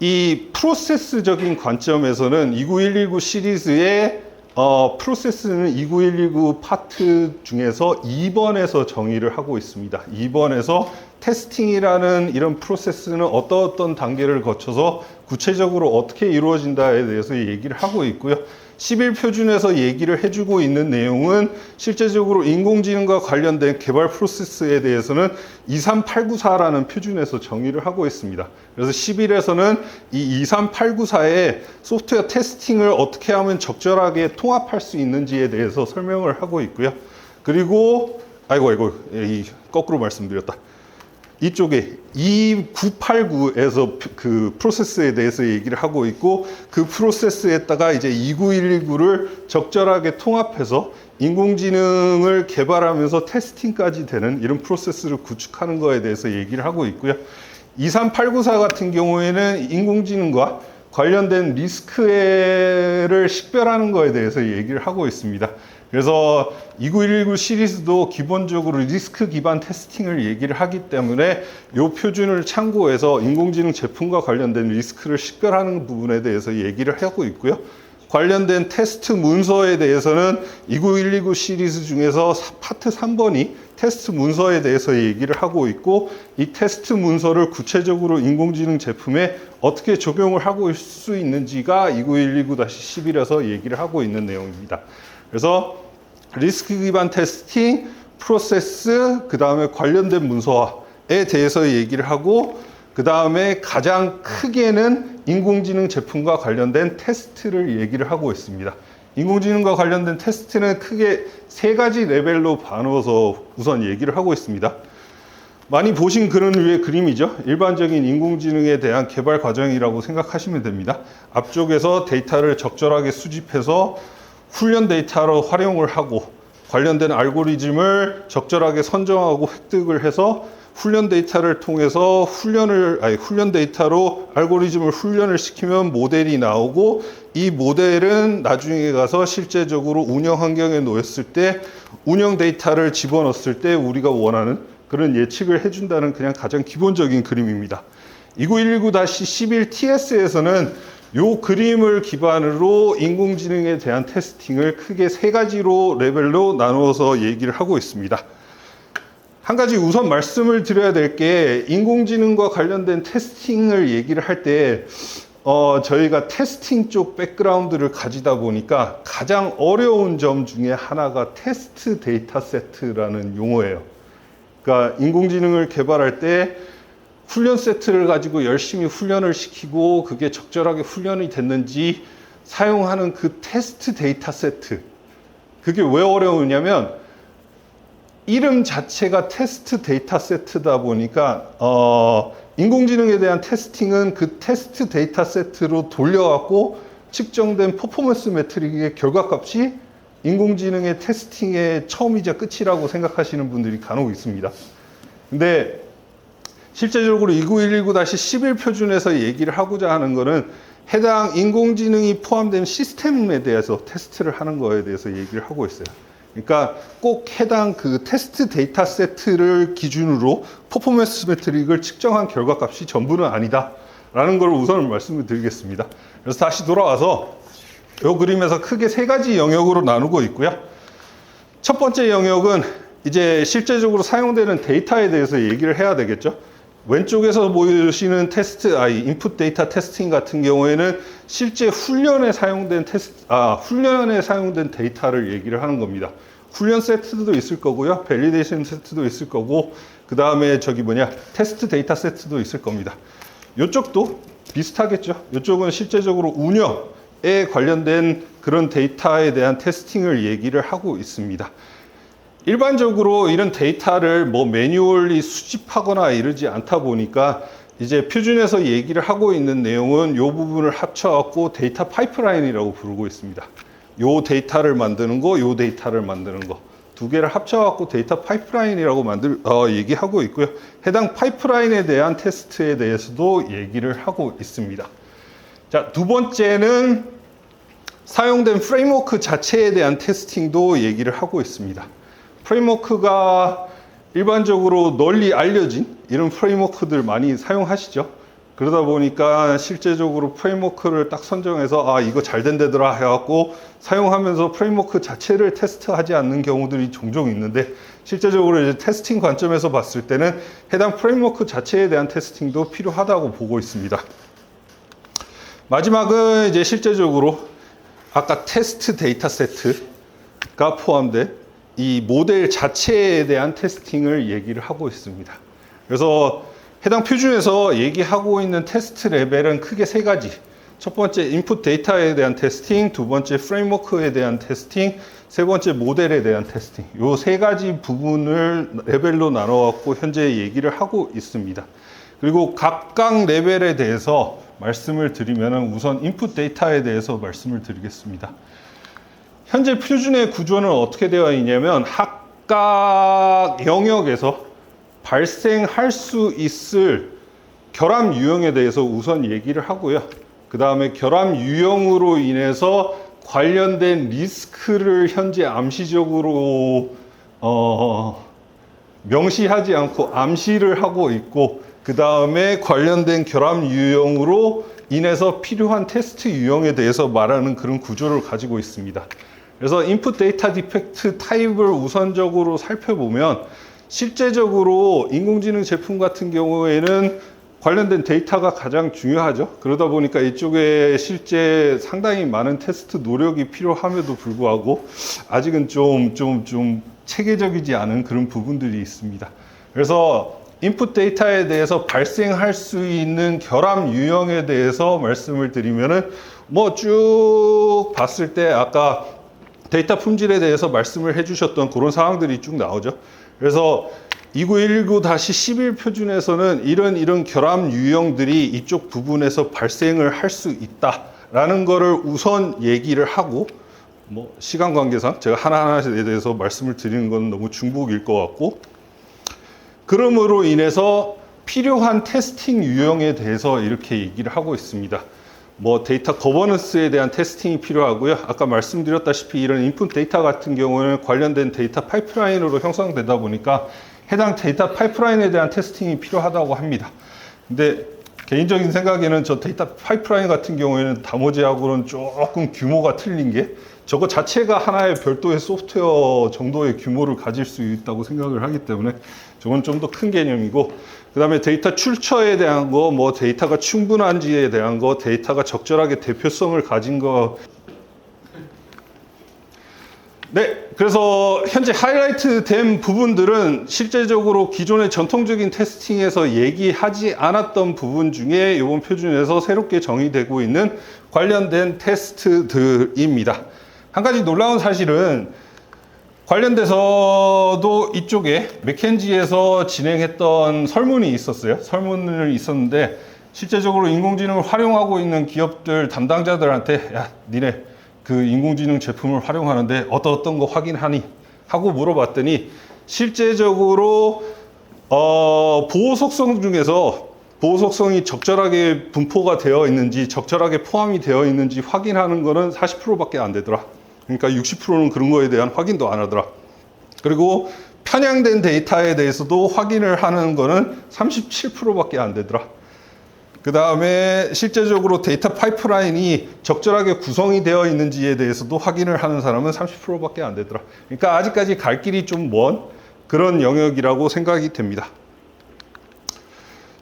이 프로세스적인 관점에서는 29119 시리즈의 프로세스는 2919 파트 중에서 2번에서 정의를 하고 있습니다. 2번에서 테스팅이라는 이런 프로세스는 어떤 단계를 거쳐서 구체적으로 어떻게 이루어진다에 대해서 얘기를 하고 있고요. 11 표준에서 얘기를 해주고 있는 내용은 실제적으로 인공지능과 관련된 개발 프로세스에 대해서는 23894라는 표준에서 정의를 하고 있습니다. 그래서 11에서는 이 23894의 소프트웨어 테스팅을 어떻게 하면 적절하게 통합할 수 있는지에 대해서 설명을 하고 있고요. 그리고 이 거꾸로 말씀드렸다. 이쪽에 2989에서 그 프로세스에 대해서 얘기를 하고 있고, 그 프로세스에다가 이제 29119를 적절하게 통합해서 인공지능을 개발하면서 테스팅까지 되는 이런 프로세스를 구축하는 거에 대해서 얘기를 하고 있고요. 23894 같은 경우에는 인공지능과 관련된 리스크를 식별하는 거에 대해서 얘기를 하고 있습니다. 그래서 29119 시리즈도 기본적으로 리스크 기반 테스팅을 얘기를 하기 때문에 이 표준을 참고해서 인공지능 제품과 관련된 리스크를 식별하는 부분에 대해서 얘기를 하고 있고요. 관련된 테스트 문서에 대해서는 29119 시리즈 중에서 파트 3번이 테스트 문서에 대해서 얘기를 하고 있고, 이 테스트 문서를 구체적으로 인공지능 제품에 어떻게 적용을 하고 있을 수 있는지가 29119-11에서 얘기를 하고 있는 내용입니다. 그래서 리스크 기반 테스팅, 프로세스, 그 다음에 관련된 문서에 대해서 얘기를 하고, 그 다음에 가장 크게는 인공지능 제품과 관련된 테스트를 얘기를 하고 있습니다. 인공지능과 관련된 테스트는 크게 3가지 레벨로 나누어서 우선 얘기를 하고 있습니다. 많이 보신 그런 류의 그림이죠. 일반적인 인공지능에 대한 개발 과정이라고 생각하시면 됩니다. 앞쪽에서 데이터를 적절하게 수집해서 훈련 데이터로 활용을 하고, 관련된 알고리즘을 적절하게 선정하고 획득을 해서 훈련 데이터를 통해서 훈련 데이터로 알고리즘을 훈련을 시키면 모델이 나오고, 이 모델은 나중에 가서 실제적으로 운영 환경에 놓였을 때 운영 데이터를 집어넣었을 때 우리가 원하는 그런 예측을 해준다는 그냥 가장 기본적인 그림입니다. 2919-11TS에서는 이 그림을 기반으로 인공지능에 대한 테스팅을 크게 3가지로 레벨로 나누어서 얘기를 하고 있습니다. 한 가지 우선 말씀을 드려야 될 게, 인공지능과 관련된 테스팅을 얘기를 할 때 저희가 테스팅 쪽 백그라운드를 가지다 보니까 가장 어려운 점 중에 하나가 테스트 데이터 세트라는 용어예요. 그러니까 인공지능을 개발할 때 훈련 세트를 가지고 열심히 훈련을 시키고 그게 적절하게 훈련이 됐는지 사용하는 그 테스트 데이터 세트, 그게 왜 어려우냐면 이름 자체가 테스트 데이터 세트다 보니까 인공지능에 대한 테스팅은 그 테스트 데이터 세트로 돌려갖고 측정된 퍼포먼스 매트릭의 결과값이 인공지능의 테스팅의 처음이자 끝이라고 생각하시는 분들이 간혹 있습니다. 근데 실제적으로 2911-11 표준에서 얘기를 하고자 하는 거는 해당 인공지능이 포함된 시스템에 대해서 테스트를 하는 거에 대해서 얘기를 하고 있어요. 그러니까 꼭 해당 그 테스트 데이터 세트를 기준으로 퍼포먼스 매트릭을 측정한 결과값이 전부는 아니다 라는 걸 우선 말씀을 드리겠습니다. 그래서 다시 돌아와서 이 그림에서 크게 3가지 영역으로 나누고 있고요. 첫 번째 영역은 이제 실제적으로 사용되는 데이터에 대해서 얘기를 해야 되겠죠. 왼쪽에서 보시는 인풋 데이터 테스팅 같은 경우에는 실제 훈련에 사용된 데이터를 얘기를 하는 겁니다. 훈련 세트도 있을 거고요. 밸리데이션 세트도 있을 거고, 그 다음에 테스트 데이터 세트도 있을 겁니다. 이쪽도 비슷하겠죠. 이쪽은 실제적으로 운영에 관련된 그런 데이터에 대한 테스팅을 얘기를 하고 있습니다. 일반적으로 이런 데이터를 매뉴얼리 수집하거나 이러지 않다 보니까 이제 표준에서 얘기를 하고 있는 내용은 이 부분을 합쳐갖고 데이터 파이프라인이라고 부르고 있습니다. 요 데이터를 만드는 거, 요 데이터를 만드는 거, 2개를 합쳐갖고 데이터 파이프라인이라고 얘기하고 있고요. 해당 파이프라인에 대한 테스트에 대해서도 얘기를 하고 있습니다. 자, 두 번째는 사용된 프레임워크 자체에 대한 테스팅도 얘기를 하고 있습니다. 프레임워크가 일반적으로 널리 알려진 이런 프레임워크들 많이 사용하시죠. 그러다 보니까 실제적으로 프레임워크를 딱 선정해서 이거 잘 된다더라 해갖고 사용하면서 프레임워크 자체를 테스트하지 않는 경우들이 종종 있는데, 실제적으로 이제 테스팅 관점에서 봤을 때는 해당 프레임워크 자체에 대한 테스팅도 필요하다고 보고 있습니다. 마지막은 이제 실제적으로 아까 테스트 데이터 세트가 포함된 이 모델 자체에 대한 테스팅을 얘기를 하고 있습니다. 그래서 해당 표준에서 얘기하고 있는 테스트 레벨은 크게 세 가지. 첫 번째 인풋 데이터에 대한 테스팅, 두 번째 프레임워크에 대한 테스팅, 세 번째 모델에 대한 테스팅. 요 세 가지 부분을 레벨로 나눠 갖고 현재 얘기를 하고 있습니다. 그리고 각각 레벨에 대해서 말씀을 드리면 우선 인풋 데이터에 대해서 말씀을 드리겠습니다. 현재 표준의 구조는 어떻게 되어 있냐면 각각 영역에서 발생할 수 있을 결함 유형에 대해서 우선 얘기를 하고요. 그 다음에 결함 유형으로 인해서 관련된 리스크를 현재 암시적으로 명시하지 않고 암시를 하고 있고, 그 다음에 관련된 결함 유형으로 인해서 필요한 테스트 유형에 대해서 말하는 그런 구조를 가지고 있습니다. 그래서 인풋 데이터 디펙트 타입을 우선적으로 살펴보면 실제적으로 인공지능 제품 같은 경우에는 관련된 데이터가 가장 중요하죠. 그러다 보니까 이쪽에 실제 상당히 많은 테스트 노력이 필요함에도 불구하고 아직은 좀 체계적이지 않은 그런 부분들이 있습니다. 그래서 인풋 데이터에 대해서 발생할 수 있는 결함 유형에 대해서 말씀을 드리면은 뭐 쭉 봤을 때 아까 데이터 품질에 대해서 말씀을 해주셨던 그런 상황들이 쭉 나오죠. 그래서 2919-11 표준에서는 이런 결함 유형들이 이쪽 부분에서 발생을 할 수 있다라는 거를 우선 얘기를 하고, 뭐 시간 관계상 제가 하나하나에 대해서 말씀을 드리는 건 너무 중복일 것 같고, 그러므로 인해서 필요한 테스팅 유형에 대해서 이렇게 얘기를 하고 있습니다. 뭐 데이터 거버넌스에 대한 테스팅이 필요하고요. 아까 말씀드렸다시피 이런 인풋 데이터 같은 경우는 관련된 데이터 파이프라인으로 형성되다 보니까 해당 데이터 파이프라인에 대한 테스팅이 필요하다고 합니다. 근데 개인적인 생각에는 저 데이터 파이프라인 같은 경우에는 나머지하고는 조금 규모가 틀린 게 저거 자체가 하나의 별도의 소프트웨어 정도의 규모를 가질 수 있다고 생각을 하기 때문에 저건 좀 더 큰 개념이고, 그 다음에 데이터 출처에 대한 거, 뭐 데이터가 충분한지에 대한 거, 데이터가 적절하게 대표성을 가진 거. 네, 그래서 현재 하이라이트 된 부분들은 실제적으로 기존의 전통적인 테스팅에서 얘기하지 않았던 부분 중에 이번 표준에서 새롭게 정의되고 있는 관련된 테스트들입니다. 한 가지 놀라운 사실은 관련돼서도 이쪽에 맥켄지에서 진행했던 설문이 있었어요. 설문을 있었는데 실제적으로 인공지능을 활용하고 있는 기업들 담당자들한테 야, 니네 그 인공지능 제품을 활용하는데 어떤 거 확인하니? 하고 물어봤더니 실제적으로 보호 속성 중에서 보호 속성이 적절하게 분포가 되어 있는지 적절하게 포함이 되어 있는지 확인하는 거는 40%밖에 안 되더라. 그러니까 60%는 그런 거에 대한 확인도 안 하더라. 그리고 편향된 데이터에 대해서도 확인을 하는 거는 37%밖에 안 되더라. 그 다음에 실제적으로 데이터 파이프라인이 적절하게 구성이 되어 있는지에 대해서도 확인을 하는 사람은 30%밖에 안 되더라. 그러니까 아직까지 갈 길이 좀 먼 그런 영역이라고 생각이 됩니다.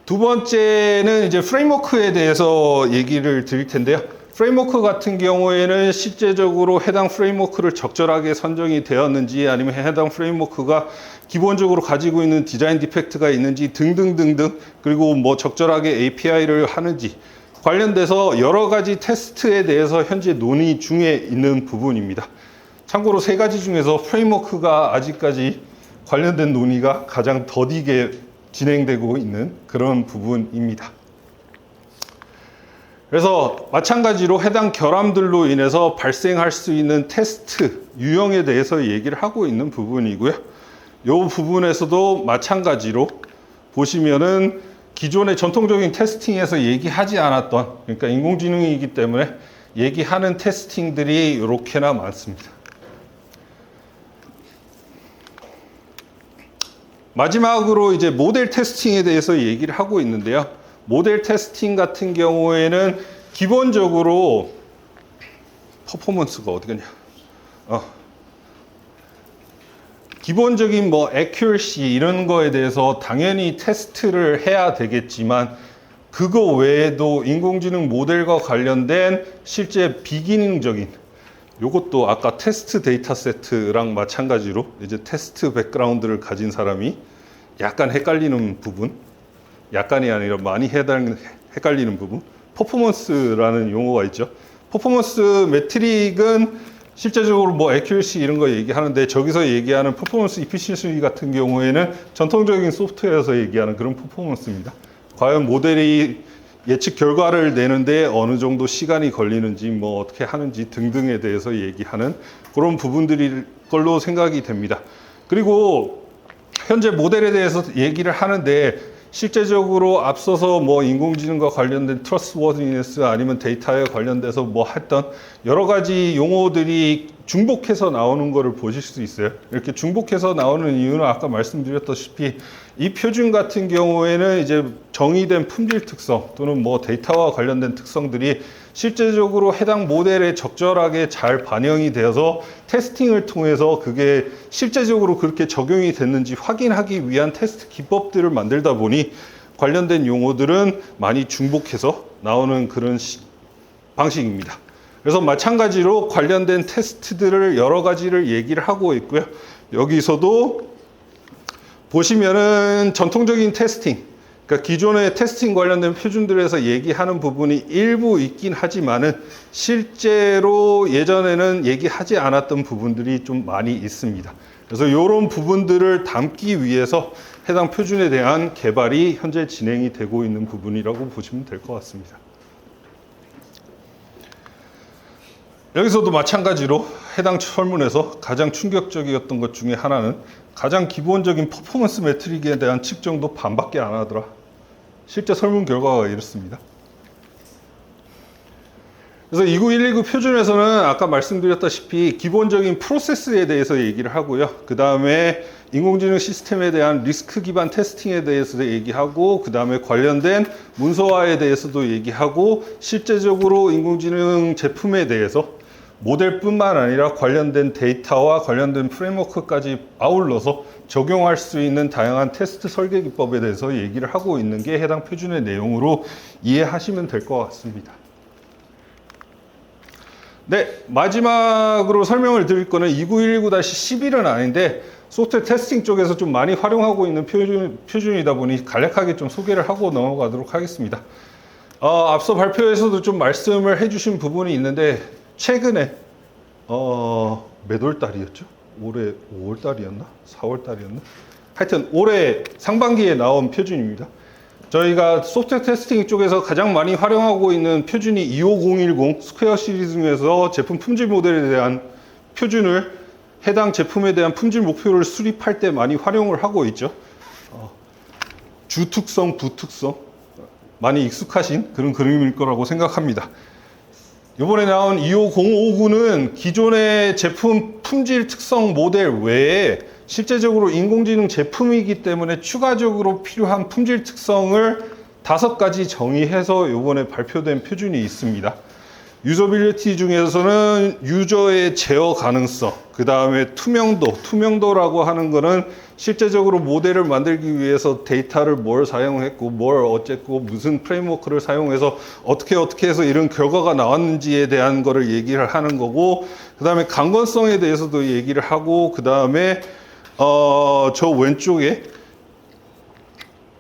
두 번째는 이제 프레임워크에 대해서 얘기를 드릴 텐데요. 프레임워크 같은 경우에는 실제적으로 해당 프레임워크를 적절하게 선정이 되었는지, 아니면 해당 프레임워크가 기본적으로 가지고 있는 디자인 디펙트가 있는지 등등등등, 그리고 뭐 적절하게 API를 하는지 관련돼서 여러 가지 테스트에 대해서 현재 논의 중에 있는 부분입니다. 참고로 세 가지 중에서 프레임워크가 아직까지 관련된 논의가 가장 더디게 진행되고 있는 그런 부분입니다. 그래서 마찬가지로 해당 결함들로 인해서 발생할 수 있는 테스트 유형에 대해서 얘기를 하고 있는 부분이고요. 이 부분에서도 마찬가지로 보시면은 기존의 전통적인 테스팅에서 얘기하지 않았던, 그러니까 인공지능이기 때문에 얘기하는 테스팅들이 이렇게나 많습니다. 마지막으로 이제 모델 테스팅에 대해서 얘기를 하고 있는데요. 모델 테스팅 같은 경우에는 기본적으로 퍼포먼스가 어디 갔냐? 기본적인 뭐 accuracy 이런 거에 대해서 당연히 테스트를 해야 되겠지만, 그거 외에도 인공지능 모델과 관련된 실제 비기능적인 요것도 아까 테스트 데이터 세트랑 마찬가지로 이제 테스트 백그라운드를 가진 사람이 약간 헷갈리는 부분, 약간이 아니라 많이 헷갈리는 부분, 퍼포먼스라는 용어가 있죠. 퍼포먼스 매트릭은 실제적으로 뭐 accuracy 이런 거 얘기하는데, 저기서 얘기하는 퍼포먼스 efficiency 같은 경우에는 전통적인 소프트웨어에서 얘기하는 그런 퍼포먼스입니다. 과연 모델이 예측 결과를 내는데 어느 정도 시간이 걸리는지 뭐 어떻게 하는지 등등에 대해서 얘기하는 그런 부분들일 걸로 생각이 됩니다. 그리고 현재 모델에 대해서 얘기를 하는데, 실제적으로 앞서서 뭐 인공지능과 관련된 트러스트워디니스 아니면 데이터에 관련돼서 뭐 했던 여러 가지 용어들이 중복해서 나오는 거를 보실 수 있어요. 이렇게 중복해서 나오는 이유는 아까 말씀드렸다시피 이 표준 같은 경우에는 이제 정의된 품질 특성 또는 뭐 데이터와 관련된 특성들이 실제적으로 해당 모델에 적절하게 잘 반영이 되어서 테스팅을 통해서 그게 실제적으로 그렇게 적용이 됐는지 확인하기 위한 테스트 기법들을 만들다 보니 관련된 용어들은 많이 중복해서 나오는 그런 방식입니다. 그래서 마찬가지로 관련된 테스트들을 여러 가지를 얘기를 하고 있고요. 여기서도 보시면은 전통적인 테스팅, 그러니까 기존의 테스팅 관련된 표준들에서 얘기하는 부분이 일부 있긴 하지만은 실제로 예전에는 얘기하지 않았던 부분들이 좀 많이 있습니다. 그래서 이런 부분들을 담기 위해서 해당 표준에 대한 개발이 현재 진행이 되고 있는 부분이라고 보시면 될 것 같습니다. 여기서도 마찬가지로 해당 설문에서 가장 충격적이었던 것 중에 하나는 가장 기본적인 퍼포먼스 매트릭에 대한 측정도 반밖에 안 하더라. 실제 설문 결과가 이렇습니다. 그래서 29119 표준에서는 아까 말씀드렸다시피 기본적인 프로세스에 대해서 얘기를 하고요. 그 다음에 인공지능 시스템에 대한 리스크 기반 테스팅에 대해서도 얘기하고, 그 다음에 관련된 문서화에 대해서도 얘기하고, 실제적으로 인공지능 제품에 대해서 모델뿐만 아니라 관련된 데이터와 관련된 프레임워크까지 아울러서 적용할 수 있는 다양한 테스트 설계 기법에 대해서 얘기를 하고 있는 게 해당 표준의 내용으로 이해하시면 될 것 같습니다. 네, 마지막으로 설명을 드릴 거는 2919-11은 아닌데 소프트웨어 테스팅 쪽에서 좀 많이 활용하고 있는 표준이다 보니 간략하게 좀 소개를 하고 넘어가도록 하겠습니다. 앞서 발표에서도 좀 말씀을 해주신 부분이 있는데, 최근에 몇 월 달이었죠? 올해 5월 달이었나? 4월 달이었나? 하여튼 올해 상반기에 나온 표준입니다. 저희가 소프트웨어 테스팅 쪽에서 가장 많이 활용하고 있는 표준이 25010 스퀘어 시리즈 중에서 제품 품질 모델에 대한 표준을 해당 제품에 대한 품질 목표를 수립할 때 많이 활용을 하고 있죠. 주특성, 부특성 많이 익숙하신 그런 그림일 거라고 생각합니다. 이번에 나온 25059는 기존의 제품 품질 특성 모델 외에 실제적으로 인공지능 제품이기 때문에 추가적으로 필요한 품질 특성을 5가지 정의해서 이번에 발표된 표준이 있습니다. 유저빌리티 중에서는 유저의 제어 가능성, 그 다음에 투명도라고 하는 거는 실제적으로 모델을 만들기 위해서 데이터를 뭘 사용했고 뭘 어쨌고 무슨 프레임워크를 사용해서 어떻게 해서 이런 결과가 나왔는지에 대한 거를 얘기를 하는 거고, 그 다음에 강건성에 대해서도 얘기를 하고, 그 다음에 저 왼쪽에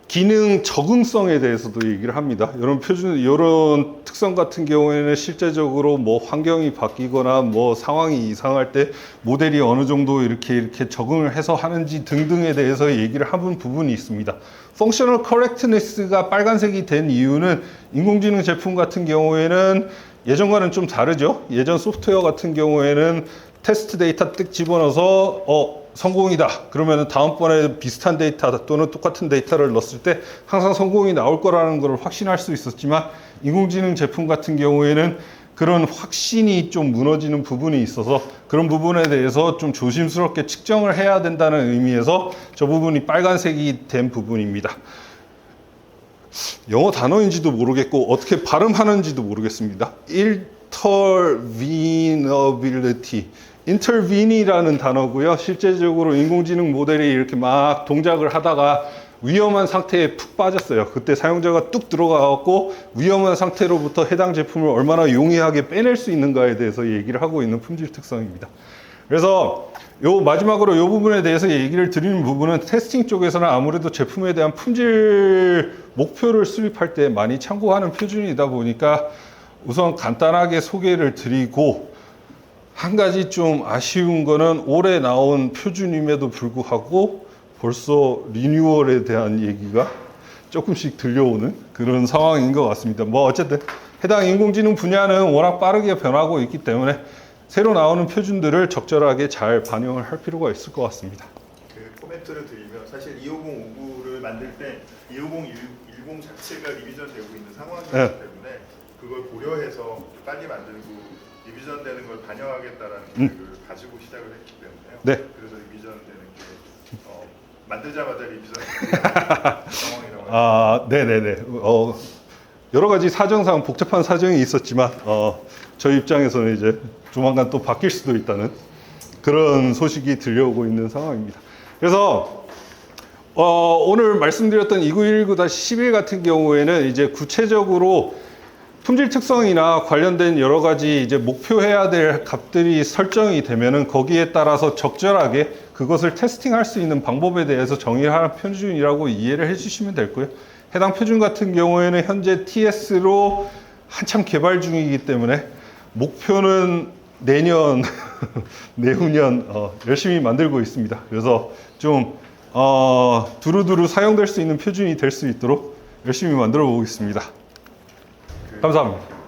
기능 적응성에 대해서도 얘기를 합니다. 이런 표준, 이런 특성 같은 경우에는 실제적으로 뭐 환경이 바뀌거나 뭐 상황이 이상할 때 모델이 어느 정도 이렇게 적응을 해서 하는지 등등에 대해서 얘기를 하는 부분이 있습니다. 펑셔널 커렉트니스가 빨간색이 된 이유는 인공지능 제품 같은 경우에는 예전과는 좀 다르죠. 예전 소프트웨어 같은 경우에는 테스트 데이터 뜩 집어넣어서 성공이다 그러면 다음번에 비슷한 데이터 또는 똑같은 데이터를 넣었을 때 항상 성공이 나올 거라는 걸 확신할 수 있었지만, 인공지능 제품 같은 경우에는 그런 확신이 좀 무너지는 부분이 있어서 그런 부분에 대해서 좀 조심스럽게 측정을 해야 된다는 의미에서 저 부분이 빨간색이 된 부분입니다. 영어 단어인지도 모르겠고 어떻게 발음하는지도 모르겠습니다. interven이라는 단어고요. 실제적으로 인공지능 모델이 이렇게 막 동작을 하다가 위험한 상태에 푹 빠졌어요. 그때 사용자가 뚝 들어가갖고 위험한 상태로부터 해당 제품을 얼마나 용이하게 빼낼 수 있는가에 대해서 얘기를 하고 있는 품질 특성입니다. 그래서 마지막으로 이 부분에 대해서 얘기를 드리는 부분은 테스팅 쪽에서는 아무래도 제품에 대한 품질 목표를 수립할 때 많이 참고하는 표준이다 보니까 우선 간단하게 소개를 드리고, 한 가지 좀 아쉬운 거는 올해 나온 표준임에도 불구하고 벌써 리뉴얼에 대한 얘기가 조금씩 들려오는 그런 상황인 것 같습니다. 뭐 어쨌든 해당 인공지능 분야는 워낙 빠르게 변하고 있기 때문에 새로 나오는 표준들을 적절하게 잘 반영을 할 필요가 있을 것 같습니다. 그 코멘트를 드리면 사실 25059를 만들 때 25010 자체가 리비전되고 있는 상황이기 네. 때문에 그걸 고려해서 빨리 만들고 리비전되는 걸 반영하겠다라는 계획을 가지고 시작을 했기 때문에요. 네. 그래서 리비전되는 게 만들자마자 리비전되는 상황이라고 아, 네네네. 여러 가지 사정상 복잡한 사정이 있었지만, 저희 입장에서는 이제 조만간 또 바뀔 수도 있다는 그런 소식이 들려오고 있는 상황입니다. 그래서, 오늘 말씀드렸던 2919-11 같은 경우에는 이제 구체적으로 품질 특성이나 관련된 여러 가지 이제 목표해야 될 값들이 설정이 되면은 거기에 따라서 적절하게 그것을 테스팅할 수 있는 방법에 대해서 정의를 하는 표준이라고 이해를 해주시면 될 거예요. 해당 표준 같은 경우에는 현재 TS로 한참 개발 중이기 때문에 목표는 내년, 내후년 열심히 만들고 있습니다. 그래서 좀 두루두루 사용될 수 있는 표준이 될 수 있도록 열심히 만들어 보겠습니다. 감사합니다.